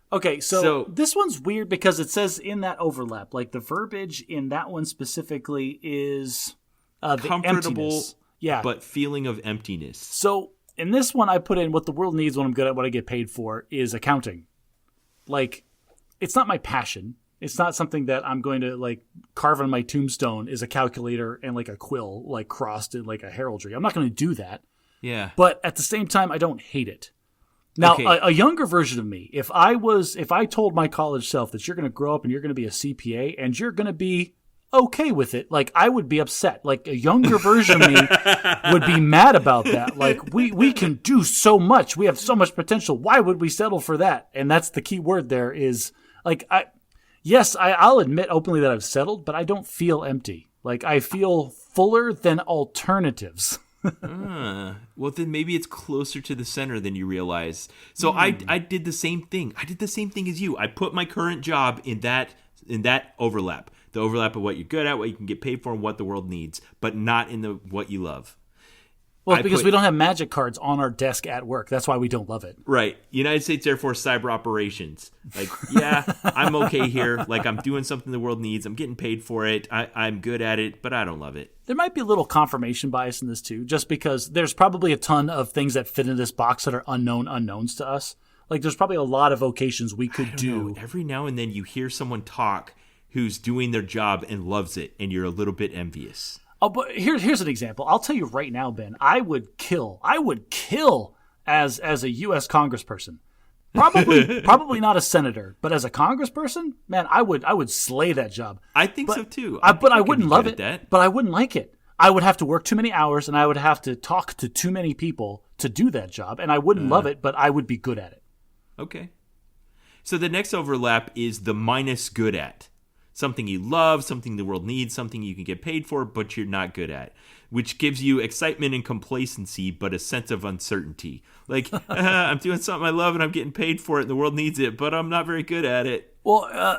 Okay, so this one's weird because it says in that overlap, like the verbiage in that one specifically is the comfortable, emptiness. Yeah, but feeling of emptiness. So in this one, I put in what the world needs, what I'm good at, what I get paid for is accounting. Like, it's not my passion. It's not something that I'm going to like carve on my tombstone is a calculator and like a quill like crossed in like a heraldry. I'm not going to do that. Yeah. But at the same time, I don't hate it. Now, a younger version of me, if I told my college self that you're going to grow up and you're going to be a CPA and you're going to be okay with it, like, I would be upset. Like, a younger version of me would be mad about that. Like, we can do so much. We have so much potential. Why would we settle for that? And that's the key word there is, like, I'll admit openly that I've settled, but I don't feel empty. Like, I feel fuller than alternatives. Well, then maybe it's closer to the center than you realize. So I did the same thing. I did the same thing as you. I put my current job in that overlap. The overlap of what you're good at, what you can get paid for, and what the world needs, but not in the what you love. Well, because we don't have magic cards on our desk at work. That's why we don't love it. Right. United States Air Force Cyber Operations. Like, yeah, I'm okay here. Like, I'm doing something the world needs. I'm getting paid for it. I'm good at it, but I don't love it. There might be a little confirmation bias in this, too, just because there's probably a ton of things that fit in this box that are unknown unknowns to us. Like, there's probably a lot of vocations we could do. Every now and then you hear someone talk who's doing their job and loves it, and you're a little bit envious. Oh, but here's an example. I'll tell you right now, Ben. I would kill as a U.S. congressperson. Probably not a senator, but as a congressperson, man, I would slay that job. I think so too. But I wouldn't love it. But I wouldn't like it. I would have to work too many hours, and I would have to talk to too many people to do that job, and I wouldn't love it, but I would be good at it. Okay. So the next overlap is the minus good at. Something you love, something the world needs, something you can get paid for, but you're not good at, which gives you excitement and complacency, but a sense of uncertainty. Like, I'm doing something I love and I'm getting paid for it and the world needs it, but I'm not very good at it. Well, now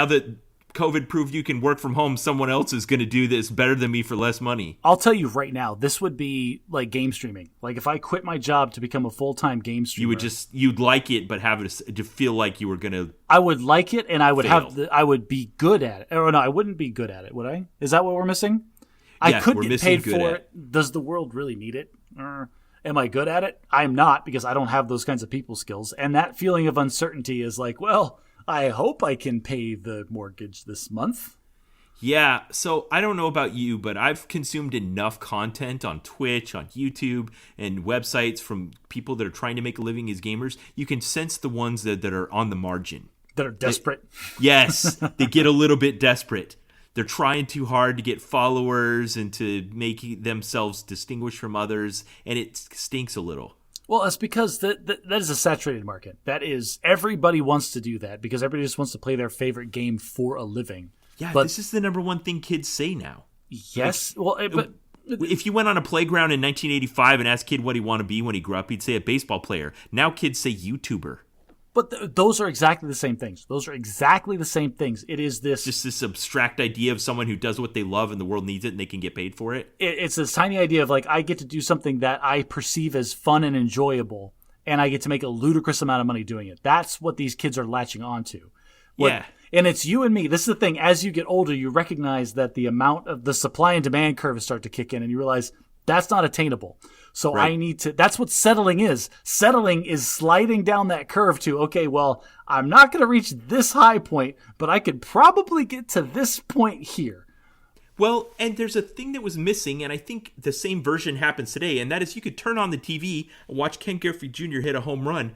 that COVID proved you can work from home, someone else is going to do this better than me for less money. I'll tell you right now, this would be like game streaming. Like if I quit my job to become a full-time game streamer. You'd like it, but have it to feel like you were going to. I would like it, and I would be good at it. Or no, I wouldn't be good at it, would I? Is that what we're missing? I could get paid for it. Does the world really need it? Am I good at it? I'm not, because I don't have those kinds of people skills. And that feeling of uncertainty is like, well, I hope I can pay the mortgage this month. Yeah, so I don't know about you, but I've consumed enough content on Twitch, on YouTube, and websites from people that are trying to make a living as gamers. You can sense the ones that are on the margin. That are desperate. Yes, they get a little bit desperate. They're trying too hard to get followers and to make themselves distinguish from others, and it stinks a little. Well, it's because that is a saturated market. That is, everybody wants to do that because everybody just wants to play their favorite game for a living. Yeah, but this is the number one thing kids say now. Yes. But if you went on a playground in 1985 and asked a kid what he wanted to be when he grew up, he'd say a baseball player. Now kids say YouTuber. But those are exactly the same things. It is this... Just this abstract idea of someone who does what they love and the world needs it and they can get paid for it? It's this tiny idea of like, I get to do something that I perceive as fun and enjoyable, and I get to make a ludicrous amount of money doing it. That's what these kids are latching onto. Yeah. And it's you and me. This is the thing. As you get older, you recognize that the amount of the supply and demand curves start to kick in, and you realize that's not attainable. So right. I need to, that's what settling is. Settling is sliding down that curve to, okay, well, I'm not going to reach this high point, but I could probably get to this point here. Well, and there's a thing that was missing, and I think the same version happens today, and that is you could turn on the TV and watch Ken Griffey Jr. hit a home run,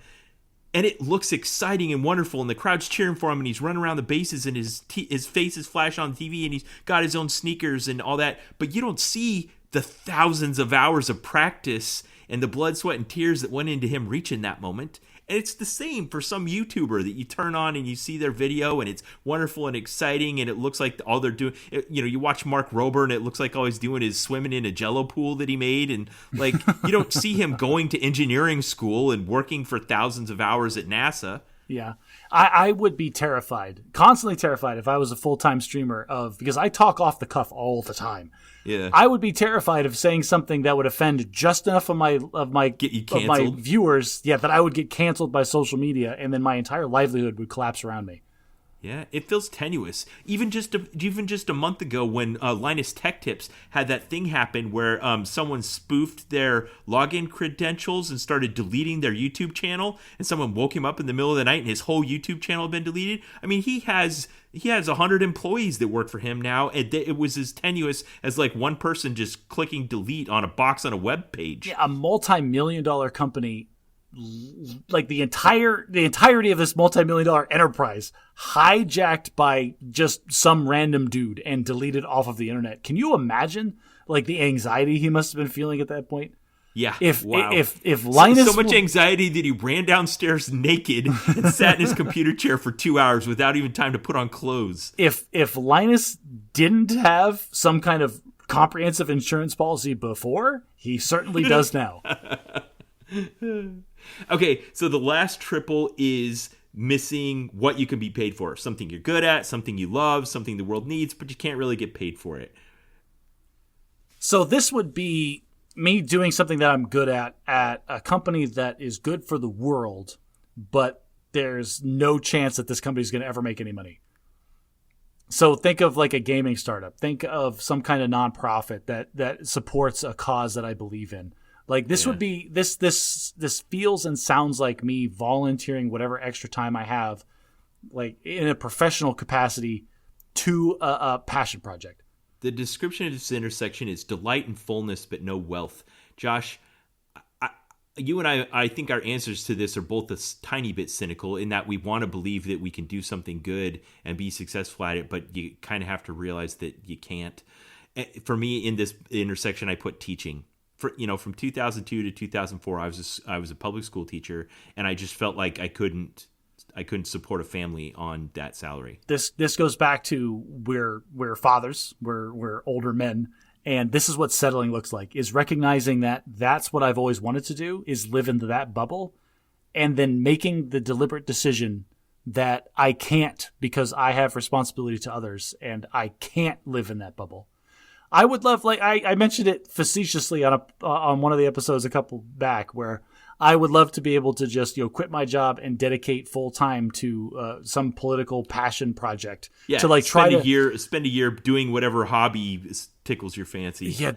and it looks exciting and wonderful, and the crowd's cheering for him, and he's running around the bases, and his face is flash on TV, and he's got his own sneakers and all that, but you don't see the thousands of hours of practice and the blood, sweat, and tears that went into him reaching that moment. And it's the same for some YouTuber that you turn on and you see their video and it's wonderful and exciting and it looks like all they're doing, you watch Mark Rober and it looks like all he's doing is swimming in a Jello pool that he made. And like, you don't see him going to engineering school and working for thousands of hours at NASA. Yeah. I would be terrified, constantly terrified if I was a full-time streamer because I talk off the cuff all the time. Yeah. I would be terrified of saying something that would offend just enough of my viewers, that I would get canceled by social media and then my entire livelihood would collapse around me. Yeah, it feels tenuous. Even just a month ago when Linus Tech Tips had that thing happen where someone spoofed their login credentials and started deleting their YouTube channel, and someone woke him up in the middle of the night and his whole YouTube channel had been deleted. I mean, he has 100 employees that work for him now, and it was as tenuous as like one person just clicking delete on a box on a web page. Yeah, a multi-million-dollar company, like the entirety of this multi-million-dollar enterprise hijacked by just some random dude and deleted off of the internet. Can you imagine like the anxiety he must have been feeling at that point? Yeah. If Linus so much anxiety that he ran downstairs naked and sat in his computer chair for 2 hours without even time to put on clothes. If Linus didn't have some kind of comprehensive insurance policy before, he certainly does now. Okay, so the last triple is missing what you can be paid for. Something you're good at, something you love, something the world needs, but you can't really get paid for it. So this would be me doing something that I'm good at a company that is good for the world, but there's no chance that this company is going to ever make any money. So think of like a gaming startup. Think of some kind of nonprofit that supports a cause that I believe in. Like this would be this feels and sounds like me volunteering whatever extra time I have, like in a professional capacity, to a passion project. The description of this intersection is delight and fullness, but no wealth. Josh, you and I think our answers to this are both a tiny bit cynical in that we want to believe that we can do something good and be successful at it, but you kind of have to realize that you can't. For me, in this intersection, I put teaching. From 2002 to 2004, I was a public school teacher, and I just felt like I couldn't support a family on that salary. This goes back to we're fathers, we're older men, and this is what settling looks like: is recognizing that that's what I've always wanted to do, is live into that bubble, and then making the deliberate decision that I can't because I have responsibility to others and I can't live in that bubble. I would love, like I mentioned it facetiously on one of the episodes a couple back, where I would love to be able to just quit my job and dedicate full time to some political passion project. Yeah, to like spend a year doing whatever hobby tickles your fancy. Yeah,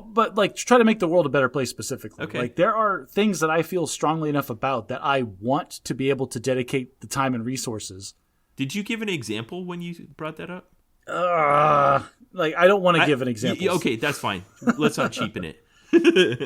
but like try to make the world a better place specifically. Okay. Like there are things that I feel strongly enough about that I want to be able to dedicate the time and resources. Did you give an example when you brought that up? Like I don't want to give an example. Okay, that's fine. Let's not cheapen it.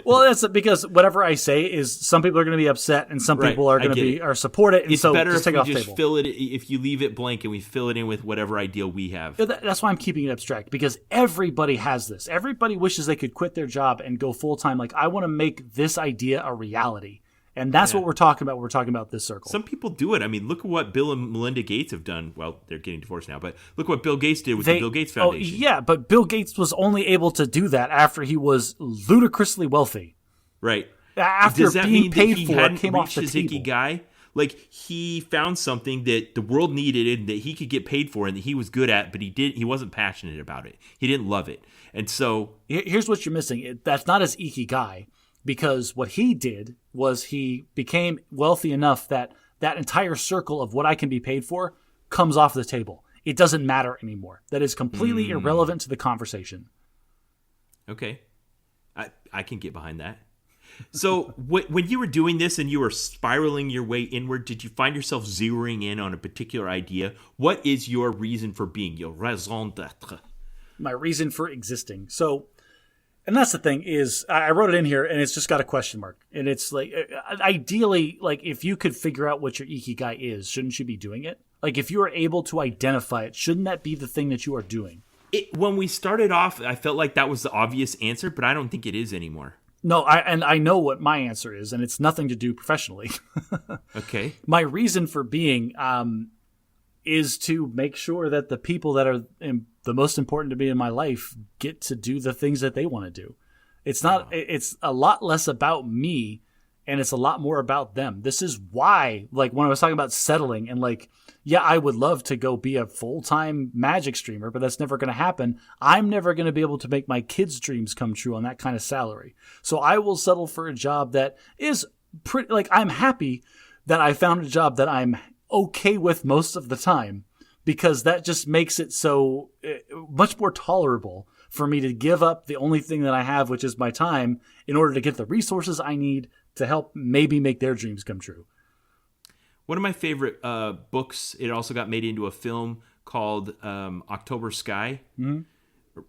Well, that's because whatever I say is some people are going to be upset and some people are going to support it. And it's so better just if take we off just table. fill it. If you leave it blank and we fill it in with whatever ideal we have. That's why I'm keeping it abstract, because everybody has this. Everybody wishes they could quit their job and go full time. Like I want to make this idea a reality. And that's what we're talking about. We're talking about this circle. Some people do it. I mean, look at what Bill and Melinda Gates have done. Well, they're getting divorced now, but look what Bill Gates did with the Bill Gates Foundation. Oh, yeah, but Bill Gates was only able to do that after he was ludicrously wealthy. Right. After Does that being mean paid that he for, hadn't came off reached the his table. Ikigai? Like he found something that the world needed and that he could get paid for and that he was good at, but he wasn't passionate about it. He didn't love it. And so here's what you're missing. That's not his Ikigai. Because what he did was he became wealthy enough that that entire circle of what I can be paid for comes off the table. It doesn't matter anymore. That is completely irrelevant to the conversation. Okay. I can get behind that. So when you were doing this and you were spiraling your way inward, did you find yourself zeroing in on a particular idea? What is your reason for being, your raison d'être? My reason for existing. So... And that's the thing is, I wrote it in here, and it's just got a question mark. And it's like, ideally, like if you could figure out what your Ikigai is, shouldn't you be doing it? Like if you are able to identify it, shouldn't that be the thing that you are doing? When we started off, I felt like that was the obvious answer, but I don't think it is anymore. No, I know what my answer is, and it's nothing to do professionally. Okay. My reason for being is to make sure that the people that are the most important to me in my life get to do the things that they want to do. It's not. It's a lot less about me, and it's a lot more about them. This is why, like when I was talking about settling, and like, yeah, I would love to go be a full-time Magic streamer, but that's never going to happen. I'm never going to be able to make my kids' dreams come true on that kind of salary. So I will settle for a job that is pretty. Like I'm happy that I found a job that I'm okay with most of the time, because that just makes it so much more tolerable for me to give up the only thing that I have, which is my time, in order to get the resources I need to help maybe make their dreams come true. One of my favorite books, it also got made into a film called October Sky. Mm-hmm.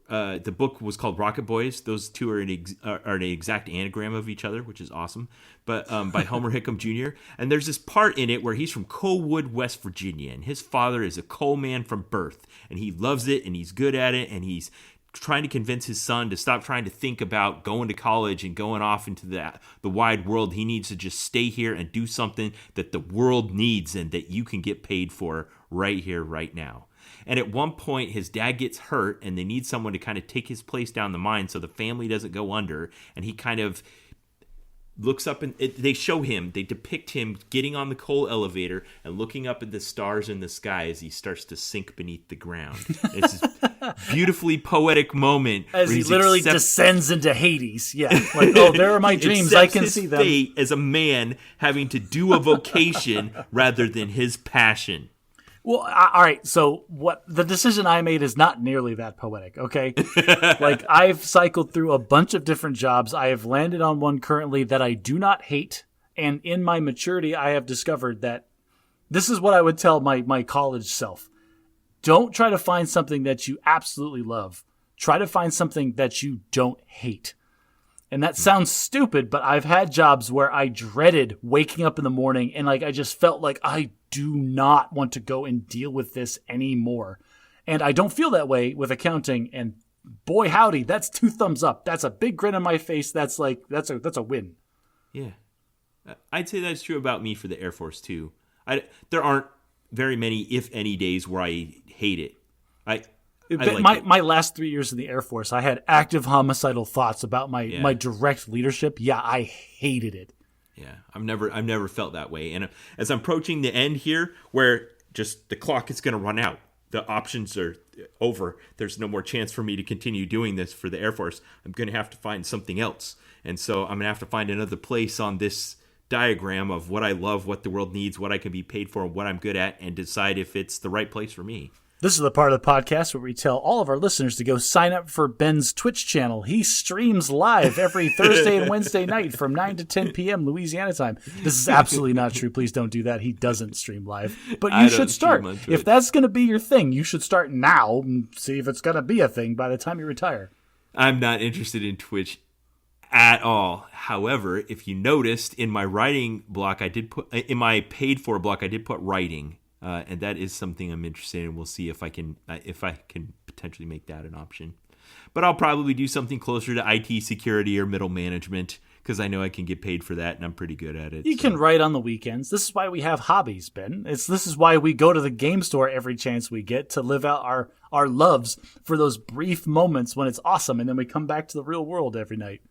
The book was called Rocket Boys. Those two are an exact anagram of each other, which is awesome. But by Homer Hickam Jr. And there's this part in it where he's from Coalwood, West Virginia, and his father is a coal man from birth, and he loves it, and he's good at it, and he's trying to convince his son to stop trying to think about going to college and going off into the wide world. He needs to just stay here and do something that the world needs and that you can get paid for right here, right now. And at one point, his dad gets hurt, and they need someone to kind of take his place down the mine so the family doesn't go under. And he kind of looks up and they depict him getting on the coal elevator and looking up at the stars in the sky as he starts to sink beneath the ground. It's this beautifully poetic moment as he literally descends into Hades. Yeah, like, oh, there are my dreams. I can see them. Fate as a man having to do a vocation rather than his passion. Well, all right. So what the decision I made is not nearly that poetic. Okay, like I've cycled through a bunch of different jobs. I have landed on one currently that I do not hate, and in my maturity, I have discovered that this is what I would tell my college self: don't try to find something that you absolutely love. Try to find something that you don't hate. And that sounds stupid, but I've had jobs where I dreaded waking up in the morning and like I just felt like I do not want to go and deal with this anymore. And I don't feel that way with accounting. And boy, howdy, that's 2 thumbs up. That's a big grin on my face. That's a win. Yeah. I'd say that's true about me for the Air Force too. There aren't very many, if any, days where I hate it. My last 3 years in the Air Force, I had active homicidal thoughts about my direct leadership. Yeah, I hated it. Yeah, I've never felt that way. And as I'm approaching the end here, where just the clock is going to run out, the options are over. There's no more chance for me to continue doing this for the Air Force. I'm going to have to find something else. And so I'm going to have to find another place on this diagram of what I love, what the world needs, what I can be paid for, what I'm good at, and decide if it's the right place for me. This is the part of the podcast where we tell all of our listeners to go sign up for Ben's Twitch channel. He streams live every Thursday and Wednesday night from 9 to 10 p.m. Louisiana time. This is absolutely not true. Please don't do that. He doesn't stream live. But you should start. If that's going to be your thing, you should start now and see if it's going to be a thing by the time you retire. I'm not interested in Twitch at all. However, if you noticed in my writing block, in my paid for block, I did put writing. And that is something I'm interested in. We'll see if I can potentially make that an option. But I'll probably do something closer to IT security or middle management because I know I can get paid for that and I'm pretty good at it. You can write on the weekends. This is why we have hobbies, Ben. This is why we go to the game store every chance we get to live out our loves for those brief moments when it's awesome, and then we come back to the real world every night.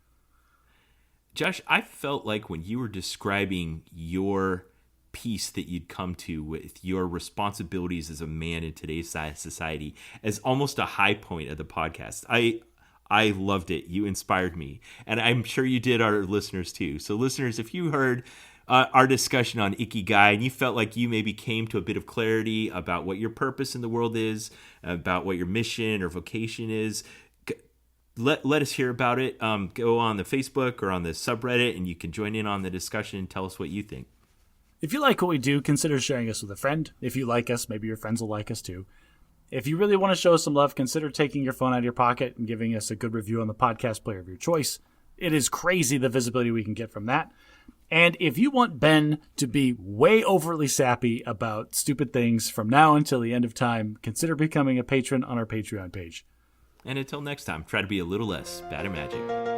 Josh, I felt like when you were describing your peace that you'd come to with your responsibilities as a man in today's society as almost a high point of the podcast. I loved it. You inspired me. And I'm sure you did our listeners too. So listeners, if you heard our discussion on Ikigai and you felt like you maybe came to a bit of clarity about what your purpose in the world is, about what your mission or vocation is, let us hear about it. Go on the Facebook or on the subreddit and you can join in on the discussion and tell us what you think. If you like what we do, consider sharing us with a friend. If you like us, maybe your friends will like us too. If you really want to show us some love, consider taking your phone out of your pocket and giving us a good review on the podcast player of your choice. It is crazy the visibility we can get from that. And if you want Ben to be way overly sappy about stupid things from now until the end of time, consider becoming a patron on our Patreon page. And until next time, try to be a little less bad at magic.